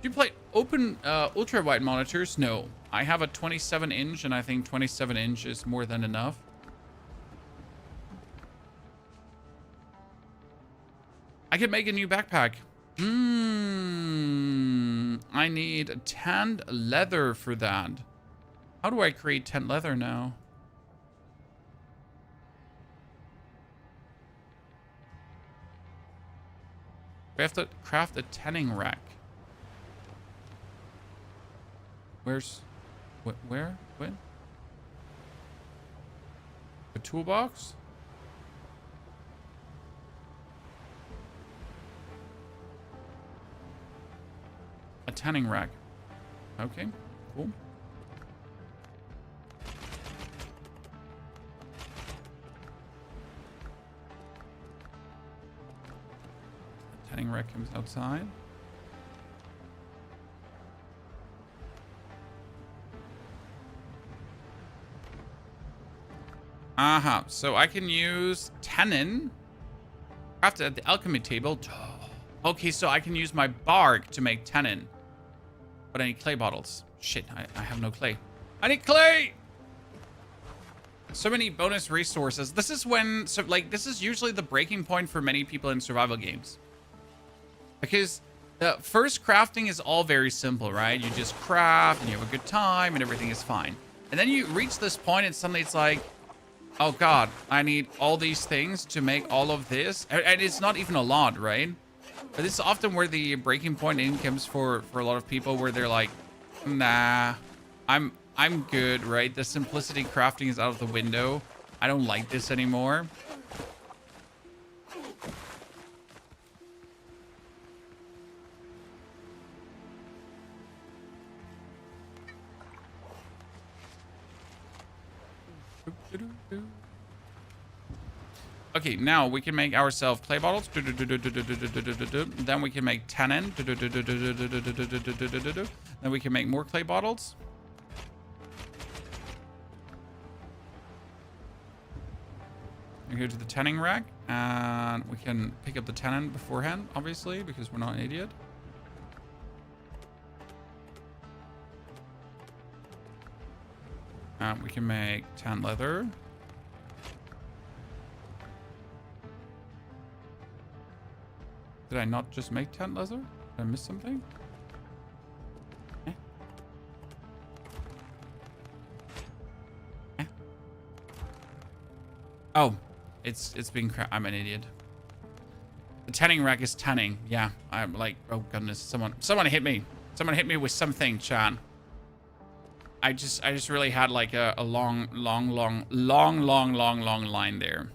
you play open ultra wide monitors? No, I have a 27-inch, and I think 27-inch is more than enough. I could make a new backpack. I need tanned leather for that. How do I create tanned leather now? We have to craft a tanning rack. Where's... What? Where? When? A toolbox? A tanning rack. Okay, cool. Tanning rack comes outside. Aha, so I can use tannin crafted at the alchemy table. Okay, so I can use my bark to make tannin. But I need clay bottles. Shit, I have no clay. I need clay! So many bonus resources. This is when, so like, this is usually the breaking point for many people in survival games. Because the first crafting is all very simple, right? You just craft and you have a good time and everything is fine. And then you reach this point and suddenly it's like, oh God, I need all these things to make all of this. And it's not even a lot, right? But this is often where the breaking point in comes for a lot of people, where they're like, nah, I'm good, right? The simplicity crafting is out of the window. I don't like this anymore. Okay, now we can make ourselves clay bottles. Then we can make tannin. Then we can make more clay bottles. We go to the tanning rack, and we can pick up the tannin beforehand, obviously, because we're not an idiot. We can make tan leather. Did I not just make tan leather? Did I miss something? Eh? Oh, it's being I'm an idiot. The tanning rack is tanning. Yeah, I'm like, oh goodness, someone hit me. Someone hit me with something, Chan. I just really had like a long line there.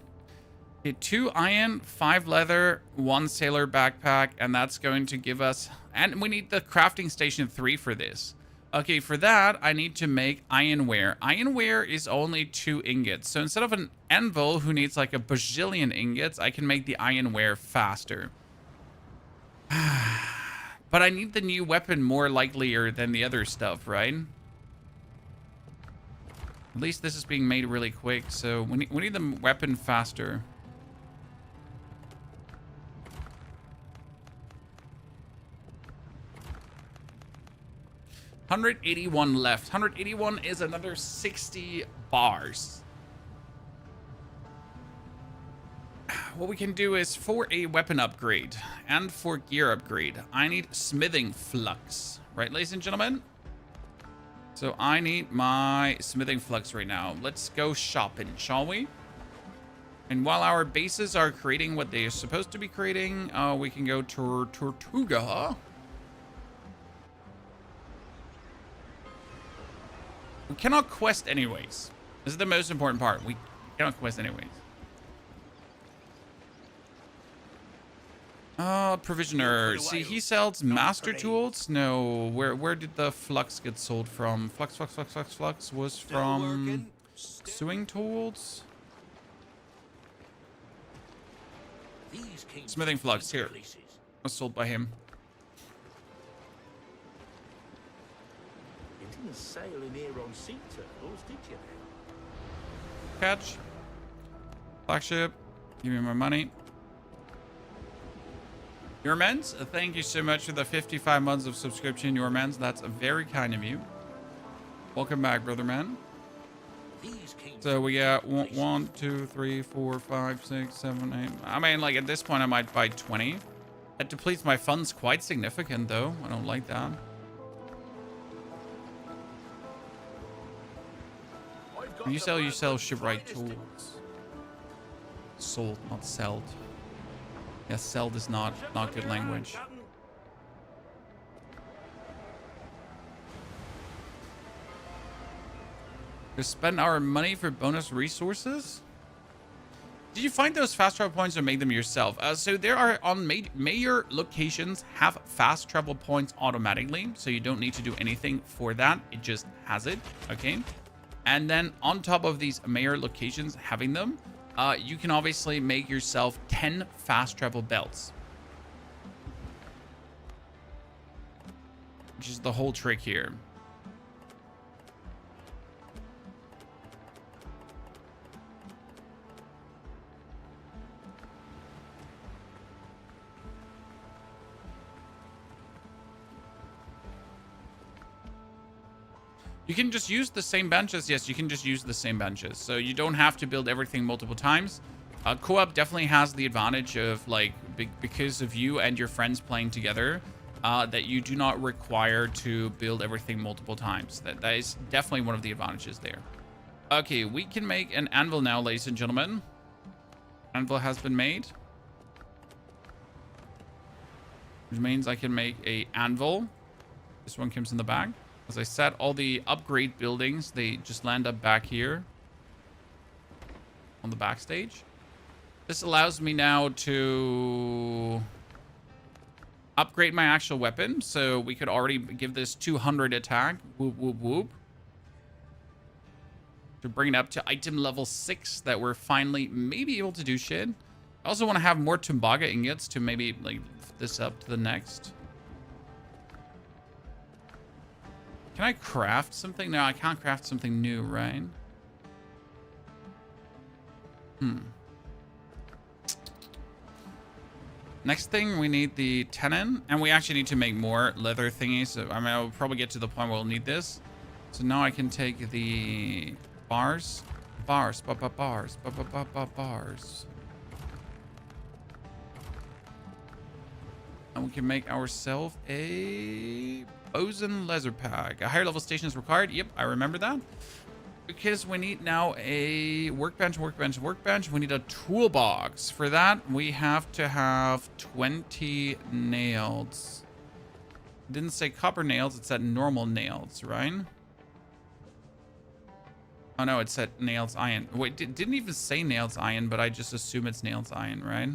Okay, 2 iron, 5 leather, 1 sailor backpack, and that's going to give us, and we need the crafting station 3 for this. Okay, for that, I need to make ironware. Ironware is only 2 ingots. So instead of an anvil who needs like a bajillion ingots, I can make the ironware faster. But I need the new weapon more likelier than the other stuff, right? At least this is being made really quick, so we need the weapon faster. 181 left. 181 is another 60 bars. What we can do is for a weapon upgrade and for gear upgrade, I need smithing flux. Right, ladies and gentlemen? So I need my smithing flux right now. Let's go shopping, shall we? And while our bases are creating what they are supposed to be creating, we can go to Tortuga. We cannot quest anyways. This is the most important part. We cannot quest anyways. Provisioner. See, he sells master tools. No, where did the flux get sold from? Flux was from sewing tools. Smithing flux here. Was sold by him. You didn't sail in here on sea turtles, did you? Catch. Flagship. Give me my money. Yourmens, thank you so much for the 55 months of subscription, Yourmens. That's very kind of you. Welcome back, brother man. So we got 1, 2, 3, 4, 5, 6, 7, 8. I mean, like at this point, I might buy 20. That depletes my funds quite significant, though. I don't like that. When you sell shipwright tools. Sold, not sold. Yes, sold is not good language. To spend our money for bonus resources? Did you find those fast travel points or make them yourself? So there are on major locations have fast travel points automatically, so you don't need to do anything for that. It just has it, okay? And then on top of these major locations having them, you can obviously make yourself 10 fast travel belts. Which is the whole trick here. You can just use the same benches. Yes, you can just use the same benches. So you don't have to build everything multiple times. Co-op definitely has the advantage of, like, because of you and your friends playing together, that you do not require to build everything multiple times. That is definitely one of the advantages there. Okay, we can make an anvil now, ladies and gentlemen. Anvil has been made. Which means I can make a anvil. This one comes in the bag. As I said, all the upgrade buildings, they just land up back here on the backstage. This allows me now to upgrade my actual weapon. So we could already give this 200 attack. Whoop, whoop, whoop. To bring it up to item level 6 that we're finally maybe able to do shit. I also want to have more Tumbaga ingots to maybe like lift this up to the next. Can I craft something? No, I can't craft something new, right? Next thing, we need the tenon. And we actually need to make more leather thingies. So, I mean, I'll probably get to the point where we'll need this. So now I can take the bars. Bars. And we can make ourselves a bosun leather pack. A higher level station is required. Yep, I remember that. because we need now a workbench. We need a toolbox. For that, we have to have 20 nails. It didn't say copper nails, it said normal nails, right? Oh no, it said nails iron. Wait, didn't even say nails iron, but I just assume it's nails iron, right?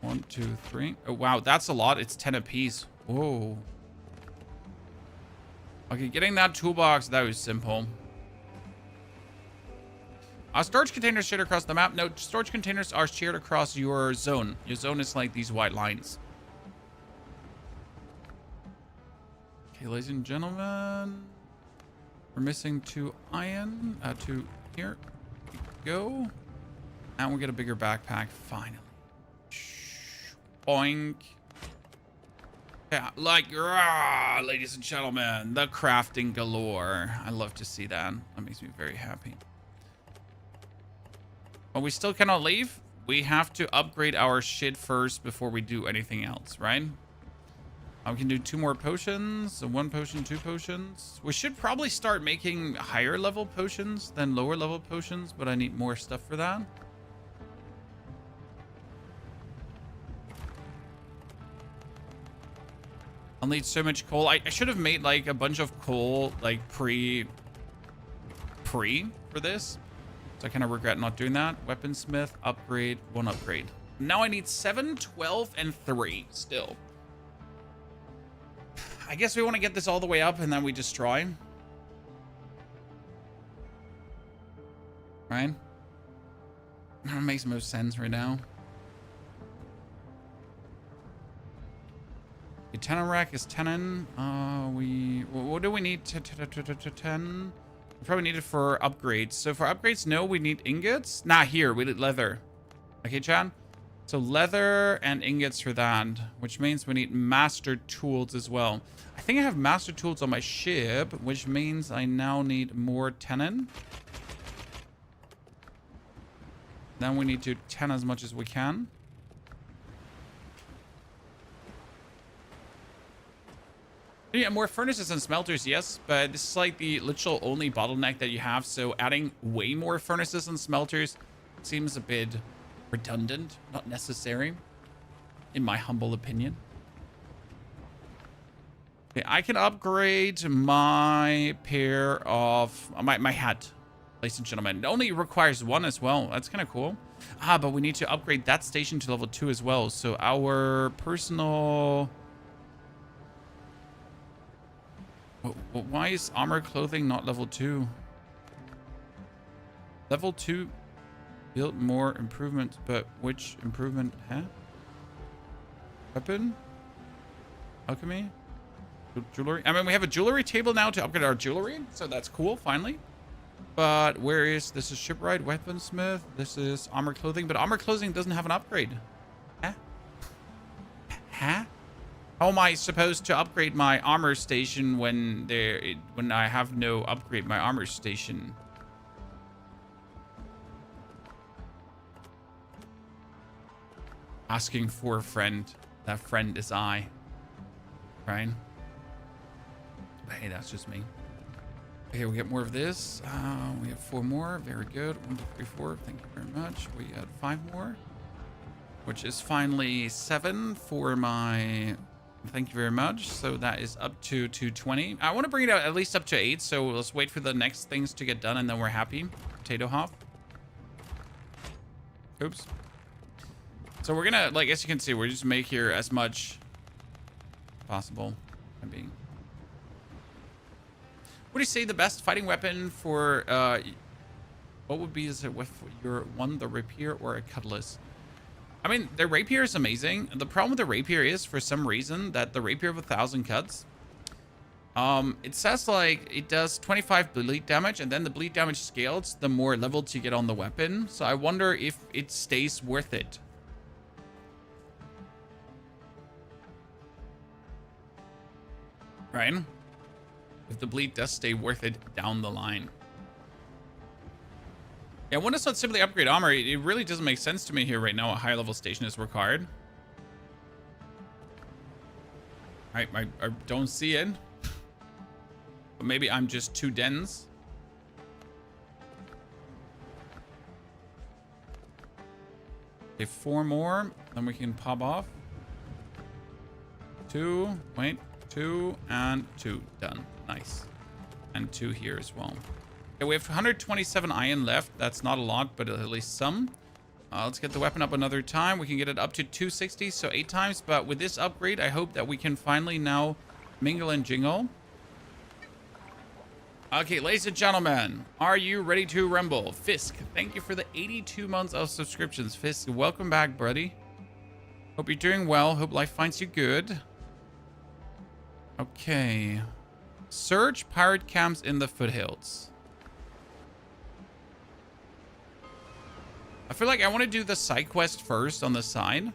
1, 2, 3. Oh wow, that's a lot. It's 10 apiece. Whoa. Okay, getting that toolbox, that was simple. Storage containers shared across the map. No, storage containers are shared across your zone. Your zone is like these white lines. Okay, ladies and gentlemen. We're missing 2 iron. 2 here. Go. And we get a bigger backpack, finally. Boink. Yeah, like, rah, ladies and gentlemen, the crafting galore. I love to see that. That makes me very happy. But we still cannot leave. We have to upgrade our shit first before we do anything else, right? We can do 2 more potions. So 1 potion, 2 potions. We should probably start making higher level potions than lower level potions, but I need more stuff for that. I'll need so much coal. I should have made like a bunch of coal like pre for this. So I kind of regret not doing that. Weaponsmith, upgrade, 1 upgrade. Now I need 7, 12, and 3 still. I guess we want to get this all the way up and then we destroy. Right? That makes most sense right now. The tenon rack is tenon. What do we need to 10? We probably need it for upgrades. So for upgrades, no, we need ingots. Nah, here, we need leather. Okay, Chad? So leather and ingots for that, which means we need master tools as well. I think I have master tools on my ship, which means I now need more tenon. Then we need to ten as much as we can. Yeah, more furnaces and smelters, yes, but this is like the literal only bottleneck that you have. So adding way more furnaces and smelters seems a bit redundant, not necessary, in my humble opinion. Okay, I can upgrade my pair of my hat, ladies and gentlemen. It only requires 1 as well. That's kind of cool. But we need to upgrade that station to level 2 as well. So our personal... Why is armor clothing not level 2? Level 2 build more improvements, but which improvement? Huh? Weapon? Alchemy? Jewelry? I mean, we have a jewelry table now to upgrade our jewelry, so that's cool, finally. But where is... This is shipwright, weaponsmith. This is armor clothing, but armor clothing doesn't have an upgrade. Huh? Huh? How am I supposed to upgrade my armor station when I have no upgrade my armor station? Asking for a friend. That friend is I. Right? But hey, that's just me. Okay, we get more of this. We have 4 more. Very good. 1, 2, 3, 4. Thank you very much. We got 5 more. Which is finally 7 for my... Thank you very much. So that is up to 220. I want to bring it out at least up to 8. So let's wait for the next things to get done and then we're happy. Potato hop. Oops. So we're gonna, like, as you can see, we're just make here as much possible. What do you say the best fighting weapon for what would be, is it with your one, the rapier or a cutlass? I mean, the rapier is amazing. The problem with the rapier is, for some reason, that the rapier of 1,000 cuts, it says like it does 25 bleed damage, and then the bleed damage scales the more levels you get on the weapon. So I wonder if it stays worth it. Right? If the bleed does stay worth it down the line. Yeah, when it's not simply upgrade armor, it really doesn't make sense to me here right now. A higher level station is required. I don't see it. But maybe I'm just too dense. Okay, 4 more. Then we can pop off. 2. Wait. 2 and 2. Done. Nice. And 2 here as well. Okay, we have 127 iron left. That's not a lot, but at least some. Let's get the weapon up another time. We can get it up to 260, so 8 times. But with this upgrade, I hope that we can finally now mingle and jingle. Okay, ladies and gentlemen, are you ready to rumble? Fisk, thank you for the 82 months of subscriptions. Fisk, welcome back, buddy. Hope you're doing well. Hope life finds you good. Okay. Search pirate camps in the foothills. I feel like I want to do the side quest first on the side.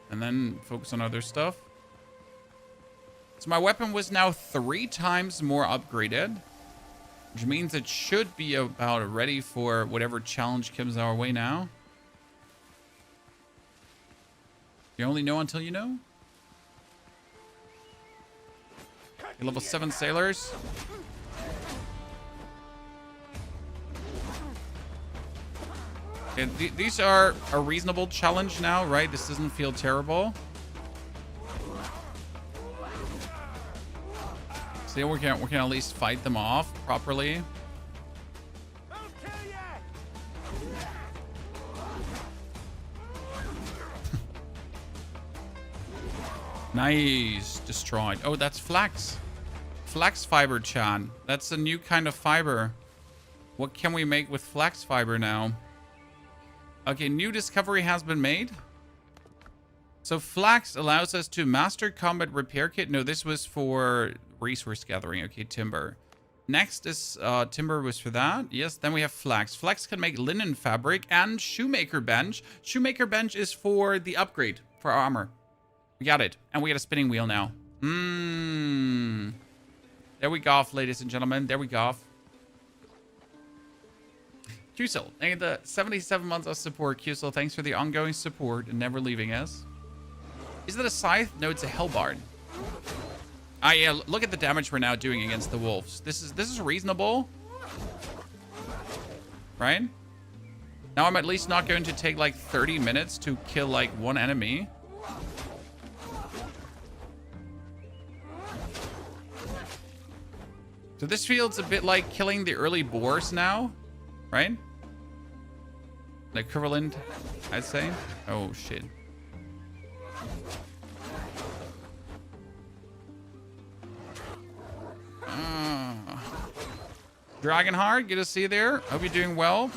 And then focus on other stuff. So my weapon was now 3 times more upgraded, which means it should be about ready for whatever challenge comes our way now. You only know until you know. Okay, level 7 sailors. Okay, these are a reasonable challenge now, right? This doesn't feel terrible. See, we can at least fight them off properly. Nice. Destroyed. Oh, that's flax. Flax fiber, Chan. That's a new kind of fiber. What can we make with flax fiber now? Okay, new discovery has been made. So flax allows us to master combat repair kit. No, this was for resource gathering. Okay, timber. Next is timber was for that. Yes, then we have flax. Flax can make linen fabric and shoemaker bench. Shoemaker bench is for the upgrade for our armor. We got it. And we got a spinning wheel now. There we go, ladies and gentlemen. There we go. Qsel, thank you for the 77 months of support. Qsel, thanks for the ongoing support and never leaving us. Is that a scythe? No, it's a hellbarn. Ah, yeah, look at the damage we're now doing against the wolves. This is reasonable. Right? Now I'm at least not going to take like 30 minutes to kill like 1 enemy. So this feels a bit like killing the early boars now, right? The equivalent, I'd say. Oh, shit. Dragonheart, good to see you there. Hope you're doing well.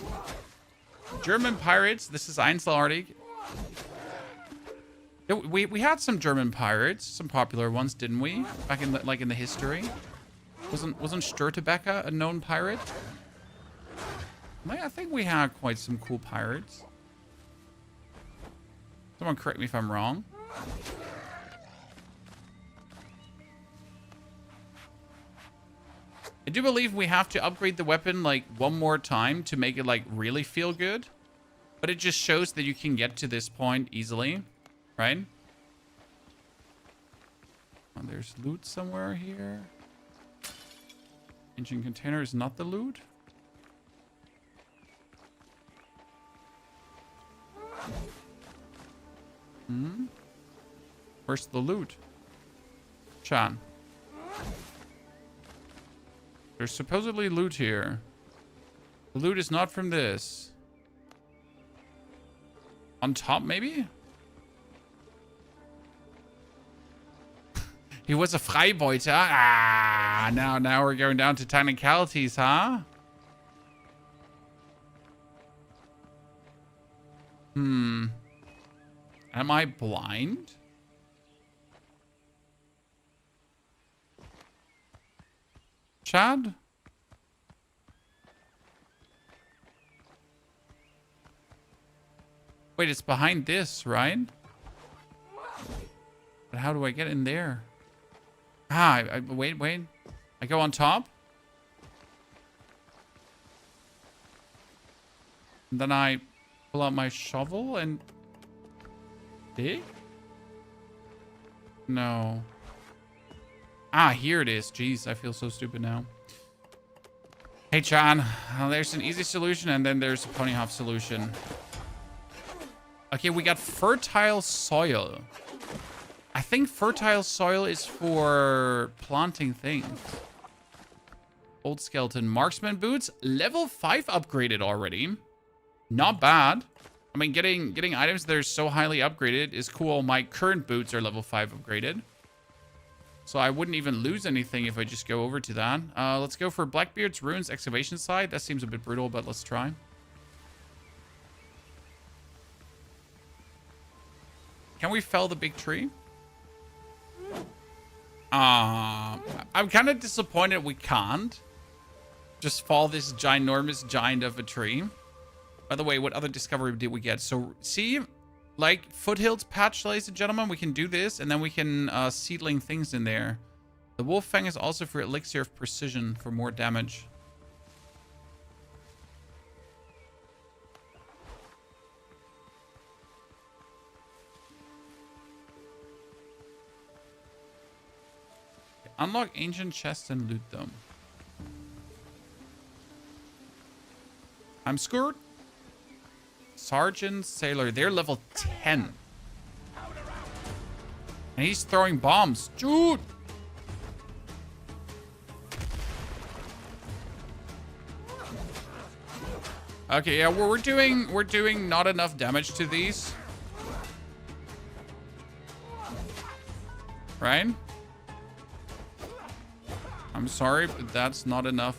German pirates. This is Einzelartig. We had some German pirates, some popular ones, didn't we? Back in the, in the history. Wasn't Störtebeker a known pirate? I think we had quite some cool pirates. Someone correct me if I'm wrong. I do believe we have to upgrade the weapon like 1 more time to make it like really feel good. But it just shows that you can get to this point easily, right? Oh, there's loot somewhere here. Engine container is not the loot. Where's the loot? Chan. There's supposedly loot here. The loot is not from this. On top, maybe? He was a Freibeuter. Ah, now we're going down to technicalities, huh? Am I blind? Chad? Wait, it's behind this, right? But how do I get in there? Ah, wait. I go on top. And then I pull out my shovel and dig? No. Ah, here it is. Jeez, I feel so stupid now. Hey, John. There's an easy solution, and then there's a ponyhof solution. Okay, we got fertile soil. I think fertile soil is for planting things. Old skeleton. Marksman boots. Level 5 upgraded already. Not bad. I mean, getting items that are so highly upgraded is cool. My current boots are level 5 upgraded. So I wouldn't even lose anything if I just go over to that. Let's go for Blackbeard's Ruins excavation site. That seems a bit brutal, but let's try. Can we fell the big tree? I'm kind of disappointed we can't just fall this ginormous giant of a tree. By the way, what other discovery did we get? So, see, like Foothills patch, ladies and gentlemen, we can do this, and then we can seedling things in there. The wolf fang is also for elixir of precision for more damage. Unlock ancient chests and loot them. I'm scored. Sergeant, Sailor, they're level 10. And he's throwing bombs. Dude! Okay, yeah, we're doing not enough damage to these. Right? I'm sorry, but that's not enough.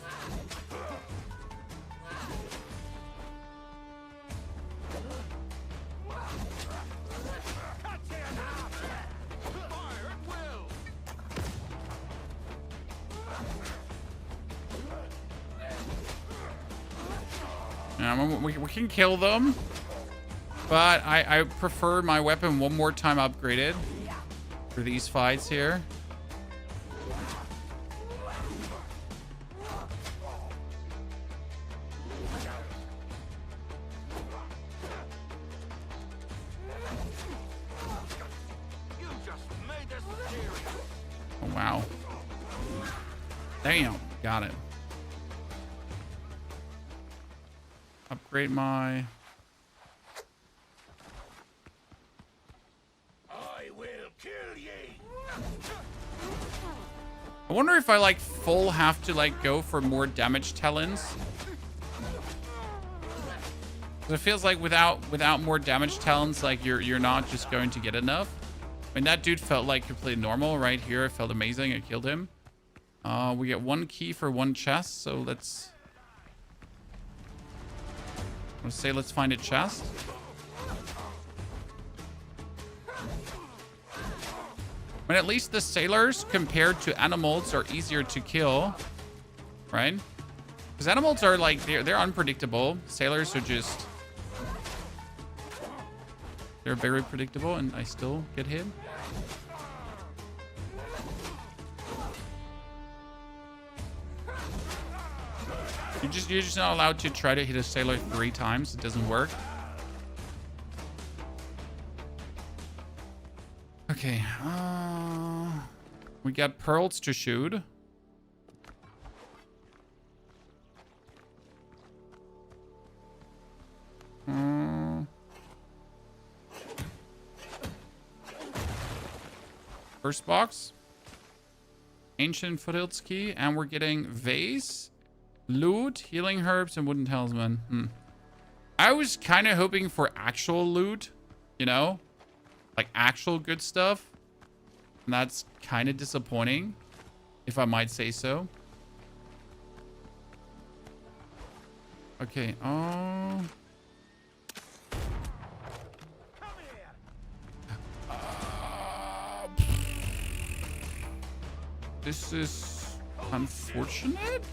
We can kill them, but I prefer my weapon one more time upgraded for these fights here. Oh, wow. Damn, got it. Upgrade my... I will kill ye. I wonder if I like full have to like go for more damage talents. It feels like without more damage talents, like you're not just going to get enough. I mean, that dude felt like completely normal right here. It felt amazing. I killed him. We get 1 key for 1 chest, so let's find a chest. But at least the sailors compared to animals are easier to kill, right? Because animals are like they're unpredictable. Sailors are just they're very predictable, and I still get hit. You're just not allowed to try to hit a sailor 3 times. It doesn't work. Okay. We got pearls to shoot. First box. Ancient Foothills key. And we're getting vase, loot, healing herbs, and wooden talisman. I was kind of hoping for actual loot, you know? Like actual good stuff. And that's kind of disappointing, if I might say so. Okay, this is unfortunate.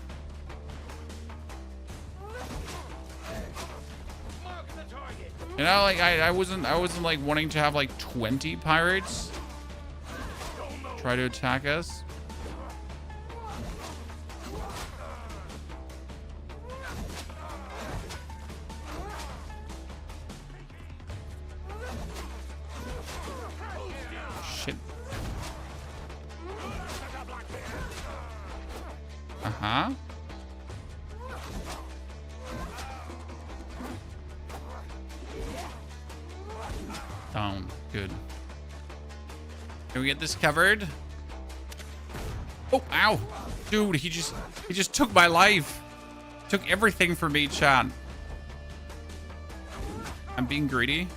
You know, like I wasn't like wanting to have like 20 pirates try to attack us. Shit. good. Can we get this covered? Oh, ow. Dude, he just took my life. Took everything from me, chat. I'm being greedy.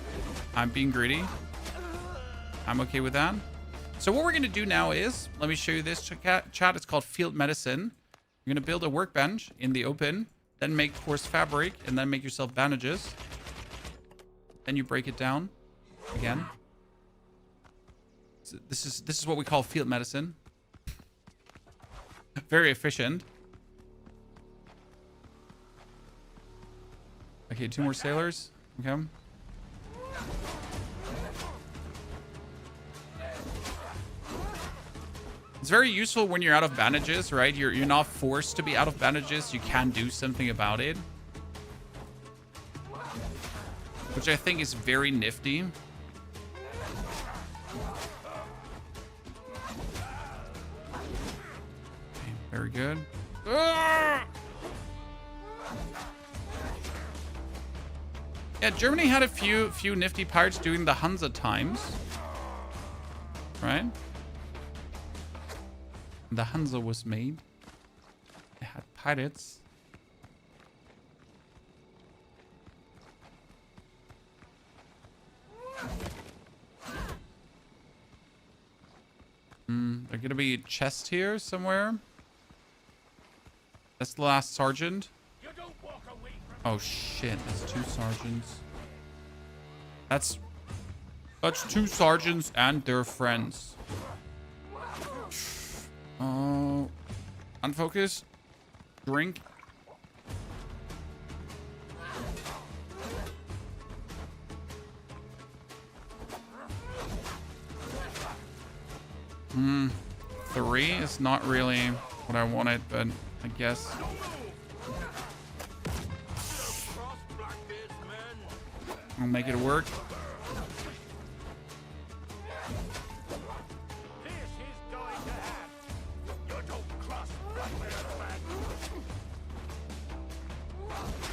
I'm being greedy. I'm okay with that. So what we're going to do now is, let me show you this chat. It's called field medicine. You're going to build a workbench in the open, then make coarse fabric, and then make yourself bandages. Then you break it down again. So this is what we call field medicine. Very efficient. Okay, 2 more sailors. Okay. It's very useful when you're out of bandages, right? You're not forced to be out of bandages. You can do something about it. Which I think is very nifty. Okay, very good. Ah! Yeah, Germany had a few nifty pirates during the Hansa times. Right? The Hansa was made. They had pirates. There gonna be a chest here somewhere. That's the last sergeant. Oh shit, that's 2 sergeants. That's 2 sergeants and their friends. Oh, unfocus. Drink. Three is not really what I wanted, but I guess. I'll make it work.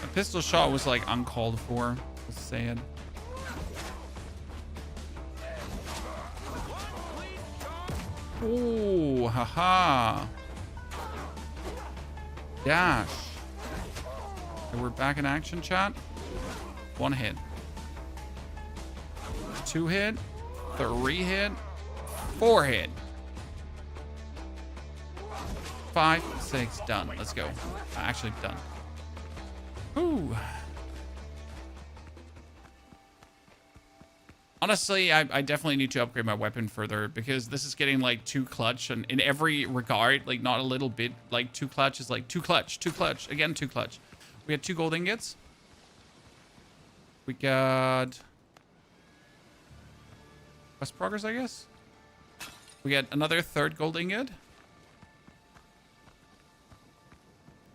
A pistol shot was like uncalled for. Let's say it. Ooh, haha. Dash. Okay, we're back in action, chat. 1 hit. 2 hit. 3 hit. 4 hit. 5, 6, done. Let's go. Actually done. Ooh. Honestly, I definitely need to upgrade my weapon further because this is getting like too clutch and in every regard, like not a little bit, like too clutch is like too clutch, again, too clutch. We got 2 gold ingots. We got quest progress, I guess. We got another 3rd gold ingot.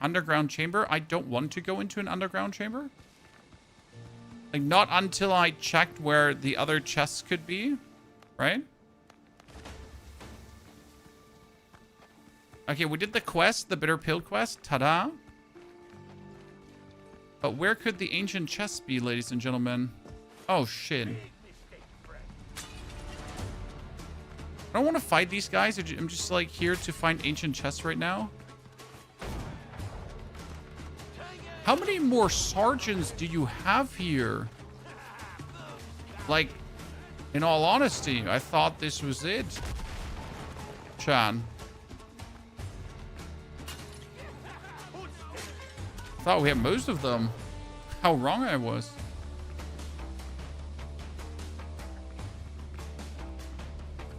Underground chamber. I don't want to go into an underground chamber. Like, not until I checked where the other chests could be, right? Okay, we did the quest, the Bitter Pill quest. Ta-da. But where could the ancient chests be, ladies and gentlemen? Oh, shit. I don't want to fight these guys. I'm just, like, here to find ancient chests right now. How many more sergeants do you have here? Like, in all honesty, I thought this was it. Chan. I thought we had most of them. How wrong I was.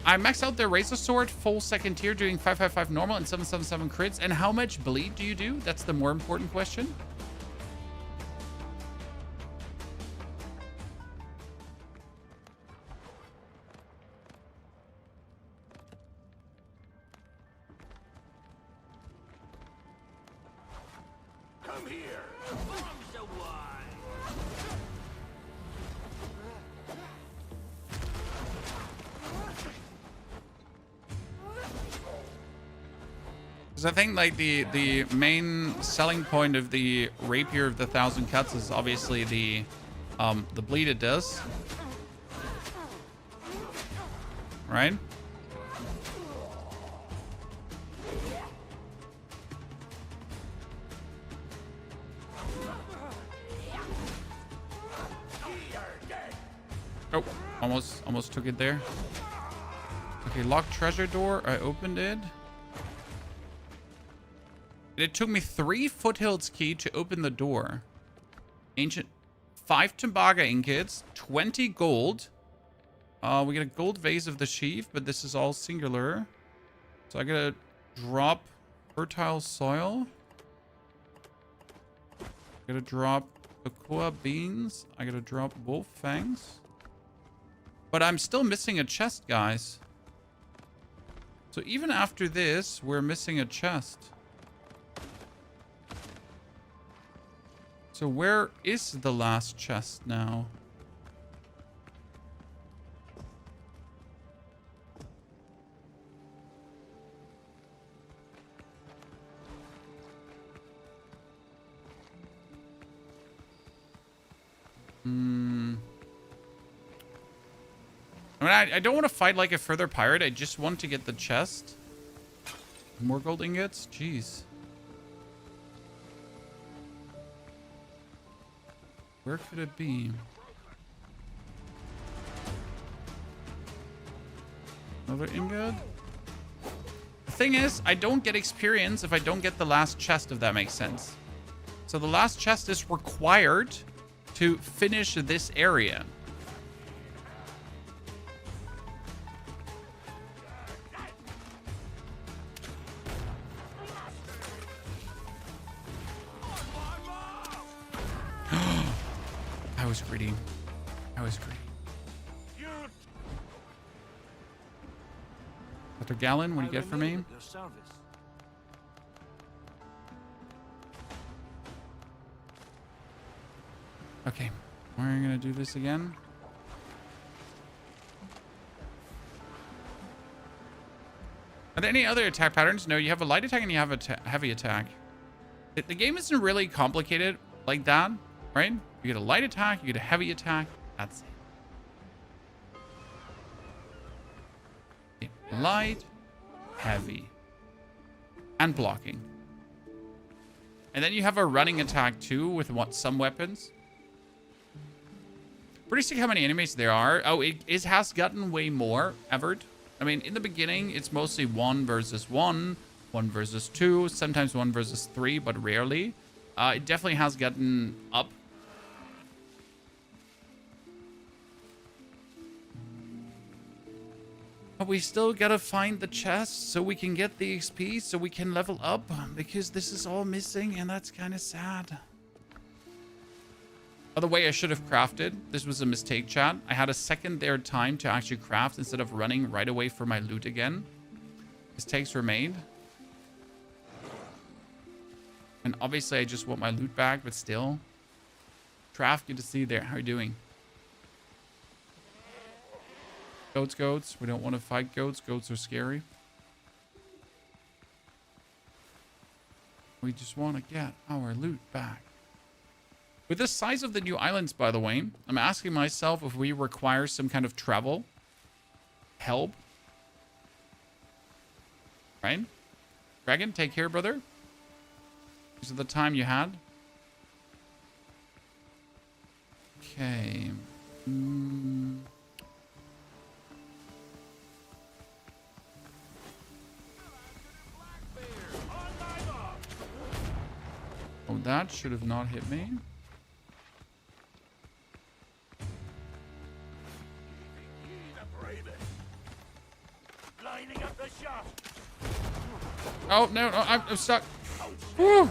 I maxed out their Razor Sword, full 2nd tier, doing 555 normal and 777 crits. And how much bleed do you do? That's the more important question. I think like the main selling point of the Rapier of the 1,000 Cuts is obviously the bleed it does. right? Oh, almost took it there. Okay, locked treasure door. I opened it. It took me 3 Foothills key to open the door. Ancient 5 Tumbaga ingots, 20 gold. We get a gold vase of the sheaf, but this is all singular. So I gotta drop fertile soil. I gotta drop cocoa beans. I gotta drop wolf fangs. But I'm still missing a chest, guys. So even after this, we're missing a chest. So where is the last chest now? I mean, I don't want to fight like a further pirate. I just want to get the chest. More gold ingots? Jeez. Where could it be? Another ingot? The thing is, I don't get experience if I don't get the last chest, if that makes sense. So the last chest is required to finish this area. I was greedy. I was greedy. Dr. Gallon, what do you get for me? Okay, we're gonna do this again. Are there any other attack patterns? No, you have a light attack and you have a heavy attack. The game isn't really complicated like that, right? You get a light attack, you get a heavy attack. That's it. Okay. Light, heavy, and blocking. And then you have a running attack too with some weapons. Pretty sick how many enemies there are. Oh, it has gotten way more, Everett. I mean, in the beginning, it's mostly 1 versus 1, 1 versus 2, sometimes 1 versus 3, but rarely. It definitely has gotten up. But we still gotta find the chest so we can get the XP, so we can level up, because this is all missing, and that's kind of sad. By the way, I should have crafted. This was a mistake, chat. I had a second there time to actually craft instead of running right away for my loot again. Mistakes were made. And obviously, I just want my loot back, but still. Craft, good to see you there. How are you doing? Goats. We don't want to fight goats. Goats are scary. We just want to get our loot back. With the size of the new islands, by the way, I'm asking myself if we require some kind of travel help. Right? Dragon, take care, brother. These are the time you had. Okay. Oh, that should have not hit me. Oh, no, I'm stuck. Woo!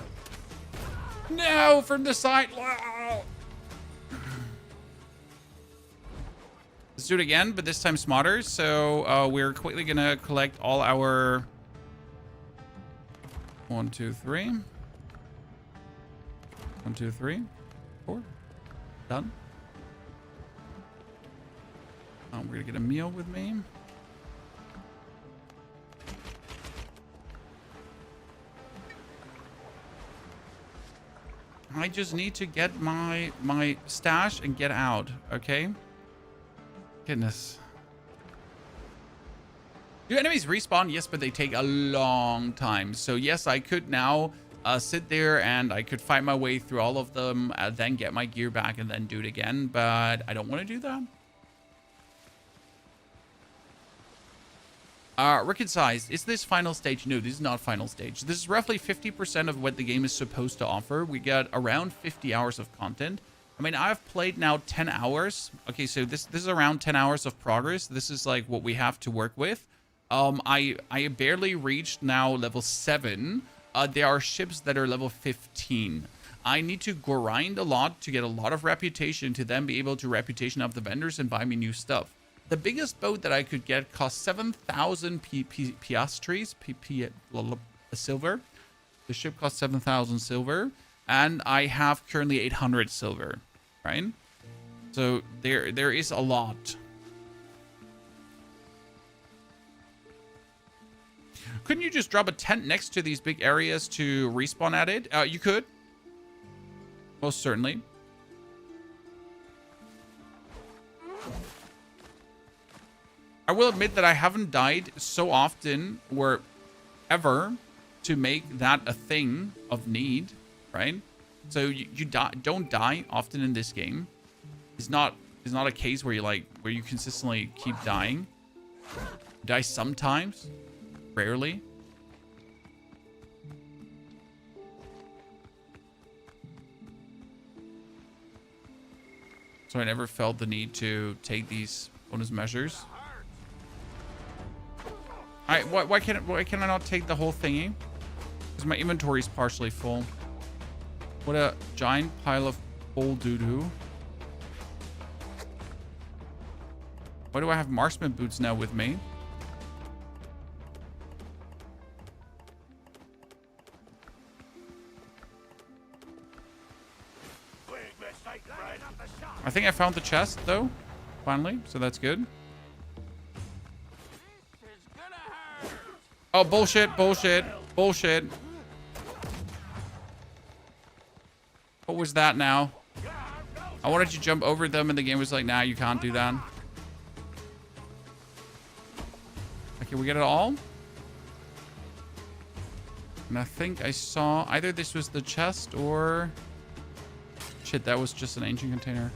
No, from the side. Wow. Let's do it again, but this time smarter. So we're quickly going to collect all our... 1, 2, 3. 1, 2, 3. 4. Done. We're going to get a meal with me. I just need to get my stash and get out, okay? Goodness. Do enemies respawn? Yes, but they take a long time. So yes, I could now sit there and I could fight my way through all of them, then get my gear back and then do it again. But I don't want to do that. Reconciled. Is this final stage? No, this is not final stage. This is roughly 50% of what the game is supposed to offer. We got around 50 hours of content. I mean, I've played now 10 hours. Okay, so this is around 10 hours of progress. This is like what we have to work with. I barely reached now level 7. There are ships that are level 15. I need to grind a lot to get a lot of reputation to then be able to reputation up the vendors and buy me new stuff. The biggest boat that I could get cost 7,000 piastres, silver. The ship costs 7,000 silver, and I have currently 800 silver, right? So there is a lot. Couldn't you just drop a tent next to these big areas to respawn at it? You could. Most certainly. I will admit that I haven't died so often or ever to make that a thing of need, right? So you don't die often in this game. It's not a case where you consistently keep dying. You die sometimes, rarely. So I never felt the need to take these bonus measures. Alright, why can I not take the whole thingy? Because my inventory is partially full. What a giant pile of old doo-doo. Why do I have marksman boots now with me? I think I found the chest though, finally, so that's good. Oh, bullshit, bullshit, bullshit. What was that now? I wanted to jump over them and the game was like, nah, you can't do that. Okay, we get it all. And I think I saw either this was the chest or... Shit, that was just an ancient container.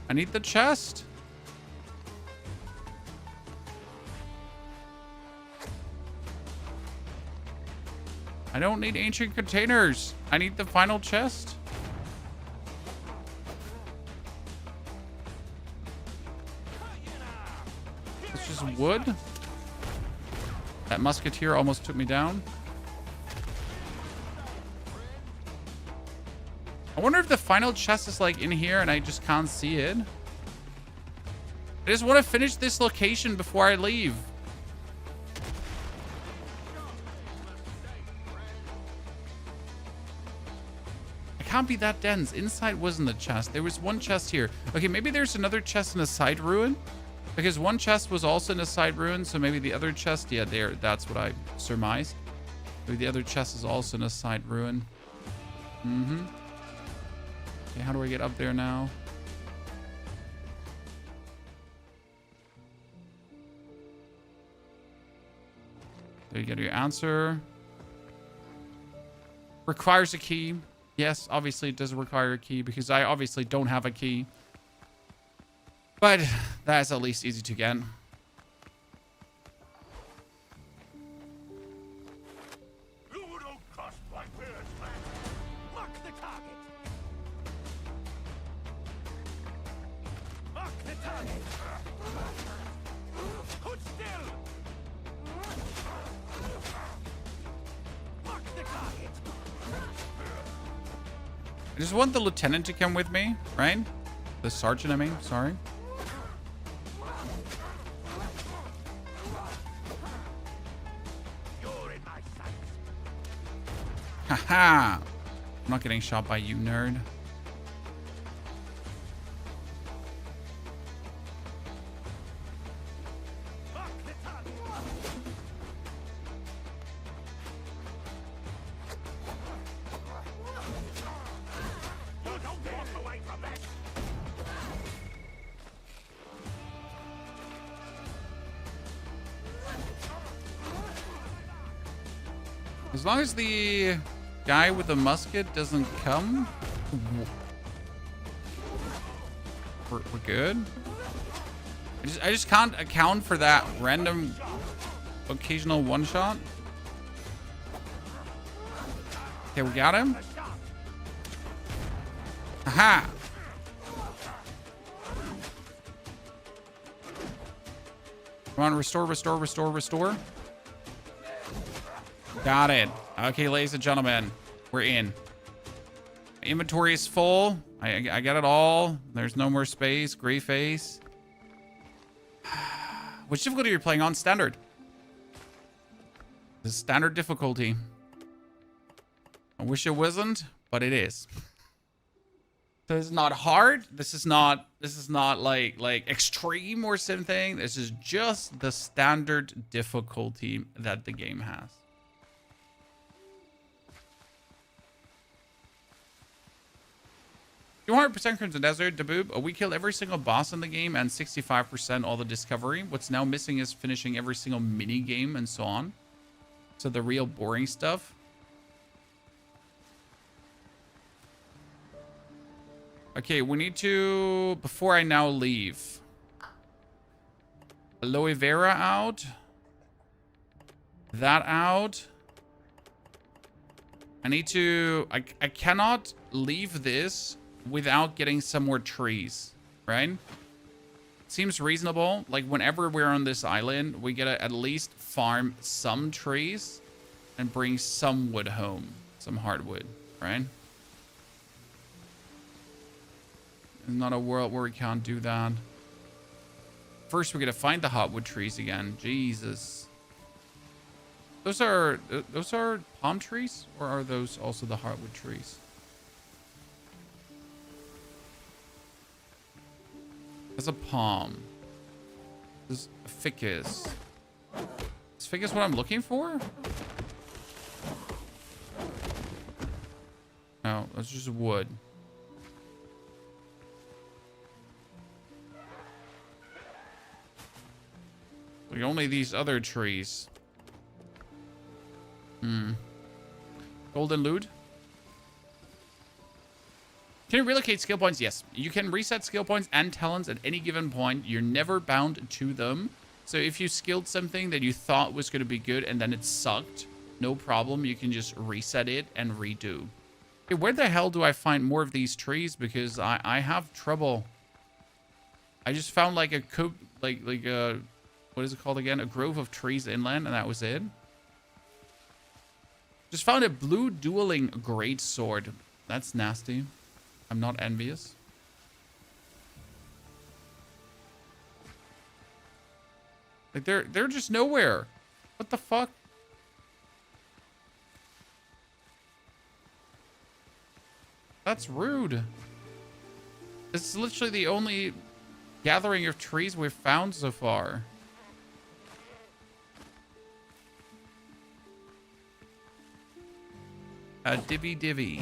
I need the chest. I don't need ancient containers. I need the final chest. It's just wood. That musketeer almost took me down. I wonder if the final chest is like in here and I just can't see it. I just want to finish this location before I leave. Can't be that dense. Inside wasn't the chest. There was one chest here. Okay, maybe there's another chest in a side ruin, because one chest was also in a side ruin, so maybe the other chest, yeah, there, that's what I surmised. Maybe the other chest is also in a side ruin. Okay, how do I get up there now? There you go, your answer. Requires a key. Yes, obviously it does require a key because I obviously don't have a key. But that's at least easy to get. I just want the lieutenant to come with me, right? The sergeant, I mean, sorry. Haha! I'm not getting shot by you, nerd. As long as the guy with the musket doesn't come, we're good. I just can't account for that random occasional one shot. Okay, we got him. Aha! Come on, restore, restore, restore, restore. Got it. Okay, ladies and gentlemen, we're in. Inventory is full. I got it all. There's no more space. Gray face. Which difficulty are you playing on? Standard. The standard difficulty. I wish it wasn't, but it is. So this is not hard. This is not like extreme or something. This is just the standard difficulty that the game has. 200% Crimson Desert, Daboob. We killed every single boss in the game and 65% all the discovery. What's now missing is finishing every single mini game and so on. So the real boring stuff. Okay, we need to, before I now leave, aloe vera out, that out. I need to, I cannot leave this without getting some more trees, right? Seems reasonable. Like whenever we're on this island, we gotta at least farm some trees and bring some wood home, some hardwood, right? There's not a world where we can't do that. First, we gotta find the hotwood trees again. Jesus. Those are palm trees, or are those also the hardwood trees? There's a palm. There's a ficus. Is ficus what I'm looking for? No, that's just wood. Like only these other trees. Golden loot. Can you relocate skill points? Yes. You can reset skill points and talents at any given point. You're never bound to them. So if you skilled something that you thought was going to be good and then it sucked, no problem. You can just reset it and redo. Okay, where the hell do I find more of these trees? Because I have trouble. I just found like a what is it called again? A grove of trees inland, and that was it. Just found a blue dueling great sword. That's nasty. I'm not envious. Like they're just nowhere. What the fuck? That's rude. This is literally the only gathering of trees we've found so far. A divvy divvy.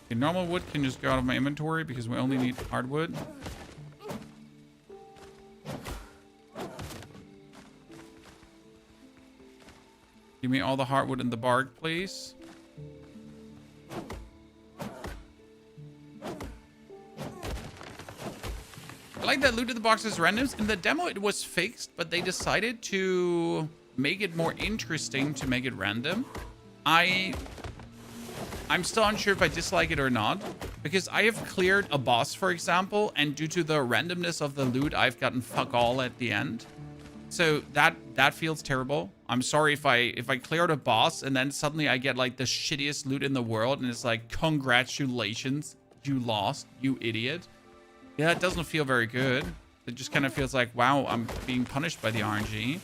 Okay, normal wood can just go out of my inventory because we only need hardwood. Give me all the hardwood in the bark, please. I like that loot in the box is randoms. In the demo, it was fixed, but they decided to make it more interesting to make it random. I'm still unsure if I dislike it or not, because I have cleared a boss, for example, and due to the randomness of the loot, I've gotten fuck all at the end. So that feels terrible. I'm sorry if I cleared a boss and then suddenly I get like the shittiest loot in the world and it's like, congratulations, you lost, you idiot. Yeah, it doesn't feel very good. It just kind of feels like, wow, I'm being punished by the RNG.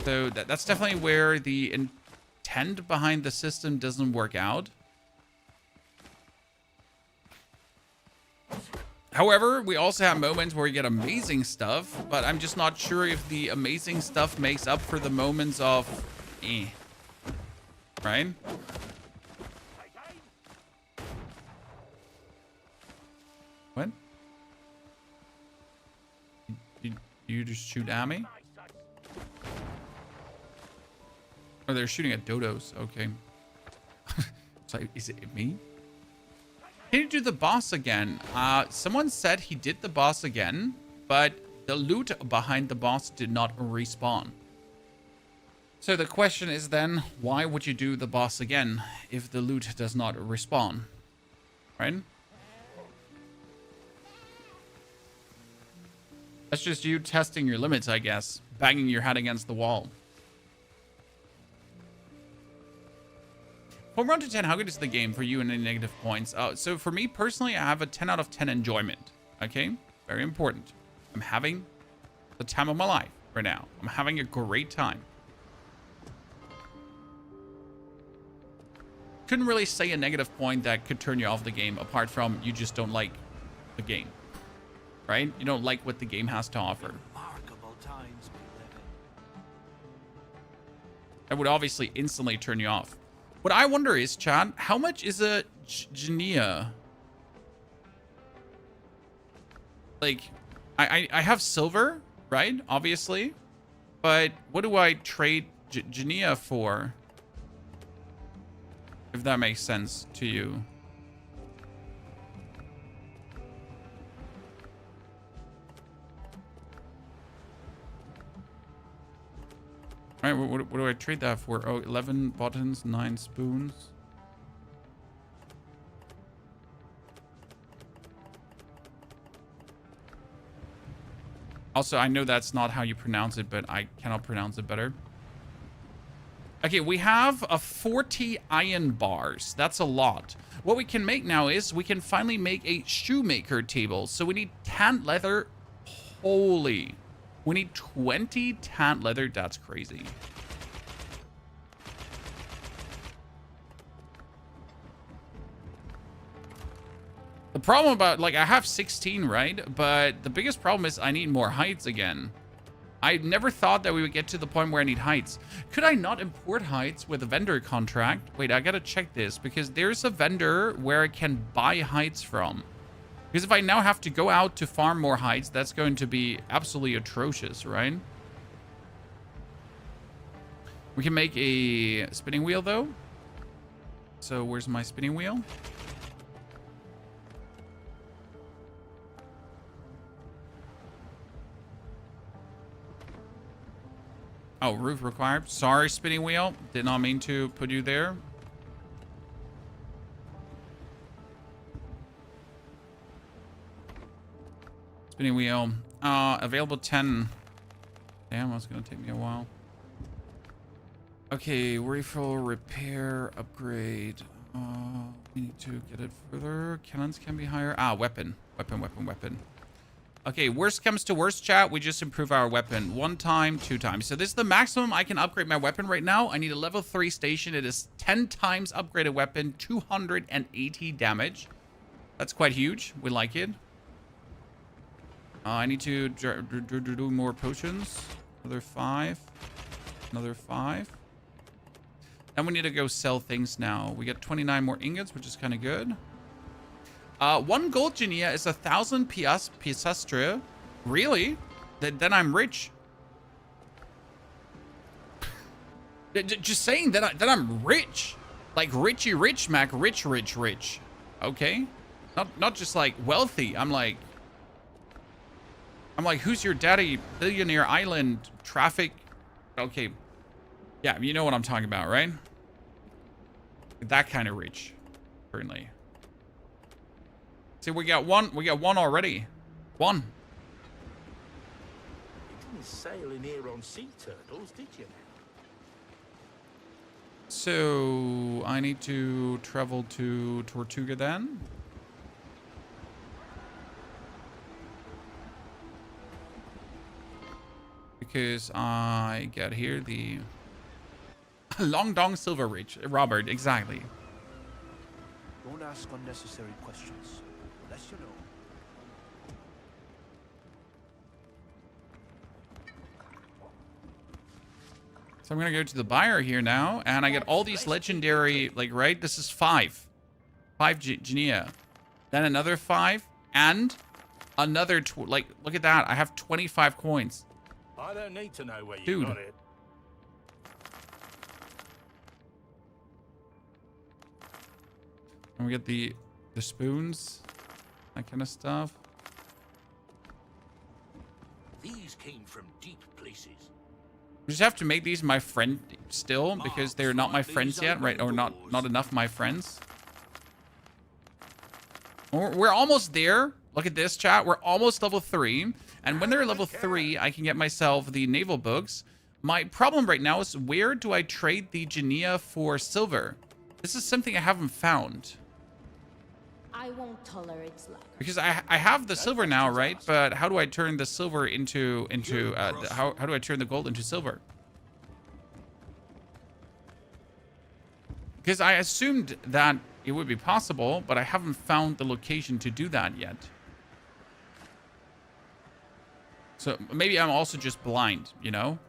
So that's definitely where the intent behind the system doesn't work out. However, we also have moments where we get amazing stuff, but I'm just not sure if the amazing stuff makes up for the moments of right? What? You just shoot at me? Oh, they're shooting at dodos. Okay. So is it me? Can you do the boss again? Someone said he did the boss again, but the loot behind the boss did not respawn. So the question is then, why would you do the boss again if the loot does not respawn? Right? That's just you testing your limits, I guess. Banging your head against the wall. From 1 to 10, how good is the game for you in any negative points? So for me personally, I have a 10 out of 10 enjoyment. Okay? Very important. I'm having the time of my life right now. I'm having a great time. Couldn't really say a negative point that could turn you off the game apart from you just don't like the game. Right? You don't like what the game has to offer. Remarkable times we live in. That would obviously instantly turn you off. What I wonder is, Chad, how much is a Genia? Like, I have silver, right? Obviously. But what do I trade Genia for? If that makes sense to you. All right, what do I trade that for? Oh, 11 buttons, 9 spoons. Also, I know that's not how you pronounce it, but I cannot pronounce it better. Okay, we have 40 iron bars. That's a lot. What we can make now is we can finally make a shoemaker table. So we need tanned leather. Holy. We need 20 tanned leather. That's crazy. The problem about, like, I have 16, right? But the biggest problem is I need more heights again. I never thought that we would get to the point where I need heights. Could I not import heights with a vendor contract? Wait, I gotta check this because there's a vendor where I can buy heights from. Because if I now have to go out to farm more heights, that's going to be absolutely atrocious, right? We can make a spinning wheel, though. So where's my spinning wheel? Oh, roof required. Sorry, spinning wheel. Did not mean to put you there. Spinning wheel. Available 10. Damn, that's gonna take me a while. Okay, refill, repair, upgrade. We need to get it further. Cannons can be higher. Weapon. Weapon. Okay, worst comes to worst, chat. We just improve our weapon 1 time, 2 times. So this is the maximum I can upgrade my weapon right now. I need a level 3 station. It is 10 times upgraded weapon, 280 damage. That's quite huge. We like it. I need to do more potions. Another 5. Another 5. And we need to go sell things now. We get 29 more ingots, which is kind of good. 1 gold genia is 1,000 piastre. Really? Then I'm rich. Just saying that I'm rich. Like richy rich, Mac. Rich. Okay? Not just like wealthy. I'm like, who's your daddy? Billionaire Island traffic. Okay. Yeah, you know what I'm talking about, right? That kind of rich. Currently. See, we got one already. 1. You didn't sail in here on sea turtles, did you? So, I need to travel to Tortuga then. Because I get here the Long Dong Silver Ridge. Robert, exactly. Don't ask unnecessary questions. Unless you know. So I'm going to go to the buyer here now. And I get all these legendary, like, right? This is 5. 5 Genia. Then another 5. And another, like, look at that. I have 25 coins. I don't need to know where you Dude. got it. And we get the spoons, that kind of stuff. These came from deep places. We just have to make these my friend still because they're not my friends yet, right? Or not enough my friends. We're almost there. Look at this, chat. We're almost level 3. And when they're level 3, I can get myself the naval books. My problem right now is where do I trade the Genea for silver? This is something I haven't found. I won't tolerate slack. Because I have the silver now, right? But how do I turn the silver into how do I turn the gold into silver? Because I assumed that it would be possible, but I haven't found the location to do that yet. So maybe I'm also just blind, you know?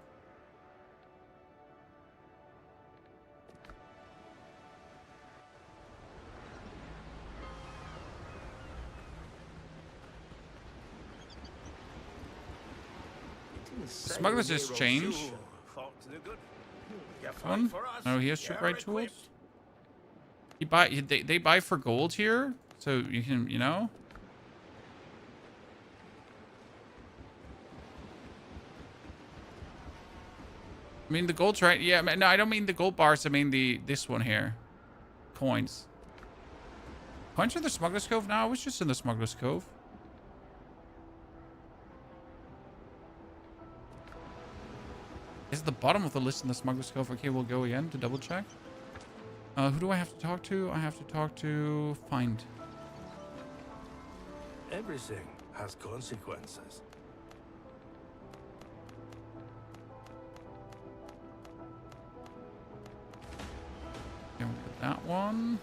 Smugglers just change. One? No, he has shipwright tools. They buy for gold here, so you can, you know. I mean the gold's right. Yeah, no, I don't mean the gold bars. I mean this one here, coins. Coins in the Smuggler's Cove now. I was just in the Smuggler's Cove. Is at the bottom of the list in the Smuggler's Cove. Okay, we'll go again to double check. Who do I have to talk to? I have to talk to Find. Everything has consequences. Okay, we'll get that one.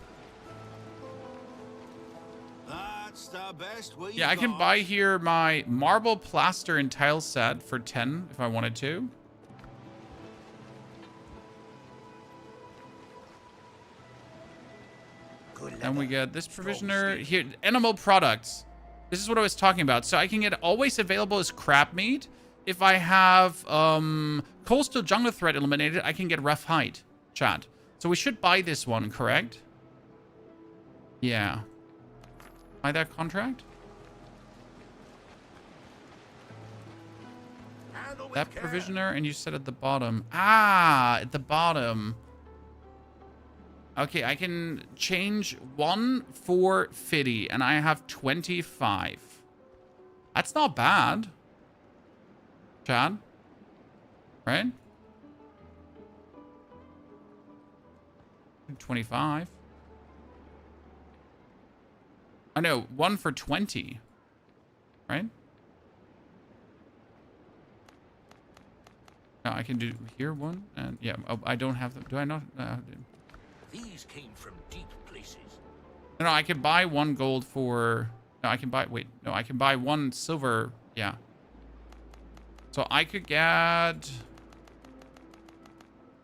That's the best we Yeah, I can buy here my marble plaster and tile set for 10 if I wanted to. And we get this provisioner here, animal products. This is what I was talking about. So I can get always available as crab meat. If I have coastal jungle threat eliminated, I can get rough hide, chat. So we should buy this one, correct? Yeah. Buy that contract? That provisioner, and you said at the bottom. Ah, at the bottom. Okay, I can change 1 for 50, and I have 25. That's not bad. Chad? Right? 25. I know, 1 for 20. Right? No, I can do here 1, and yeah, oh, I don't have them. Do I not? These came from deep places. No, I can buy 1 gold for... No, I can buy... Wait. No, I can buy 1 silver. Yeah. So I could get...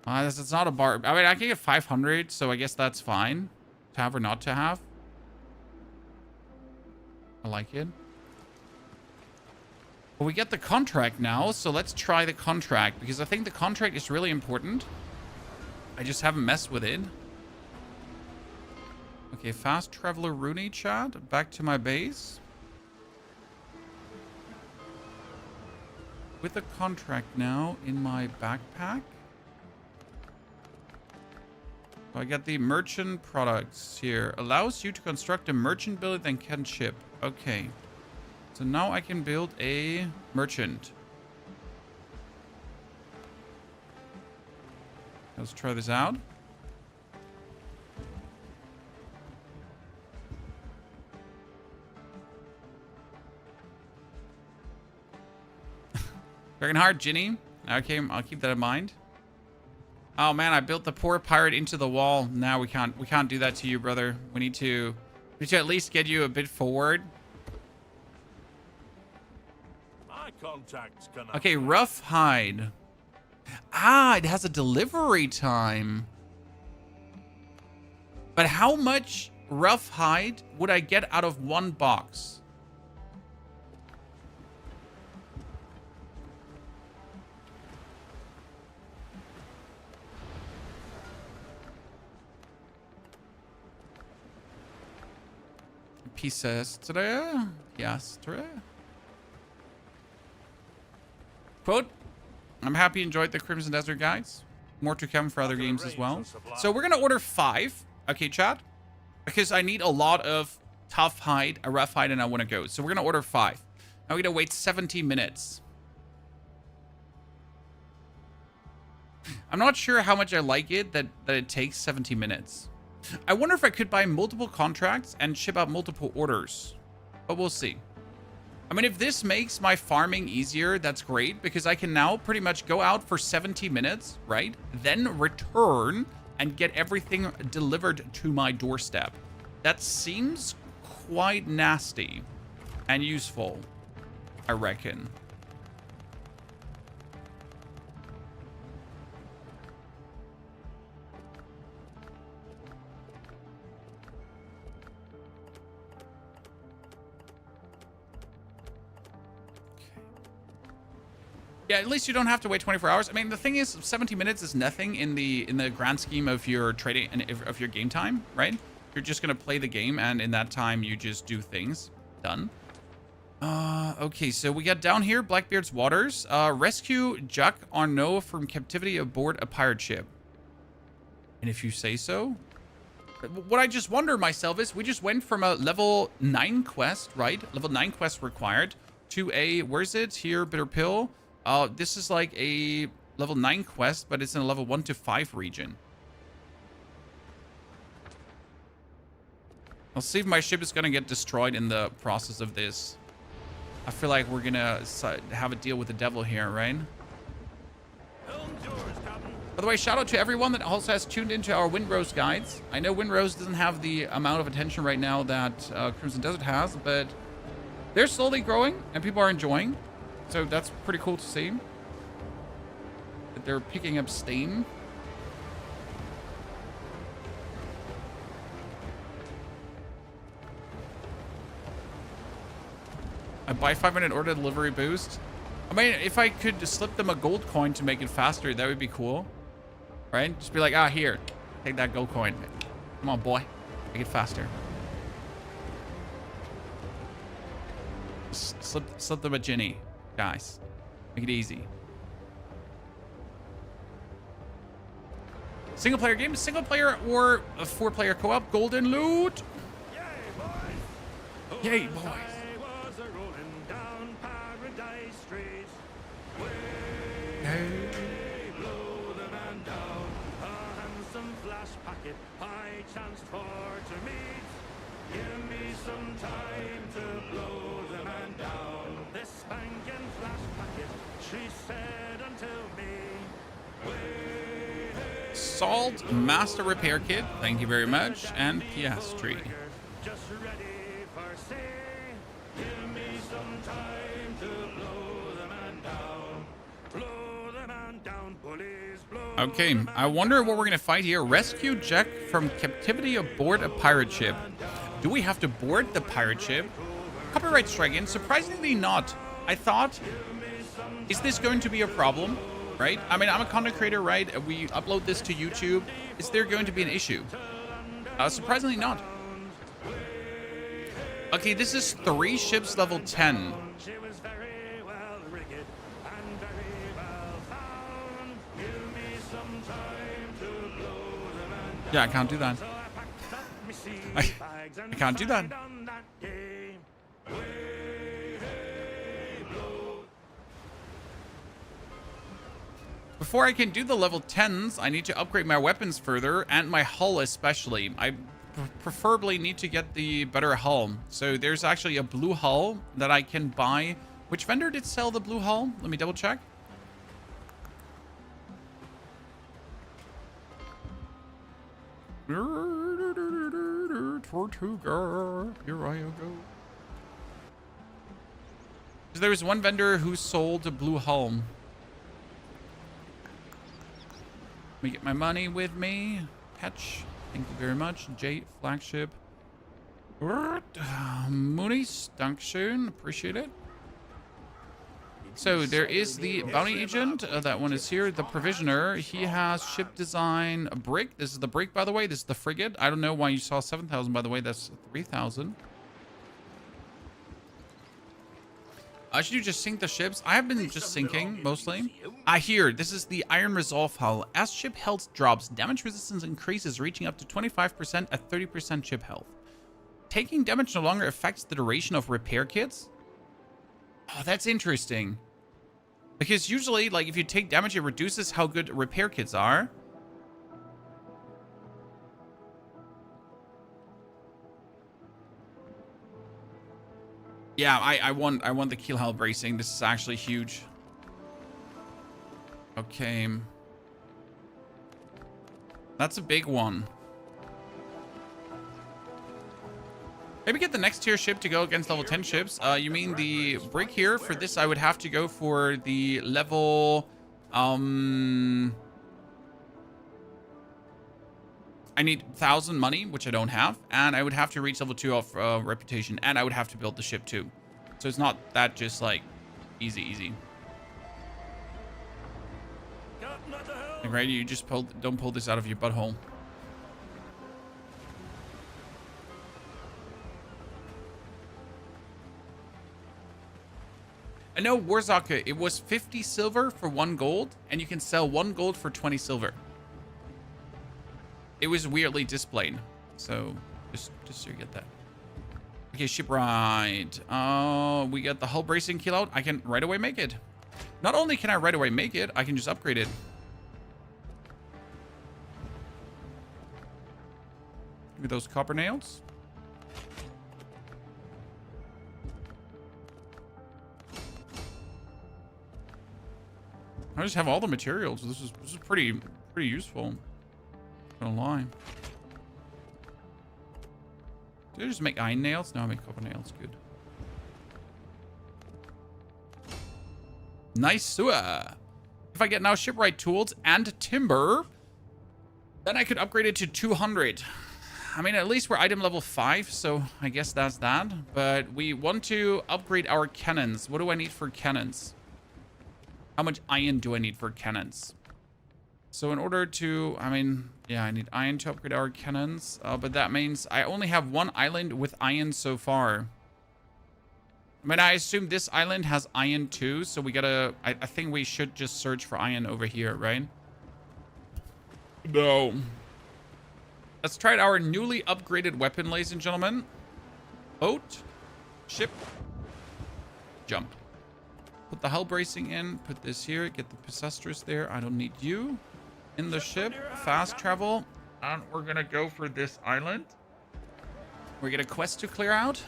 It's not a bar. I mean, I can get 500, so I guess that's fine. To have or not to have. I like it. But we get the contract now, so let's try the contract. Because I think the contract is really important. I just haven't messed with it. Okay, fast traveler Rooney chat. Back to my base. With a contract now in my backpack. So I got the merchant products here. Allows you to construct a merchant building then can ship. Okay. So now I can build a merchant. Let's try this out. Working hard, Ginny. Okay, I'll keep that in mind. Oh man, I built the poor pirate into the wall. Now we can't do that to you, brother. We need to at least get you a bit forward. My contacts can... Okay, rough hide. Ah, it has a delivery time. But how much rough hide would I get out of 1 box? Piastre. Quote, I'm happy you enjoyed the Crimson Desert guides. More to come for other games as well. So we're gonna order 5. Okay, chat? Because I need a lot of tough hide, a rough hide, and I want to go. So we're gonna order 5. Now we're gonna wait 70 minutes. I'm not sure how much I like it that it takes 70 minutes. I wonder if I could buy multiple contracts and ship out multiple orders. But we'll see. I mean, if this makes my farming easier, that's great. Because I can now pretty much go out for 70 minutes, right? Then return and get everything delivered to my doorstep. That seems quite nasty and useful, I reckon. Yeah, at least you don't have to wait 24 hours. I mean, the thing is, 70 minutes is nothing in the grand scheme of your trading and of your game time, right? You're just gonna play the game, and in that time, you just do things. Done. Okay, so we got down here, Blackbeard's Waters. Rescue Jacques Arnaud from captivity aboard a pirate ship. And if you say so. What I just wonder myself is, we just went from a level 9 quest, right? Level 9 quest required, to a, where's it? Here, Bitter Pill. This is like a level 9 quest, but it's in a level 1 to 5 region. I'll see if my ship is going to get destroyed in the process of this. I feel like we're going to have a deal with the devil here, right? By the way, shout out to everyone that also has tuned into our Windrose guides. I know Windrose doesn't have the amount of attention right now that Crimson Desert has, but they're slowly growing and people are enjoying. So that's pretty cool to see. That they're picking up steam. I buy 500 order delivery boost. I mean, if I could slip them a gold coin to make it faster, that would be cool. Right? Just be like, ah, here. Take that gold coin. Come on, boy. Make it faster. Slip them a Ginny. Guys, make it easy. Single player game, single player or a 4-player co-op, golden loot. Yay, boys. Give me some time to blow the man down. This spanking flash packet, she said until me. Salt Master Repair Kit, thank you very much, and Piastri. Just ready for sea. Give me some time to blow the man down. Blow the man down, bullies, blow. Okay, I wonder what we're gonna fight here. Rescue Jack from captivity aboard a pirate ship. Do we have to board the pirate ship? Copyright strike in? Surprisingly not. I thought, is this going to be a problem? Right? I mean, I'm a content creator, right? We upload this to YouTube. Is there going to be an issue? Surprisingly not. Okay, this is 3 ships level 10. Yeah, I can't do that. I can't do that. Before I can do the level 10s, I need to upgrade my weapons further and my hull especially. I preferably need to get the better hull. So there's actually a blue hull that I can buy. Which vendor did sell the blue hull? Let me double check. Tortuga, here I go. There was one vendor who sold a blue hull. Let me get my money with me. Catch. Thank you very much. J flagship. Mooney's. Dankeschön. Appreciate it. So there is the bounty agent. That one is here. The provisioner. He has ship design a brig. This is the brig, by the way. This is the frigate. I don't know why you saw 7,000, by the way. That's 3,000. Should you just sink the ships? I have been just sinking, mostly. Here, this is the Iron Resolve hull. As ship health drops, damage resistance increases, reaching up to 25% at 30% ship health. Taking damage no longer affects the duration of repair kits. Oh, that's interesting. Because usually, like, if you take damage, it reduces how good repair kits are. Yeah, I want the keel hull bracing. This is actually huge. Okay. That's a big one. Maybe get the next tier ship to go against level 10 ships. You mean the brig here? For this, I would have to go for the level... I need 1,000 money, which I don't have. And I would have to reach level 2 of reputation. And I would have to build the ship too. So it's not that just like easy. Like, right? You just don't pull this out of your butthole. I know Warzaka, it was 50 silver for 1 gold, and you can sell 1 gold for 20 silver. It was weirdly displayed, so just so you get that. Okay, shipwright. We got the hull bracing keel out. I can right away make it. Not only can I right away make it, I can just upgrade it. Give me those copper nails. I just have all the materials. This is pretty useful. Not gonna lie. Did I just make iron nails? No, I make copper nails. Good. Nice sewer. If I get now shipwright tools and timber, then I could upgrade it to 200. I mean, at least we're item level 5, so I guess that's that. But we want to upgrade our cannons. What do I need for cannons? How much iron do I need for cannons? So in order to, I mean, yeah, I need iron to upgrade our cannons. But that means I only have 1 island with iron so far. I mean, I assume this island has iron too. So we gotta, I think we should just search for iron over here, right? No. Let's try our newly upgraded weapon, ladies and gentlemen. Boat. Ship. Jump. Put the hull bracing in. Put this here. Get the Pisestris there. I don't need you. In the ship. Fast travel. And we're going to go for this island. We get a quest to clear out.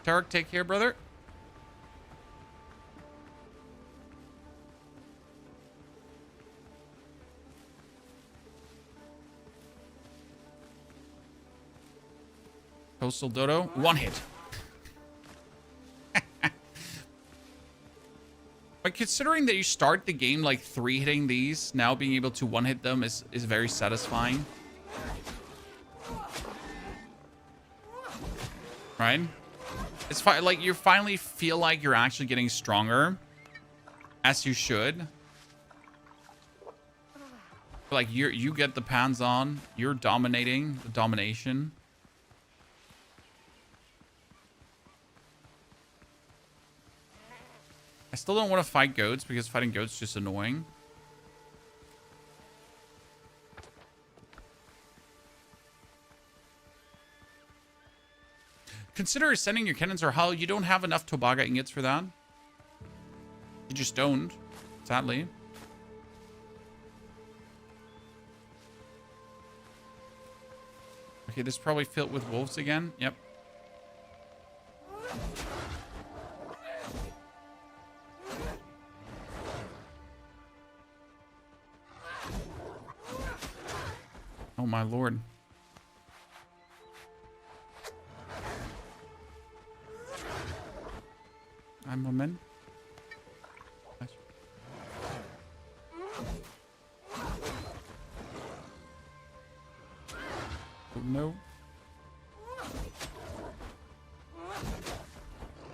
Tarek, take care, brother. Coastal Dodo. 1 hit. But considering that you start the game like 3-hitting these, now being able to 1-hit them is very satisfying. Right? It's fine. Like, you finally feel like you're actually getting stronger. As you should. Like, you get the pans on. You're dominating the domination. I still don't want to fight goats because fighting goats is just annoying. Consider sending your cannons or hull. You don't have enough Tobaga ingots for that. You just don't, sadly. Okay, this is probably filled with wolves again. Yep. Oh my lord. I'm woman. Nice. Oh no.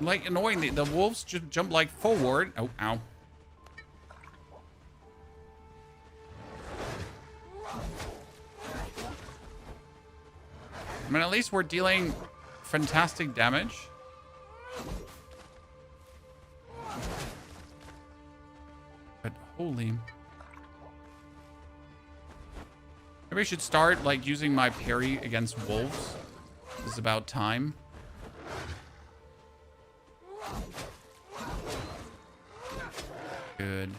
Like annoying, the wolves just jump like forward. Oh, ow. I mean, at least we're dealing fantastic damage. Holy. Maybe I should start, like, using my parry against wolves. It's about time. Good.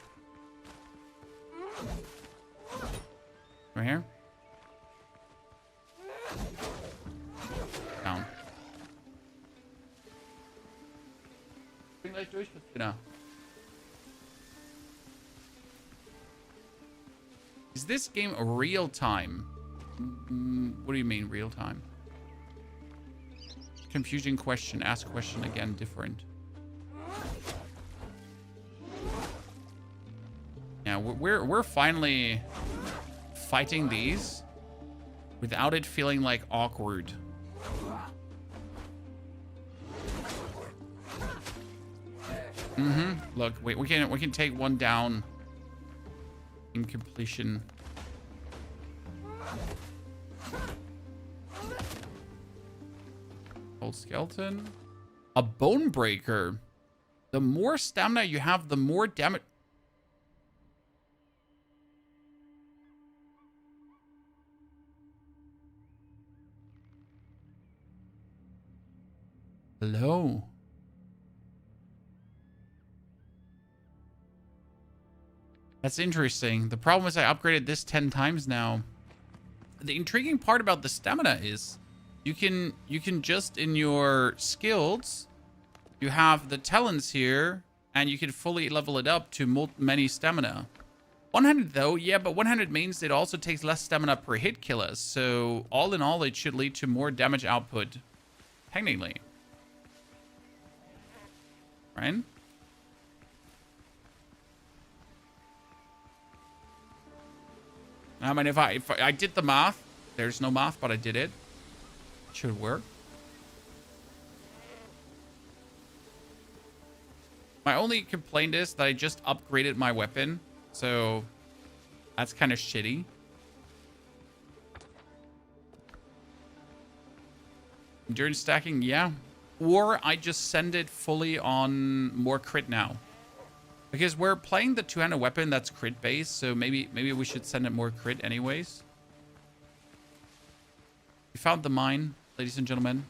Right here. Down. Bin gleich durch mit Dinner. Is this game real time? What do you mean real time? Confusing question. Ask question again. Different. Yeah, we're finally fighting these without it feeling like awkward. Look, wait, we can take one down in completion. Old skeleton. A bone breaker. The more stamina you have, the more damage. Hello. That's interesting. The problem is I upgraded this 10 times now. The intriguing part about the stamina is you can just in your skills, you have the talents here and you can fully level it up to many stamina. 100 though, yeah, but 100 means it also takes less stamina per hit killer. So all in all, it should lead to more damage output technically. Right? I mean, if I did the math, there's no math, but I did it. It should work. My only complaint is that I just upgraded my weapon, so that's kind of shitty. Endurance stacking, yeah. Or I just send it fully on more crit now. Because we're playing the two-handed weapon that's crit based, so maybe we should send it more crit anyways. We found the mine, ladies and gentlemen.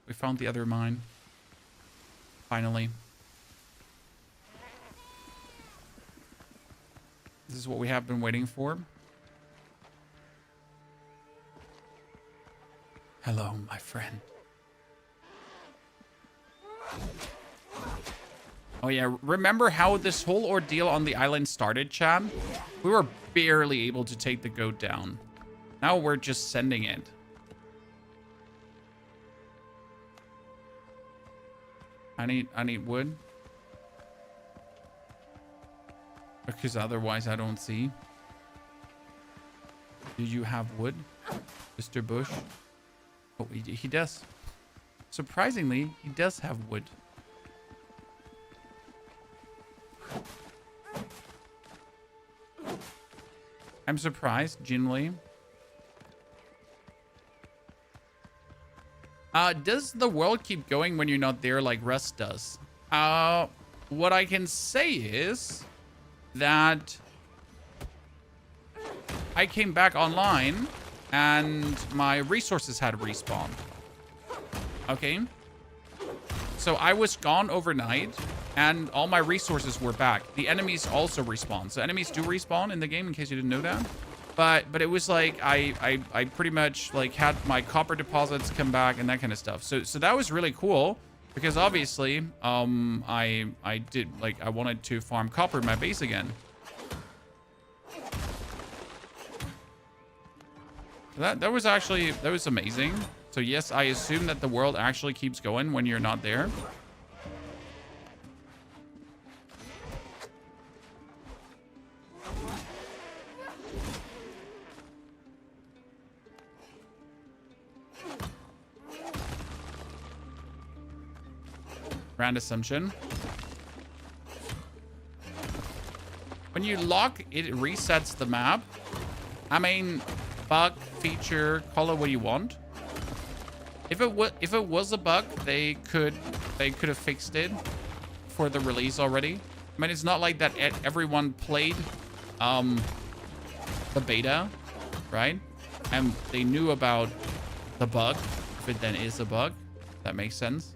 We found the other mine. Finally. This is what we have been waiting for. Hello, my friend. Oh yeah, remember how this whole ordeal on the island started, Chad? We were barely able to take the goat down. Now we're just sending it. I need wood. Because otherwise I don't see. Do you have wood, Mr. Bush? Oh, he does. Surprisingly, he does have wood. I'm surprised, genuinely. Does the world keep going when you're not there like Rust does? What I can say is that I came back online and my resources had respawned. Okay. So I was gone overnight and all my resources were back. The enemies also respawn. So enemies do respawn in the game in case you didn't know that. But it was like I pretty much like had my copper deposits come back and that kind of stuff. So that was really cool because obviously I did like I wanted to farm copper in my base again. That was amazing. So yes, I assume that the world actually keeps going when you're not there. Grand assumption. When you lock, it resets the map. I mean, bug, feature, call it what you want. If it was a bug, they could have fixed it for the release already. I mean, it's not like that everyone played the beta, right? And they knew about the bug, if it then is a bug. That makes sense.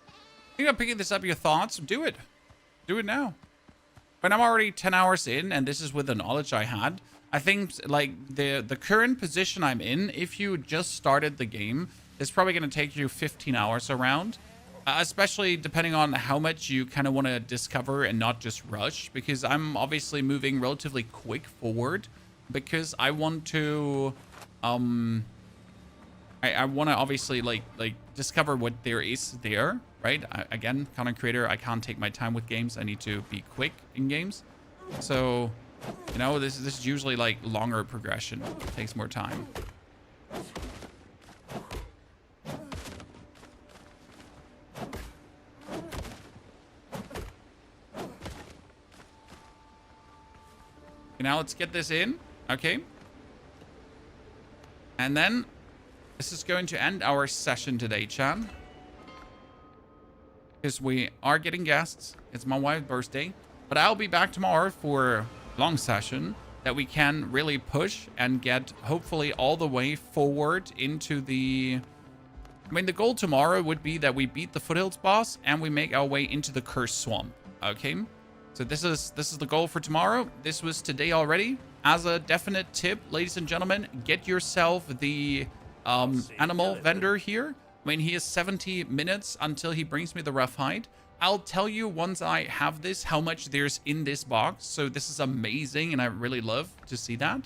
I think I'm picking this up. Your thoughts? Do it. Do it now. But I'm already 10 hours in, and this is with the knowledge I had. I think, like, the current position I'm in, if you just started the game, it's probably going to take you 15 hours around. Especially depending on how much you kind of want to discover and not just rush. Because I'm obviously moving relatively quick forward. Because I want to... I want to obviously, like discover what there is there. Right? Again, content creator, I can't take my time with games. I need to be quick in games. So, you know, this is usually like longer progression. It takes more time. Okay, now let's get this in. Okay. And then this is going to end our session today, Chan. Because we are getting guests. It's my wife's birthday. But I'll be back tomorrow for a long session that we can really push and get hopefully all the way forward into the... I mean, the goal tomorrow would be that we beat the Foothills boss and we make our way into the Cursed Swamp. Okay? So this is the goal for tomorrow. This was today already. As a definite tip, ladies and gentlemen, get yourself the animal vendor here. I mean, he has 70 minutes until he brings me the rough hide. I'll tell you once I have this how much there's in this box. So this is amazing, and I really love to see that.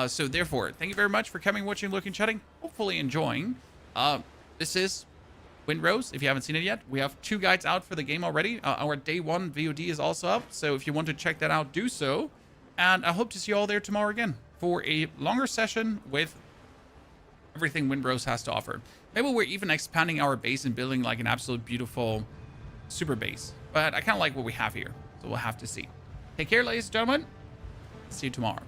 So therefore, thank you very much for coming, watching, looking, chatting. Hopefully enjoying. This is Windrose. If you haven't seen it yet, we have 2 guides out for the game already. Our day 1 VOD is also up. So if you want to check that out, do so. And I hope to see you all there tomorrow again for a longer session with everything Windrose has to offer. Maybe we're even expanding our base and building like an absolute beautiful super base. But I kind of like what we have here. So we'll have to see. Take care, ladies and gentlemen. See you tomorrow.